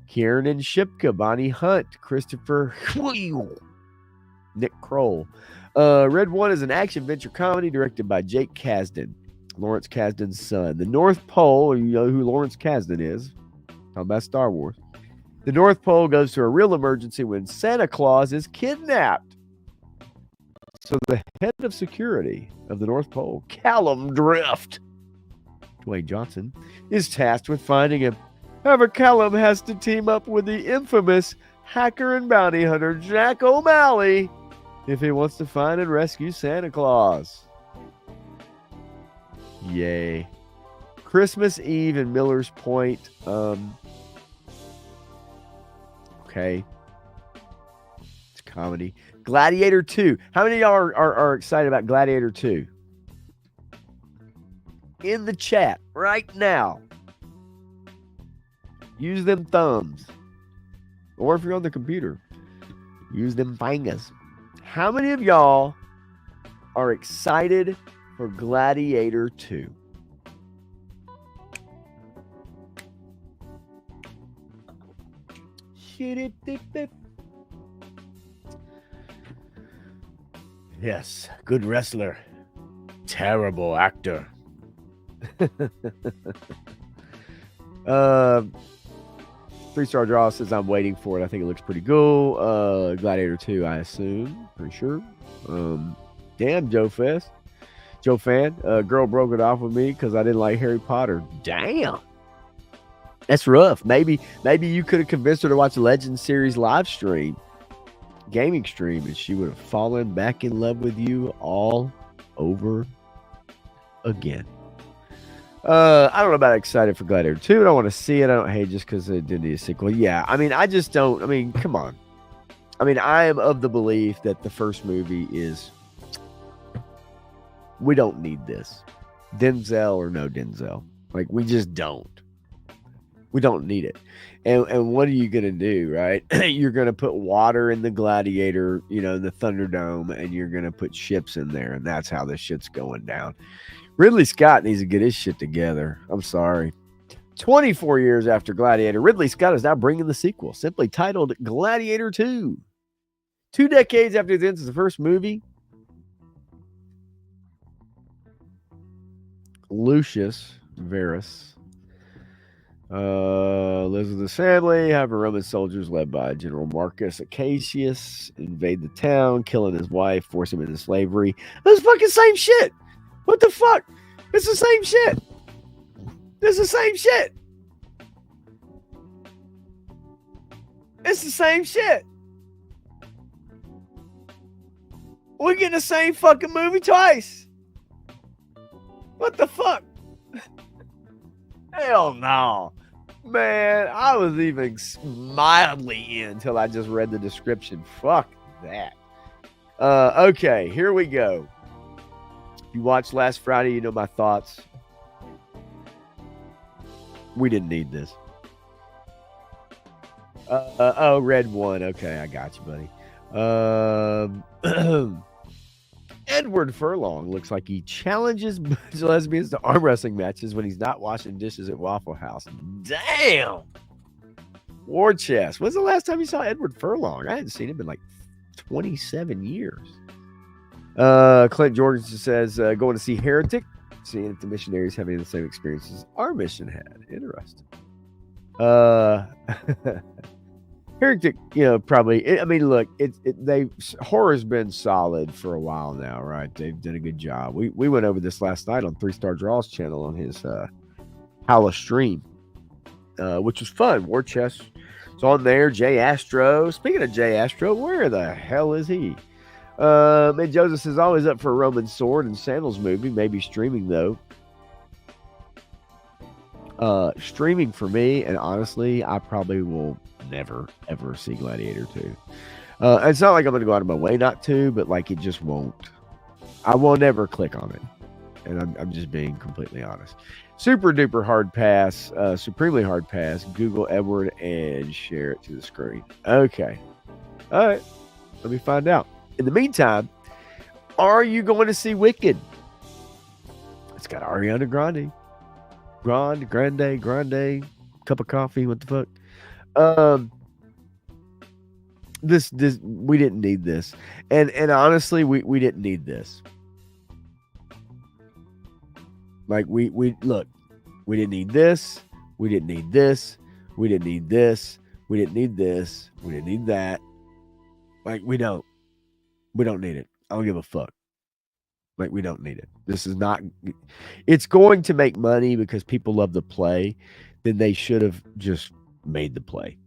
Kiernan Shipka, Bonnie Hunt, Christopher Nick Kroll. Red 1 is an action-venture comedy directed by Jake Kasdan, Lawrence Kasdan's son. The North Pole, you know who Lawrence Kasdan is. Talking about Star Wars. The North Pole goes to a real emergency when Santa Claus is kidnapped. So the head of security of the North Pole, Callum Drift, Dwayne Johnson, is tasked with finding him. However, Callum has to team up with the infamous hacker and bounty hunter Jack O'Malley if he wants to find and rescue Santa Claus. Yay. Christmas Eve in Miller's Point. Okay. It's a comedy. Gladiator 2. How many of y'all are excited about Gladiator 2? In the chat right now. Use them thumbs. Or if you're on the computer, use them fingers. How many of y'all are excited for Gladiator 2? Yes, good wrestler. Terrible actor. 3-star draw says I'm waiting for it. I think it looks pretty cool. Gladiator 2, I assume. Pretty sure. Damn, Joe Fan. Girl broke it off with me because I didn't like Harry Potter. Damn. That's rough. Maybe you could have convinced her to watch the Legends series live stream. gaming stream, and she would have fallen back in love with you all over again. I don't know about excited for Gladiator 2. I don't want to see it. I don't hate just because it did need a sequel. Yeah, I mean, I just don't. I mean, come on. I mean, I am of the belief that the first movie is. We don't need this. Denzel or no Denzel. Like, we just don't. We don't need it. And what are you going to do, right? You're going to put water in the Gladiator, you know, the Thunderdome, and you're going to put ships in there, and that's how this shit's going down. Ridley Scott needs to get his shit together. I'm sorry. 24 years after Gladiator, Ridley Scott is now bringing the sequel, simply titled Gladiator 2. 2 decades after the end of the first movie, Lucius Verus lives with his family. However, Roman soldiers led by General Marcus Acacius invade the town, killing his wife, force him into slavery. That's fucking same shit. What the fuck? It's the same shit. It's the same shit. It's the same shit. We're getting the same fucking movie twice. What the fuck? Hell no. Man, I was even mildly in until I just read the description. Fuck that. Okay, here we go. You watched last Friday, you know my thoughts. We didn't need this. Oh, red one. Okay, I got you, buddy. Edward Furlong looks like he challenges lesbians to arm wrestling matches when he's not washing dishes at Waffle House. Damn! War Chest. When's the last time you saw Edward Furlong? I hadn't seen him in like 27 years. Clint Jorgensen says, going to see Heretic, seeing if the missionaries having the same experiences our mission had. Interesting. Heretic, you know, probably. I mean, look, horror's been solid for a while now, right? They've done a good job. We went over this last night on 3-Star Draw's channel on his Howler stream, which was fun. War Chest is on there. Jay Astro. Speaking of Jay Astro, where the hell is he? And Joseph is always up for a Roman sword and sandals movie, maybe streaming though. Streaming for me, and honestly, I probably will never ever see Gladiator 2. It's not like I'm gonna go out of my way not to, but like it just won't. I will never click on it, and I'm just being completely honest. Super duper hard pass, supremely hard pass. Google Edward and share it to the screen. Okay, all right. Let me find out. In the meantime, are you going to see Wicked? It's got Ariana Grande. Grande, cup of coffee. What the fuck? This we didn't need this, and honestly, we didn't need this. Like we look, we didn't need this. We didn't need this. We didn't need this. We didn't need this. We didn't need that. Like we don't need it. I don't give a fuck. Like, we don't need it. This is not... It's going to make money because people love the play. Then they should have just made the play.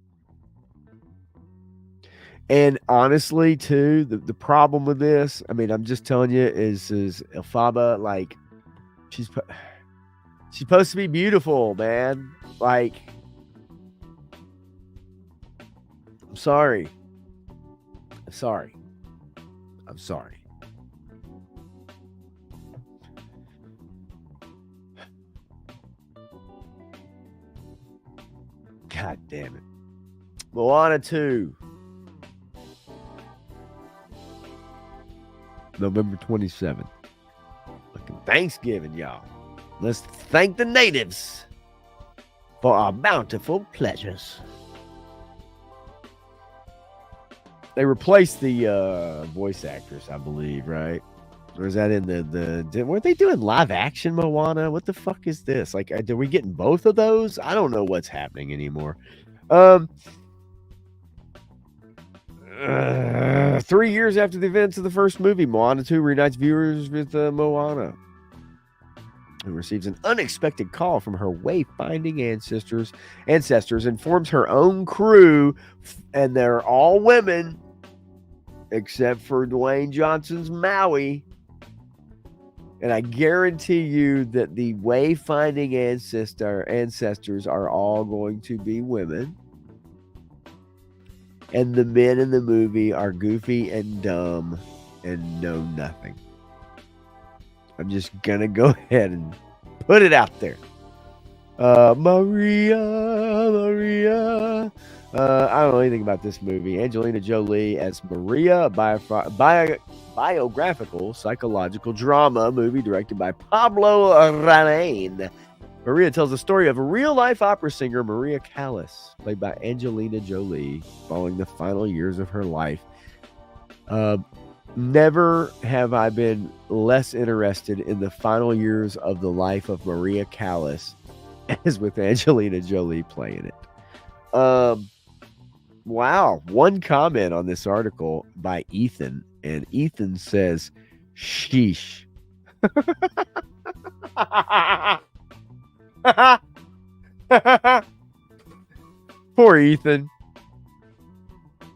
And honestly, too, the problem with this, I mean, I'm just telling you, is Elphaba, like, she's supposed to be beautiful, man. Like, I'm sorry. God damn it. Moana 2. November 27th. Fucking Thanksgiving, y'all. Let's thank the natives for our bountiful pleasures. They replaced the voice actress, I believe, right? Or is that in the weren't they doing live action Moana? What the fuck is this? Like, are we getting both of those? I don't know what's happening anymore. 3 years after the events of the first movie, Moana 2 reunites viewers with Moana, who receives an unexpected call from her wayfinding ancestors, and forms her own crew, and they're all women, except for Dwayne Johnson's Maui. And I guarantee you that the wayfinding ancestors are all going to be women. And the men in the movie are goofy and dumb and know nothing. I'm just going to go ahead and put it out there. Maria. I don't know anything about this movie. Angelina Jolie as Maria, biographical psychological drama movie directed by Pablo Larraín. Maria tells the story of a real-life opera singer, Maria Callas, played by Angelina Jolie, following the final years of her life. Never have I been less interested in the final years of the life of Maria Callas as with Angelina Jolie playing it. Wow. One comment on this article by Ethan, and Ethan says, sheesh. Poor Ethan.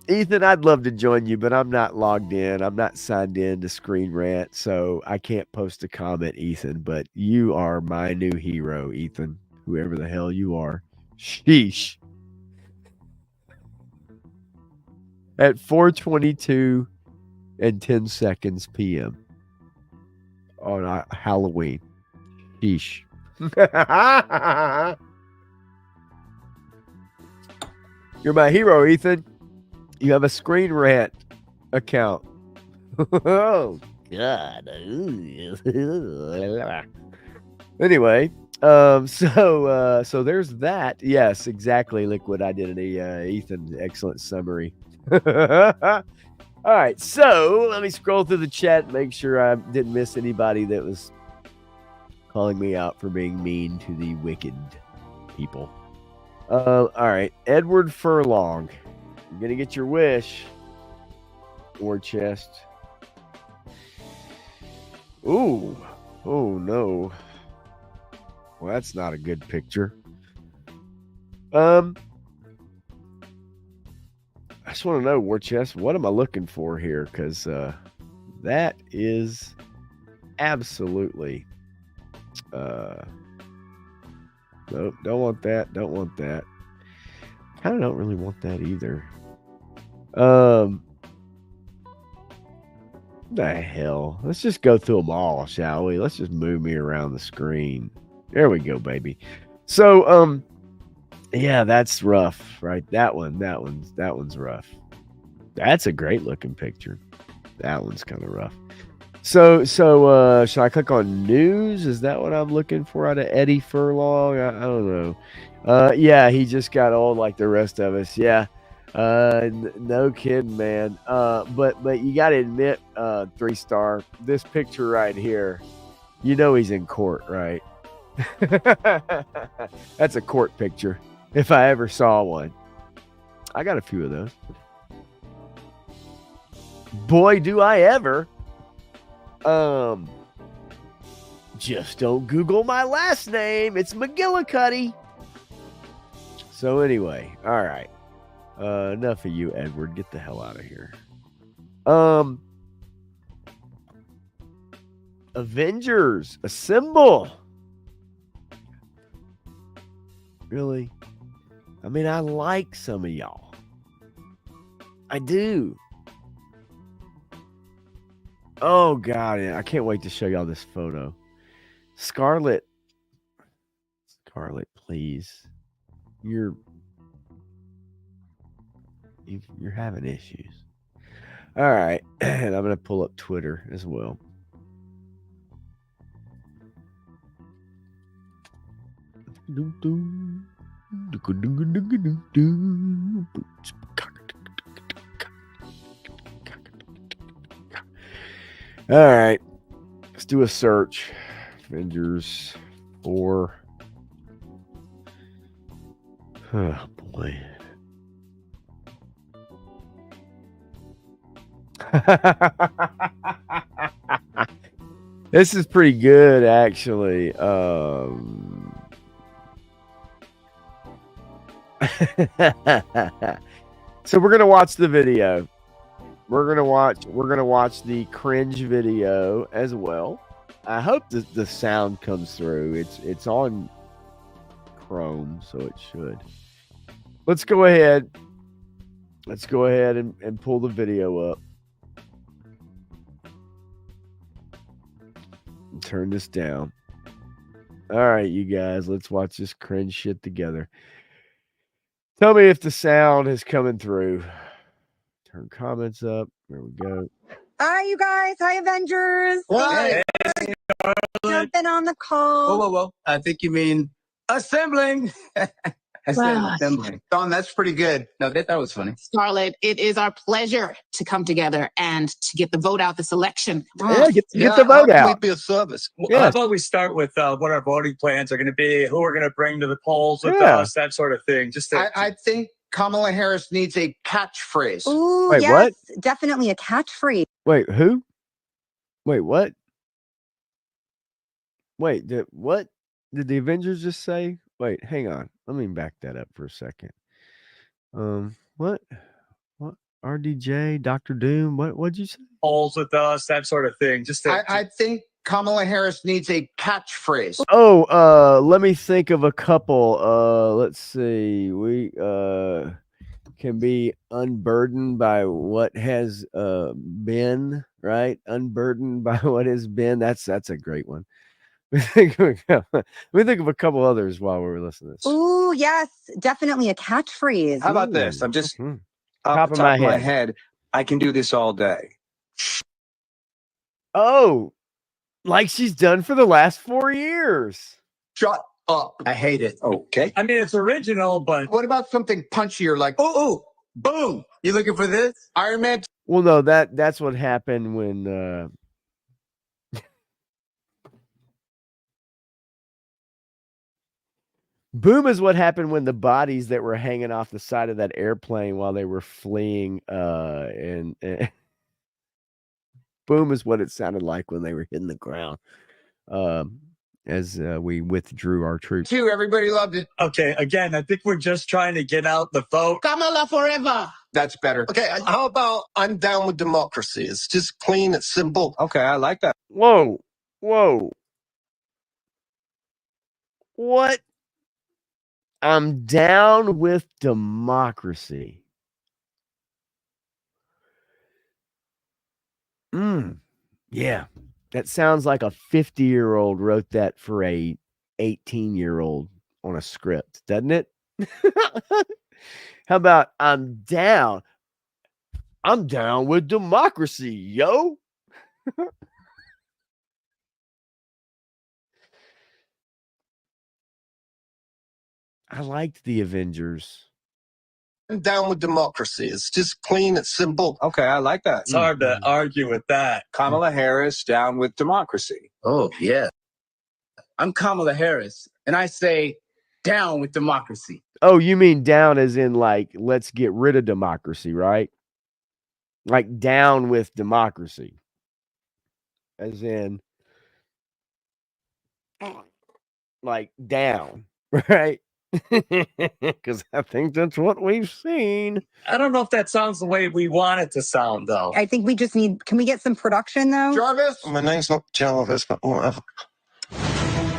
Ethan, I'd love to join you, but I'm not logged in. I'm not signed in to Screen Rant, so I can't post a comment, Ethan, but you are my new hero, Ethan, whoever the hell you are. Sheesh. At 4:22 and 10 seconds p.m. on Halloween. Sheesh. You're my hero, Ethan. You have a Screen Rant account. Oh, God. Anyway, so there's that. Yes, exactly. Liquid Identity. Ethan, excellent summary. All right, so let me scroll through the chat and make sure I didn't miss anybody that was calling me out for being mean to the wicked people. All right, Edward Furlong. You're going to get your wish. War chest. Ooh. Oh, no. Well, that's not a good picture. I just want to know, War Chest, what am I looking for here? Because that is absolutely... Nope, don't want that. Don't want that. Kind of don't really want that either. The hell? Let's just go through them all, shall we? Let's just move me around the screen. There we go, baby. So, yeah, that's rough, right? That one's rough. That's a great looking picture. That one's kind of rough. So, should I click on news? Is that what I'm looking for out of Eddie Furlong? I don't know. Yeah, he just got old like the rest of us. Yeah. No kidding, man. But you got to admit, 3-star, this picture right here, you know he's in court, right? That's a court picture. If I ever saw one. I got a few of those. Boy, do I ever. Just don't Google my last name. It's McGillicuddy. So anyway, all right. Enough of you, Edward. Get the hell out of here. Avengers, assemble. Really? I mean, I like some of y'all. I do. Oh, God. I can't wait to show y'all this photo. Scarlet, please. You're having issues. All right. And I'm going to pull up Twitter as well. All right, let's do a search. Avengers 4. Oh boy. This is pretty good, actually. So we're gonna watch the video. We're gonna watch the cringe video as well. I hope the sound comes through. It's on Chrome, so it should. Let's go ahead. Let's go ahead and pull the video up. And turn this down. All right, you guys, let's watch this cringe shit together. Tell me if the sound is coming through. Turn comments up. There we go. Hi, you guys. Hi, Avengers. Why? Jumping on the call. Whoa. I think you mean assembling. I said Wow. assembling. Don, that's pretty good. No, that was funny. Scarlett, it is our pleasure to come together and to get the vote out this election. Yeah, get the vote how can we out. be of service? Well, Yeah. how about we start with what our voting plans are going to be, who we're going to bring to the polls with Yeah. us, that sort of thing. Just to, I think Kamala Harris needs a catchphrase. Ooh, Wait, yes, what? definitely a catchphrase. Wait, who? Wait, what? Wait, what did the Avengers just say? Wait, hang on. Let me back that up for a second. What? RDJ, Dr. Doom, what'd you say? polls with us, that sort of thing. Just to, I think Kamala Harris needs a catchphrase. Oh, let me think of a couple. Let's see. We can be unburdened by what has been, right? Unburdened by what has been. That's a great one. Let me think of a couple others while we're listening to this. Ooh, yes, definitely a catchphrase. How about this? I'm just Mhm. off the top of my head. I can do this all day. Oh, like she's done for the last 4 years. Shut up. I hate it. Okay. I mean, it's original, but What about something punchier like, Oh, boom. You looking for this? Iron Man? Well, no, that's what happened when boom is what happened when the bodies that were hanging off the side of that airplane while they were fleeing and boom is what it sounded like when they were hitting the ground as we withdrew our troops. Two, everybody loved it. okay, again, I think we're just trying to get out the vote. Kamala forever. That's better. Okay, how about I'm down with democracy? It's just clean, it's simple. Okay, I like that. Whoa. What? I'm down with democracy. Yeah. That sounds like a 50-year-old wrote that for a 18-year-old on a script, doesn't it? How about I'm down with democracy, yo. I liked the Avengers. I'm down with democracy. It's just clean, it's simple. Okay, I like that. It's hard to argue with that. Kamala Harris down with democracy. Oh, yeah. I'm Kamala Harris, and I say down with democracy. Oh, you mean down as in like, let's get rid of democracy, right? Like down with democracy. As in, like down, right? Because I think that's what we've seen. I don't know if that sounds the way we want it to sound, though. I think we just need, can we get some production though? Jarvis? My name's not Jarvis, but whatever.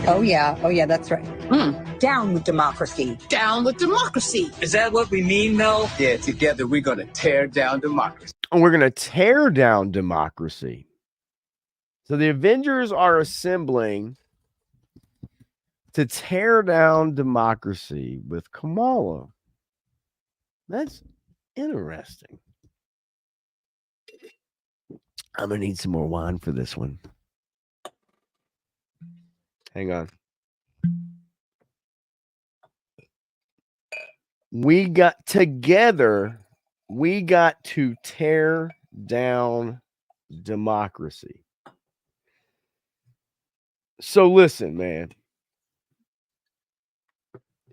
Oh, yeah, that's right. Down with democracy. Down with democracy. Is that what we mean, though? Yeah, together we're going to tear down democracy. And we're going to tear down democracy. So the Avengers are assembling to tear down democracy with Kamala. That's interesting. I'm going to need some more wine for this one. Hang on. We got to tear down democracy. So listen, man.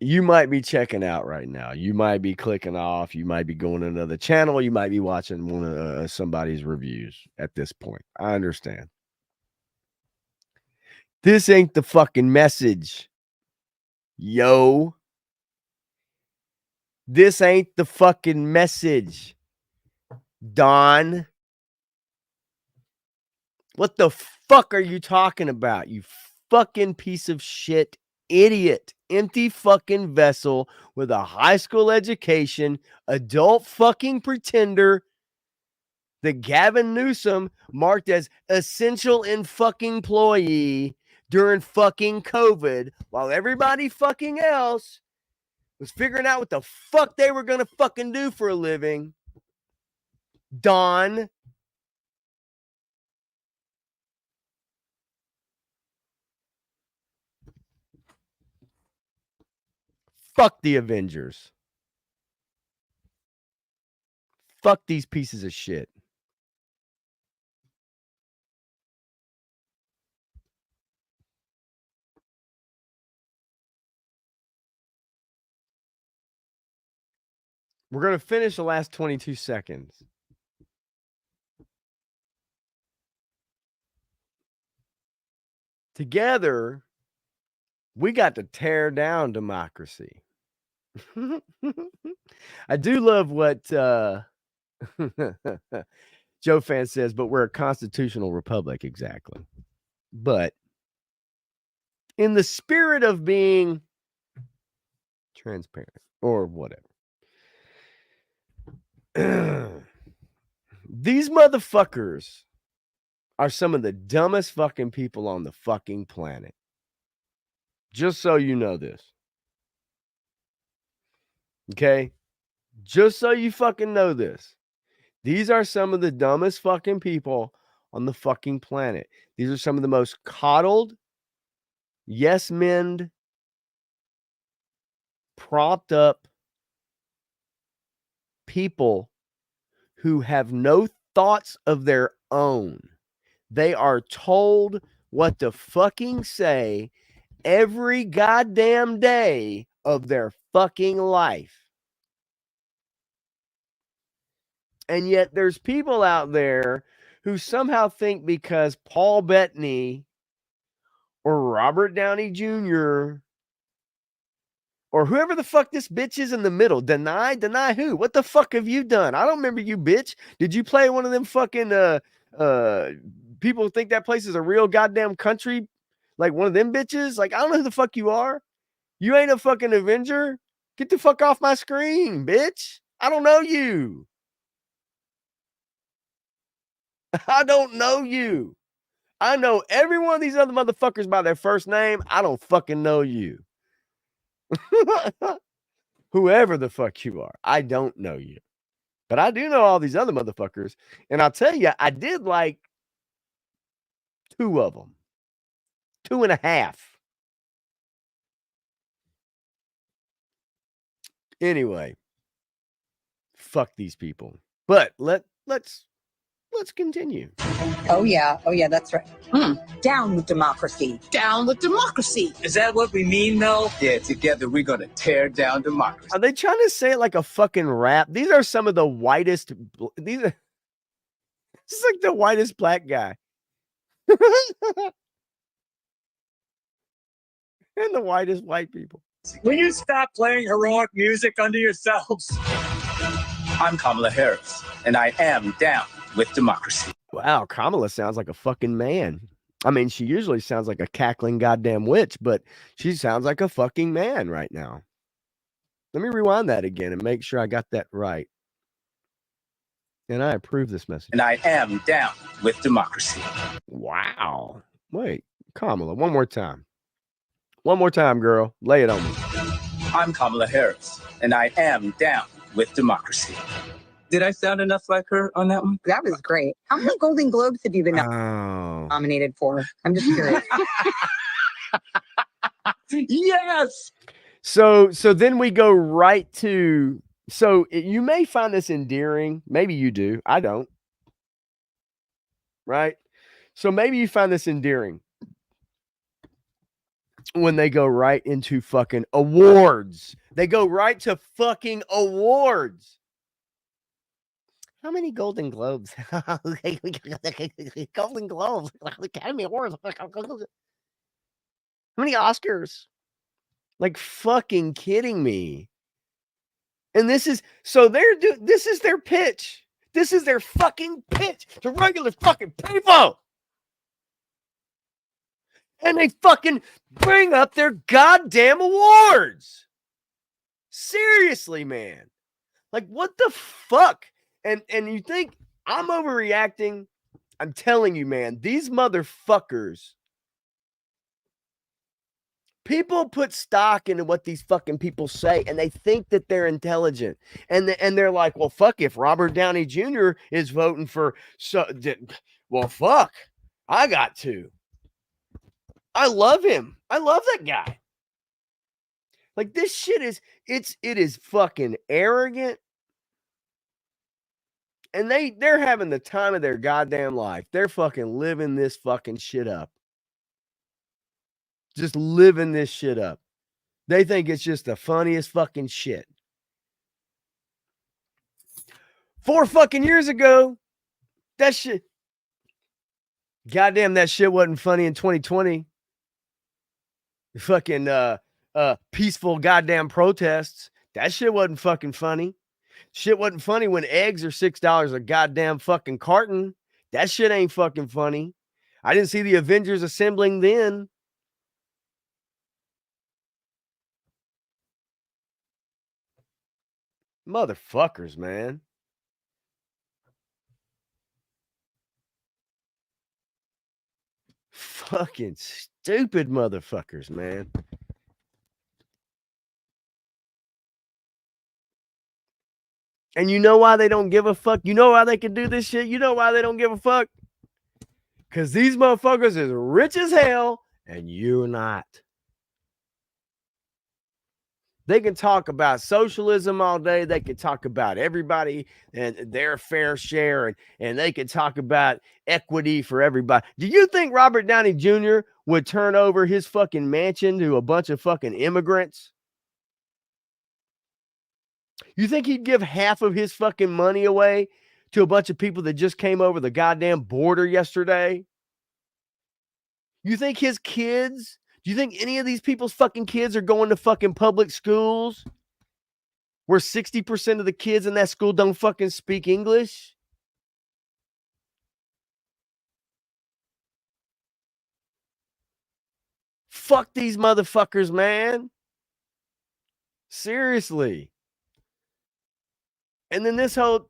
You might be checking out right now. You might be clicking off. You might be going to another channel. You might be watching one of somebody's reviews at this point. I understand. This ain't the fucking message. Yo. This ain't the fucking message. Don. What the fuck are you talking about? You fucking piece of shit idiot. Empty fucking vessel with a high school education, adult fucking pretender that Gavin Newsom marked as essential in fucking employee during fucking COVID while everybody fucking else was figuring out what the fuck they were going to fucking do for a living. Don. Fuck the Avengers. Fuck these pieces of shit. We're going to finish the last 22 seconds. Together, we got to tear down democracy. I do love what Joe Fan says, but we're a constitutional republic, exactly. But in the spirit of being transparent or whatever, these motherfuckers are some of the dumbest fucking people on the fucking planet. Just so you know this. Okay? Just so you fucking know this. These are some of the dumbest fucking people on the fucking planet. These are some of the most coddled, yes men, propped up people who have no thoughts of their own. They are told what to fucking say every goddamn day of their fucking life. And yet there's people out there who somehow think because Paul Bettany or Robert Downey Jr. or whoever the fuck this bitch is in the middle, deny who? What the fuck have you done? I don't remember you, bitch. Did you play one of them fucking people think that place is a real goddamn country? Like one of them bitches? Like, I don't know who the fuck you are. You ain't a fucking Avenger. Get the fuck off my screen, bitch. I don't know you. I don't know you. I know every one of these other motherfuckers by their first name. I don't fucking know you. Whoever the fuck you are, I don't know you. But I do know all these other motherfuckers. And I'll tell you, I did like 2 of them. 2.5. Anyway, fuck these people. But let's continue. Oh yeah, that's right. Down with democracy. Down with democracy. Is that what we mean, though? Yeah, together we're gonna tear down democracy. Are they trying to say it like a fucking rap? These are some of the whitest. This is like the whitest black guy. And the whitest white people. Will you stop playing heroic music unto yourselves? I'm Kamala Harris, and I am down with democracy. Wow, Kamala sounds like a fucking man. I mean, she usually sounds like a cackling goddamn witch, but she sounds like a fucking man right now. Let me rewind that again and make sure I got that right. And I approve this message. And I am down with democracy. Wow. Wait, Kamala, one more time. One more time, girl. Lay it on me. I'm Kamala Harris, and I am down with democracy. Did I sound enough like her on that one? That was great. How many Golden Globes have you been nominated for? I'm just curious. Yes. So then we go right to, so you may find this endearing. Maybe you do. I don't. Right? So maybe you find this endearing when they go right into fucking awards. They go right to fucking awards. How many Golden Globes? Golden Globes. Academy Awards. How many Oscars? Like fucking kidding me. And this is, so this is their pitch. This is their fucking pitch to regular fucking people. And they fucking bring up their goddamn awards. Seriously, man. Like, what the fuck? And you think I'm overreacting? I'm telling you, man, these motherfuckers. People put stock into what these fucking people say, and they think that they're intelligent. And they're like, well, fuck, if Robert Downey Jr. is voting for, well, fuck, I got to. I love him. I love that guy. Like, this shit is, it is fucking arrogant. And they're having the time of their goddamn life. They're fucking living this fucking shit up. Just living this shit up. They think it's just the funniest fucking shit. 4 fucking years ago, that shit. Goddamn, that shit wasn't funny in 2020. Fucking peaceful goddamn protests. That shit wasn't fucking funny. Shit wasn't funny when eggs are $6 a goddamn fucking carton. That shit ain't fucking funny. I didn't see the Avengers assembling then. Motherfuckers, man. Fucking stupid motherfuckers, man. And you know why they don't give a fuck? You know why they can do this shit? You know why they don't give a fuck? Because these motherfuckers is rich as hell and you're not. They can talk about socialism all day. They can talk about everybody and their fair share, and they can talk about equity for everybody. Do you think Robert Downey Jr. would turn over his fucking mansion to a bunch of fucking immigrants? You think he'd give half of his fucking money away to a bunch of people that just came over the goddamn border yesterday? You think his kids, do you think any of these people's fucking kids are going to fucking public schools where 60% of the kids in that school don't fucking speak English? Fuck these motherfuckers, man. Seriously. And then this whole,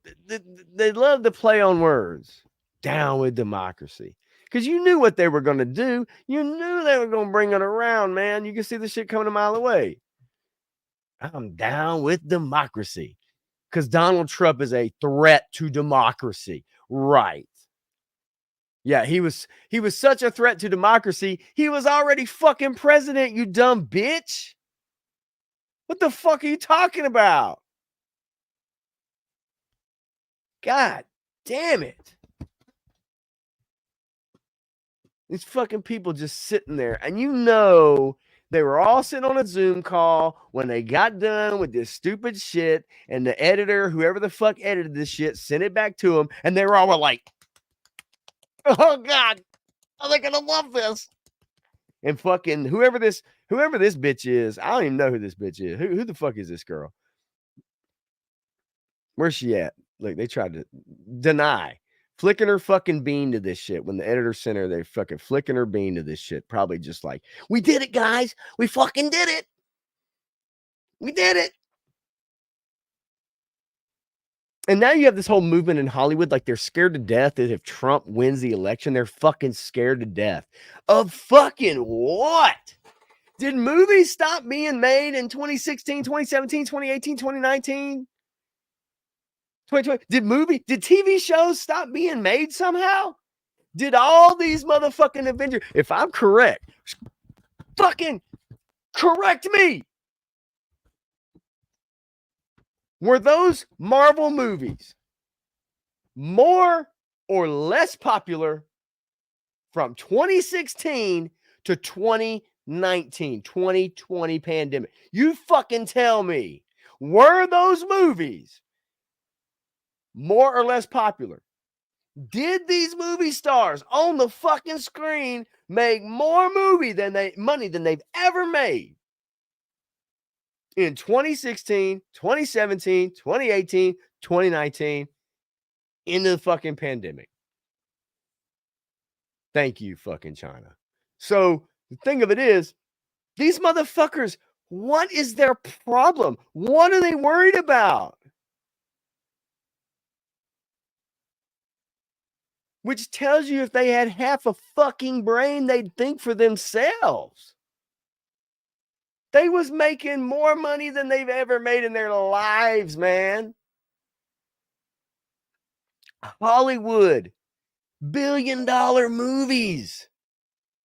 they love to play on words. Down with democracy. Because you knew what they were going to do. You knew they were going to bring it around, man. You can see the shit coming a mile away. I'm down with democracy. Because Donald Trump is a threat to democracy. Right. Yeah, he was such a threat to democracy. He was already fucking president, you dumb bitch. What the fuck are you talking about? God damn it. These fucking people just sitting there, and you know they were all sitting on a Zoom call when they got done with this stupid shit, and the editor, whoever the fuck edited this shit, sent it back to them, and they were all like, oh God, are they gonna love this? And fucking whoever this bitch is, I don't even know who this bitch is. Who the fuck is this girl? Where's she at? Like, they tried to deny. Flicking her fucking bean to this shit. When the editor sent her, they fucking flicking her bean to this shit. Probably just like, we did it, guys. We fucking did it. We did it. And now you have this whole movement in Hollywood, like they're scared to death that if Trump wins the election, they're fucking scared to death. Of fucking what? Did movies stop being made in 2016, 2017, 2018, 2019? 2020. Did TV shows stop being made somehow? Did all these motherfucking Avengers, if I'm correct, fucking correct me. Were those Marvel movies more or less popular from 2016 to 2019, 2020 pandemic? You fucking tell me, were those movies more or less popular? Did these movie stars on the fucking screen make more money than they've ever made in 2016, 2017, 2018, 2019? into the fucking pandemic. Thank you, fucking China. So the thing of it is, these motherfuckers, what is their problem? What are they worried about? Which tells you if they had half a fucking brain, they'd think for themselves. They was making more money than they've ever made in their lives, man. Hollywood, billion-dollar movies.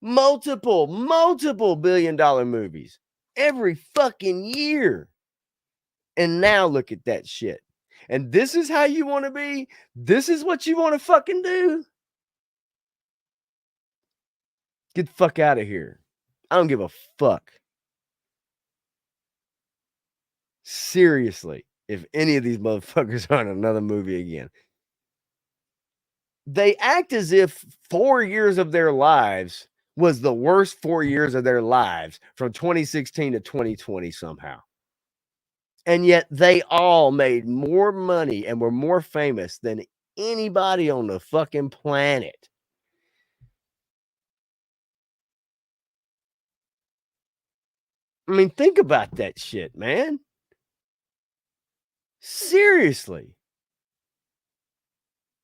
Multiple billion-dollar movies every fucking year. And now look at that shit. And this is how you want to be? This is what you want to fucking do? Get the fuck out of here. I don't give a fuck. Seriously, if any of these motherfuckers are in another movie again. They act as if 4 years of their lives was the worst 4 years of their lives from 2016 to 2020 somehow. And yet they all made more money and were more famous than anybody on the fucking planet. I mean, think about that shit, man. Seriously.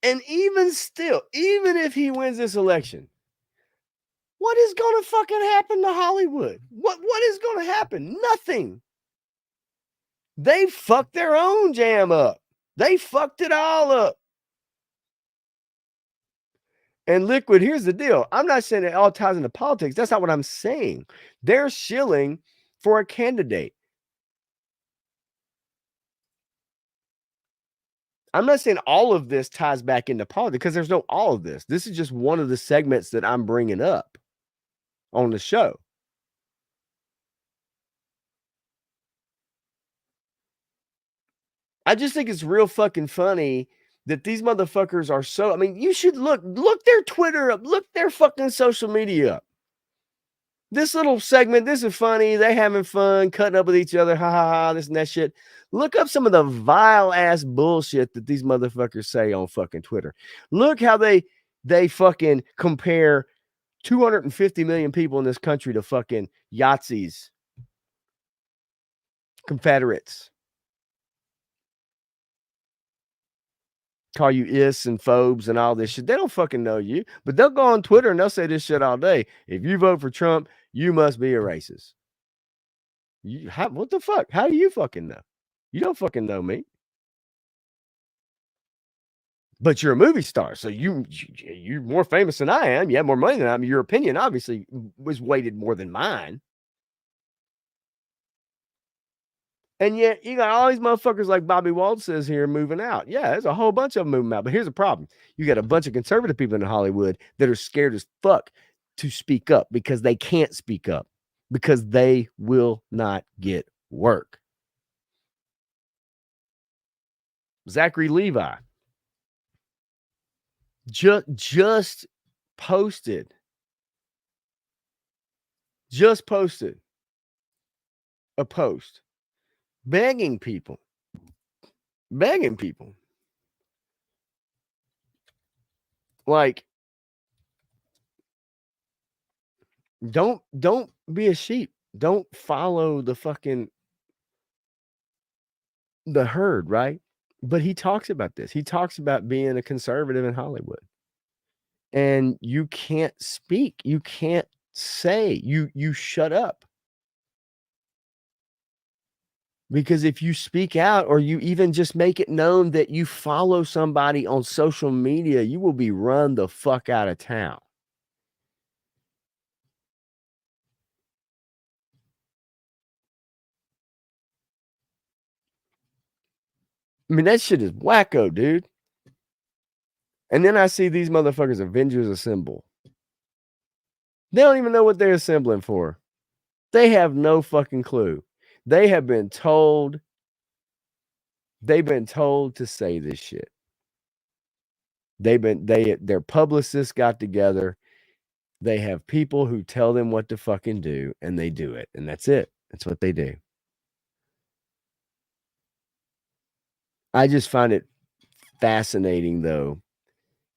And even still, even if he wins this election, what is going to fucking happen to Hollywood? What is going to happen? Nothing. They fucked their own jam up. They fucked it all up. And Liquid, here's the deal. I'm not saying it all ties into politics. That's not what I'm saying. They're shilling for a candidate. I'm not saying all of this ties back into politics because there's no all of this. This is just one of the segments that I'm bringing up on the show. I just think it's real fucking funny that these motherfuckers are so, I mean, you should look their Twitter up, look their fucking social media up. This little segment, this is funny. They having fun, cutting up with each other. Ha ha ha, this and that shit. Look up some of the vile ass bullshit that these motherfuckers say on fucking Twitter. Look how they fucking compare 250 million people in this country to fucking Yahtzees, Confederates. Call you is and phobes and all this shit. They don't fucking know you, but they'll go on Twitter and they'll say this shit all day. If you vote for Trump, you must be a racist. What the fuck? How do you fucking know? You don't fucking know me. But you're a movie star, so you're more famous than I am. You have more money than I am. Your opinion obviously was weighted more than mine. And yet you got all these motherfuckers like Bobby Wald says here moving out. Yeah, there's a whole bunch of them moving out. But here's the problem. You got a bunch of conservative people in Hollywood that are scared as fuck to speak up because they can't speak up because they will not get work. Zachary Levi just posted a post begging people like, don't be a sheep. Don't follow the herd, right? But he talks about this. He talks about being a conservative in Hollywood. And you can't speak. You can't say. You shut up. Because if you speak out or you even just make it known that you follow somebody on social media, you will be run the fuck out of town. I mean, that shit is wacko, dude. And then I see these motherfuckers, Avengers Assemble. They don't even know what they're assembling for. They have no fucking clue. They've been told to say this shit. Their publicists got together. They have people who tell them what to fucking do, and they do it. And that's it. That's what they do. I just find it fascinating though.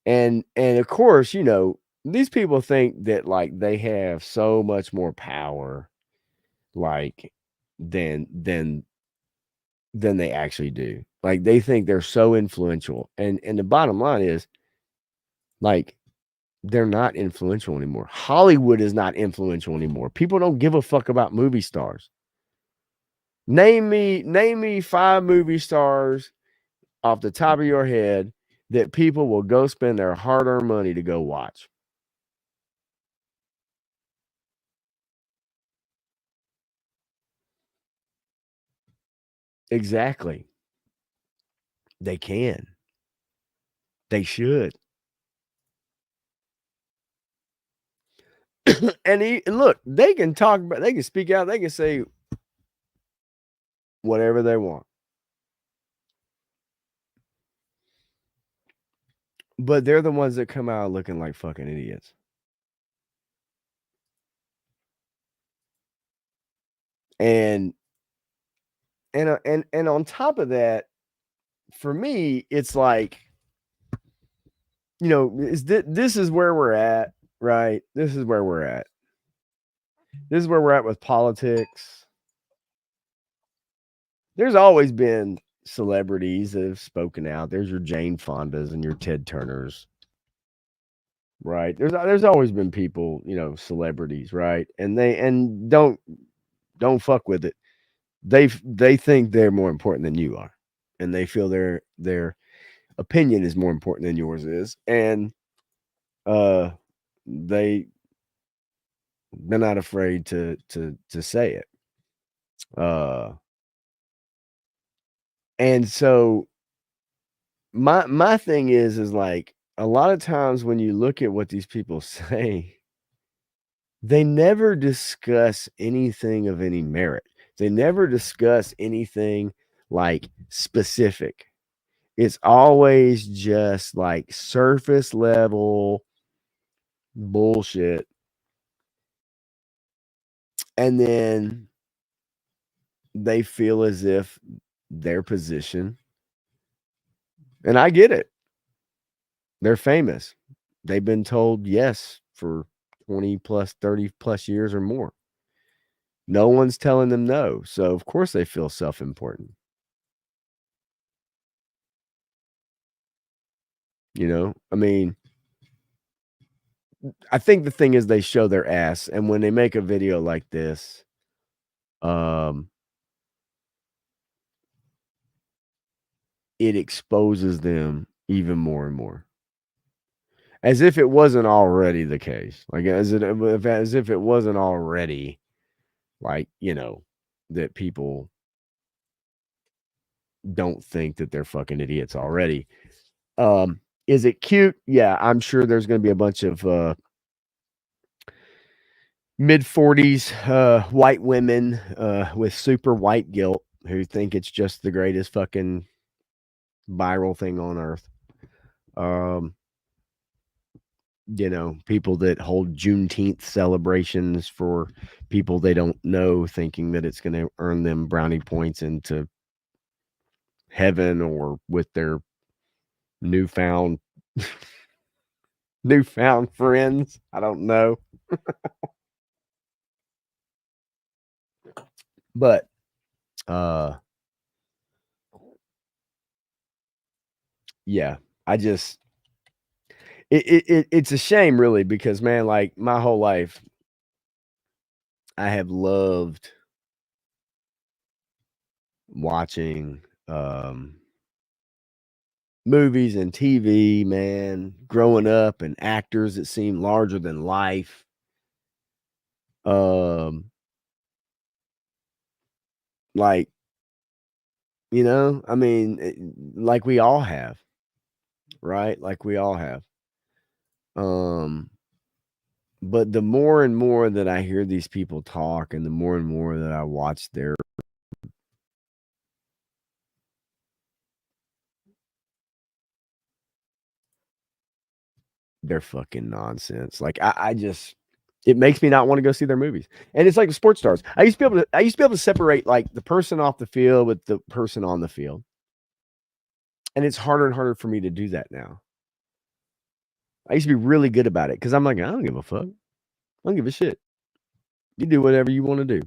And of course, you know, these people think that like they have so much more power like than they actually do. Like they think they're so influential. And the bottom line is like they're not influential anymore. Hollywood is not influential anymore. People don't give a fuck about movie stars. Name me 5 movie stars off the top of your head that people will go spend their hard-earned money to go watch. Exactly. They can. They should. And look, they can talk about, they can speak out, they can say whatever they want. But they're the ones that come out looking like fucking idiots. And on top of that, for me, it's like, you know, this is where we're at, right? This is where we're at. This is where we're at with politics. There's always been celebrities that have spoken out. There's your Jane Fondas and your Ted Turners, right? There's always been people, you know, celebrities, right? And don't fuck with it. They think they're more important than you are, and they feel their opinion is more important than yours is, and they're not afraid to say it. And so my thing is like a lot of times when you look at what these people say, they never discuss anything of any merit. They never discuss anything like specific. It's always just like surface level bullshit. And then they feel as if their position, and I get it, they're famous. They've been told yes for 20 plus, 30 plus years or more. No one's telling them no. So, of course, they feel self important. You know, I mean, I think the thing is they show their ass. And when they make a video like this, it exposes them even more and more. As if it wasn't already the case. Like, as if it wasn't already, like, you know, that people don't think that they're fucking idiots already. Is it cute? Yeah, I'm sure there's going to be a bunch of mid-40s white women with super white guilt who think it's just the greatest fucking viral thing on earth. You know, people that hold Juneteenth celebrations for people they don't know, thinking that it's going to earn them brownie points into heaven or with their newfound friends. I don't know. But yeah, I just it's a shame really, because man, like my whole life I have loved watching movies and TV, man, growing up, and actors that seem larger than life. Like, you know, I mean, like we all have, right? Like we all have. But the more and more that I hear these people talk, and the more and more that I watch their fucking nonsense. Like I just, it makes me not want to go see their movies. And it's like the sports stars. I used to be able to separate like the person off the field with the person on the field. And it's harder and harder for me to do that now. I used to be really good about it because I'm like, I don't give a fuck. I don't give a shit. You do whatever you want to do.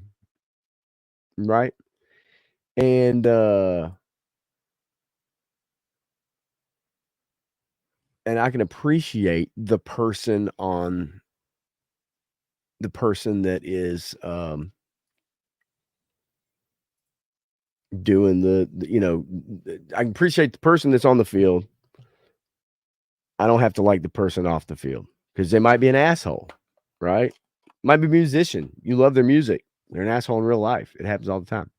Right? And I can appreciate the person that is doing I can appreciate the person that's on the field. I don't have to like the person off the field because they might be an asshole, right? Might be a musician. You love their music. They're an asshole in real life. It happens all the time.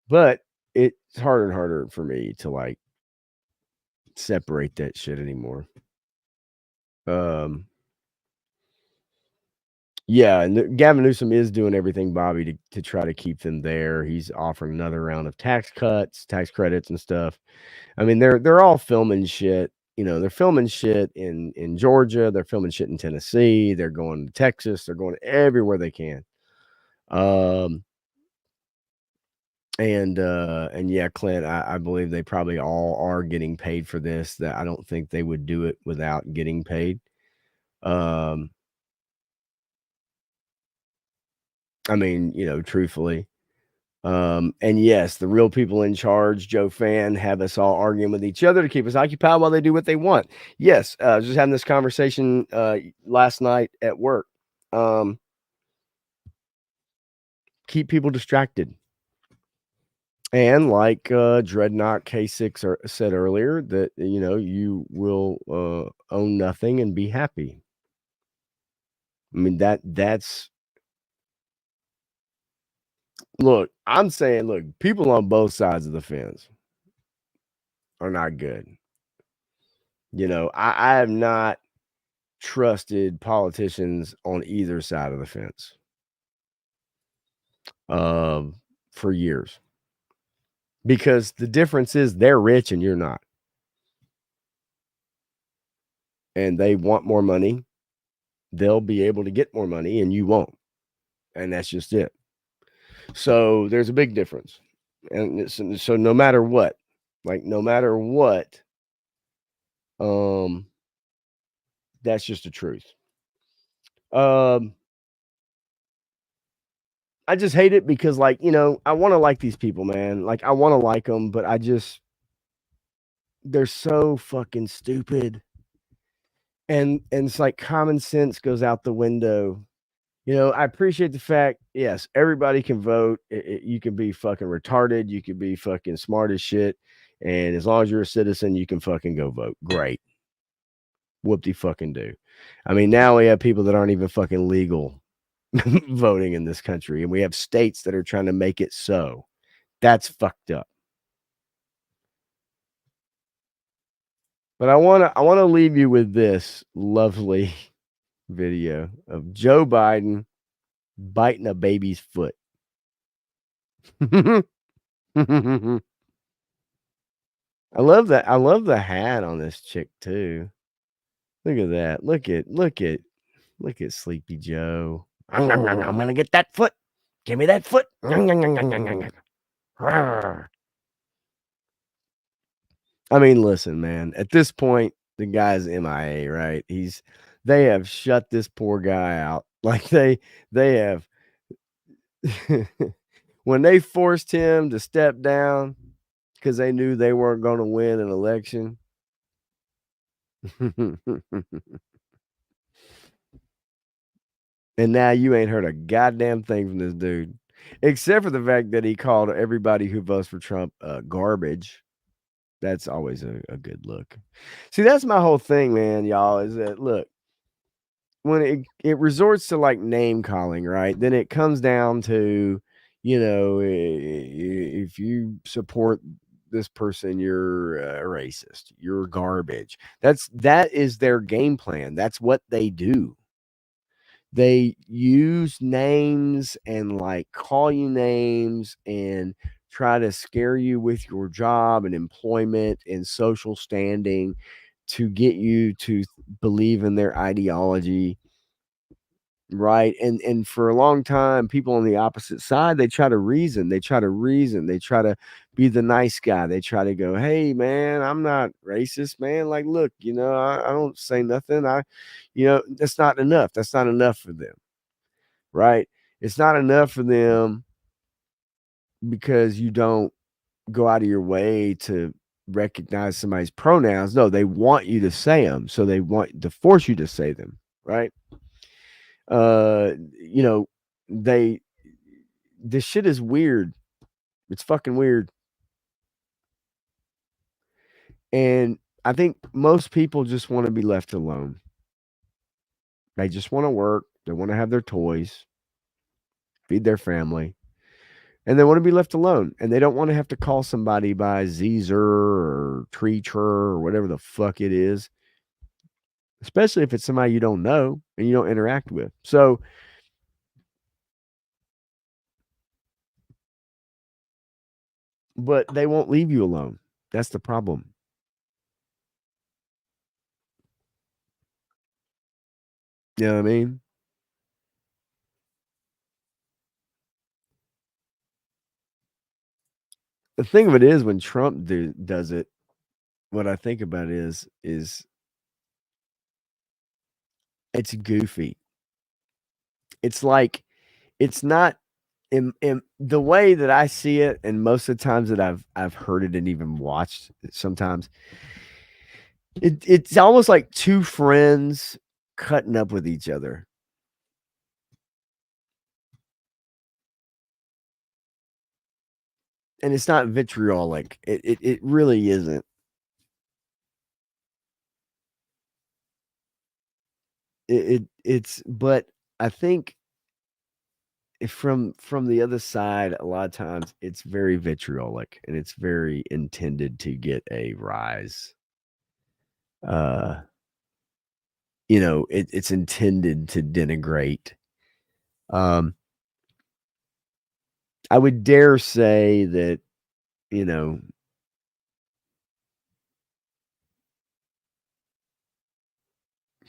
But it's harder and harder for me to like separate that shit anymore. Yeah, and Gavin Newsom is doing everything, Bobby, to try to keep them there. He's offering another round of tax cuts, tax credits, and stuff. I mean, they're all filming shit. They're filming shit in Georgia. They're filming shit in Tennessee. They're going to Texas. They're going everywhere they can. And yeah, Clint, I believe they probably all are getting paid for this. That I don't think they would do it without getting paid. I mean, truthfully. And yes, the real people in charge, Joe Fan, have us all arguing with each other to keep us occupied while they do what they want. Yes, I was just having this conversation last night at work. Keep people distracted. And like Dreadnought K6 said earlier, that you will own nothing and be happy. I mean that's look, I'm saying, look, people on both sides of the fence are not good. I have not trusted politicians on either side of the fence for years. Because the difference is they're rich and you're not. And they want more money. They'll be able to get more money and you won't. And that's just it. So there's a big difference. And so no matter what, that's just the truth. I just hate it because I want to like these people, man. Like I want to like them, but they're so fucking stupid. And it's like common sense goes out the window. I appreciate the fact, yes, everybody can vote. You can be fucking retarded. You can be fucking smart as shit. And as long as you're a citizen, you can fucking go vote. Great. Whoop-de-fucking do. I mean, now we have people that aren't even fucking legal voting in this country. And we have states that are trying to make it so. That's fucked up. But I want to leave you with this lovely video of Joe Biden biting a baby's foot. I love that. I love the hat on this chick too. Look at that. Look at Sleepy Joe. I'm gonna get that foot. Give me that foot. I mean, listen, man. At this point, the guy's MIA, right? They have shut this poor guy out. Like they have when they forced him to step down because they knew they weren't going to win an election. And now you ain't heard a goddamn thing from this dude, except for the fact that he called everybody who votes for Trump garbage. That's always a good look. See, that's my whole thing, man, y'all, is that, look, when it resorts to like name calling, right? Then it comes down to, if you support this person, you're a racist, you're garbage. That is their game plan. That's what they do. They use names and like call you names and try to scare you with your job and employment and social standing to get you to believe in their ideology. right? And for a long time, people on the opposite side, they try to reason, they try to be the nice guy. They try to go, hey man, I'm not racist, man. Like, look, I don't say nothing. That's not enough. That's not enough for them, right? It's not enough for them because you don't go out of your way to recognize somebody's pronouns. No, they want you to say them, so they want to force you to say them, right? You know, this shit is weird. It's fucking weird. And I think most people just want to be left alone. They just want to work. They want to have their toys, feed their family, and they want to be left alone. And they don't want to have to call somebody by Zer or Treacher or whatever the fuck it is, especially if it's somebody you don't know and you don't interact with. So, but they won't leave you alone. That's the problem. You know what I mean? The thing of it is, when Trump does it, what I think about is it's goofy. It's like, it's not in the way that I see it, and most of the times that I've heard it and even watched it sometimes, it's almost like two friends cutting up with each other. And it's not vitriolic. It really isn't. It's but I think from the other side, a lot of times it's very vitriolic and it's very intended to get a rise. It's intended to denigrate. I would dare say that,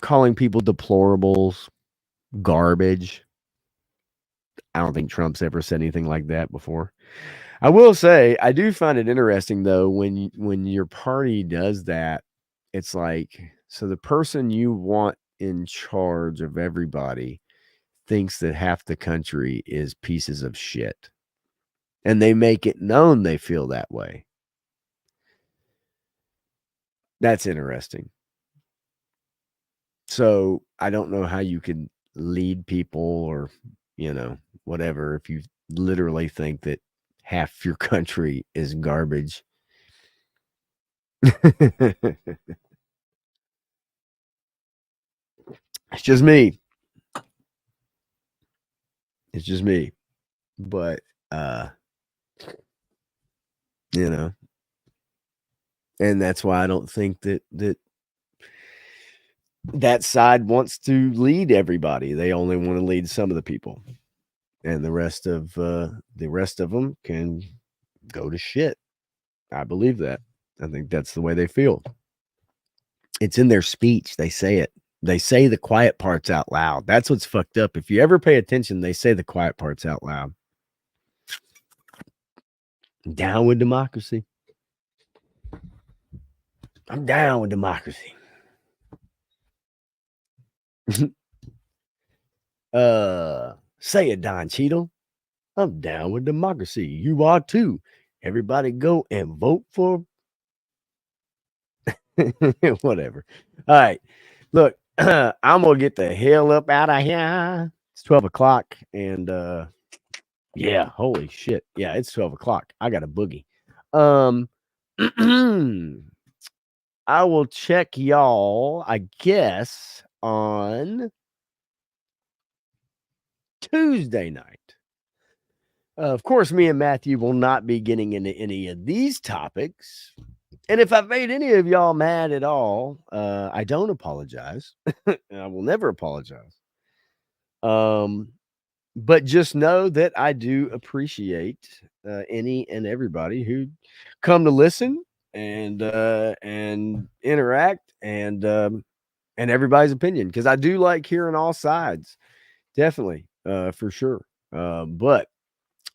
calling people deplorables, garbage. I don't think Trump's ever said anything like that before. I will say, I do find it interesting though when your party does that. It's like, so the person you want in charge of everybody thinks that half the country is pieces of shit, and they make it known they feel that way. That's interesting. So I don't know how you could lead people or, whatever, if you literally think that half your country is garbage. It's just me. It's just me. But, and that's why I don't think that side wants to lead everybody. They only want to lead some of the people, and the rest of them can go to shit. I believe that. I think that's the way they feel. It's in their speech. They say it. They say the quiet parts out loud. That's what's fucked up. If you ever pay attention, they say the quiet parts out loud. I'm down with democracy. I'm down with democracy. Say it, Don Cheadle. I'm down with democracy. You are too. Everybody go and vote for whatever. All right. Look, I'm gonna get the hell up out of here. It's 12 o'clock, and yeah, holy shit. Yeah, it's 12 o'clock. I got a boogie. I will check y'all, I guess, on Tuesday night. Of course, me and Matthew will not be getting into any of these topics. And if I've made any of y'all mad at all, I don't apologize. I will never apologize. But just know that I do appreciate any and everybody who come to listen and interact and everybody's opinion, because I do like hearing all sides. definitely, for sure. But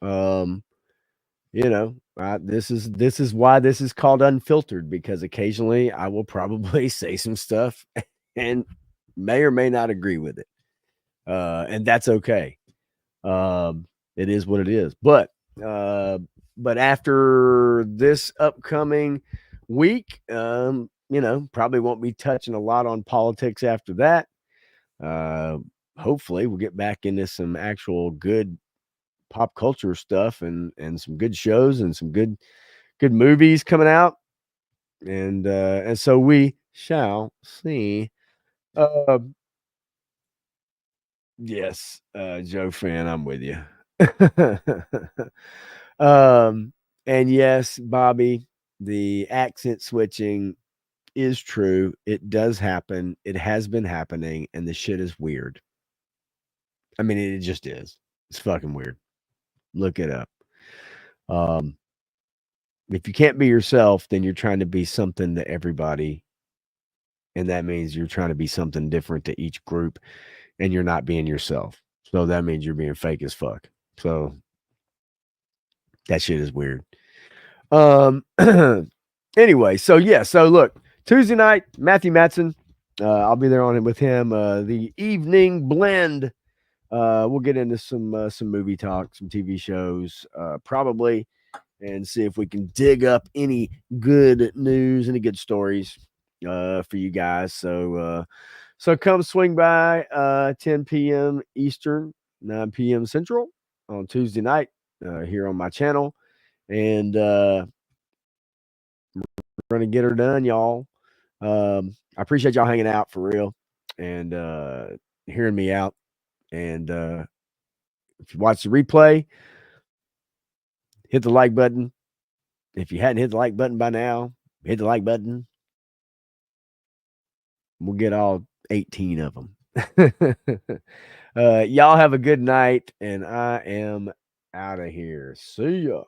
you know, this is why this is called unfiltered, because occasionally I will probably say some stuff and may or may not agree with it, and that's okay. It is what it is. But after this upcoming week, you know, probably won't be touching a lot on politics after that. Uh, Hopefully, we'll get back into some actual good pop culture stuff and some good shows and some good movies coming out, and so we shall see. Uh, yes, Joe fan, I'm with you. um, and yes, Bobby, the accent switching is true. It does happen. It has been happening, and the shit is weird. I mean, it just is. It's fucking weird. Look it up. Um, if you can't be yourself, then you're trying to be something to everybody, and that means you're trying to be something different to each group, and you're not being yourself. So that means you're being fake as fuck. So that shit is weird. Anyway, so yeah, so look, Tuesday night, Matthew Matson. I'll be there on it with him. The evening blend. We'll get into some movie talk, some TV shows, probably, and see if we can dig up any good news, any good stories for you guys. So come swing by 10 p.m. Eastern, 9 p.m. Central on Tuesday night here on my channel. And we're going to get her done, y'all. I appreciate y'all hanging out for real and hearing me out. And if you watch the replay, hit the like button. If you hadn't hit the like button by now, hit the like button. We'll get all 18 of them. Y'all have a good night, and I am out of here. See ya.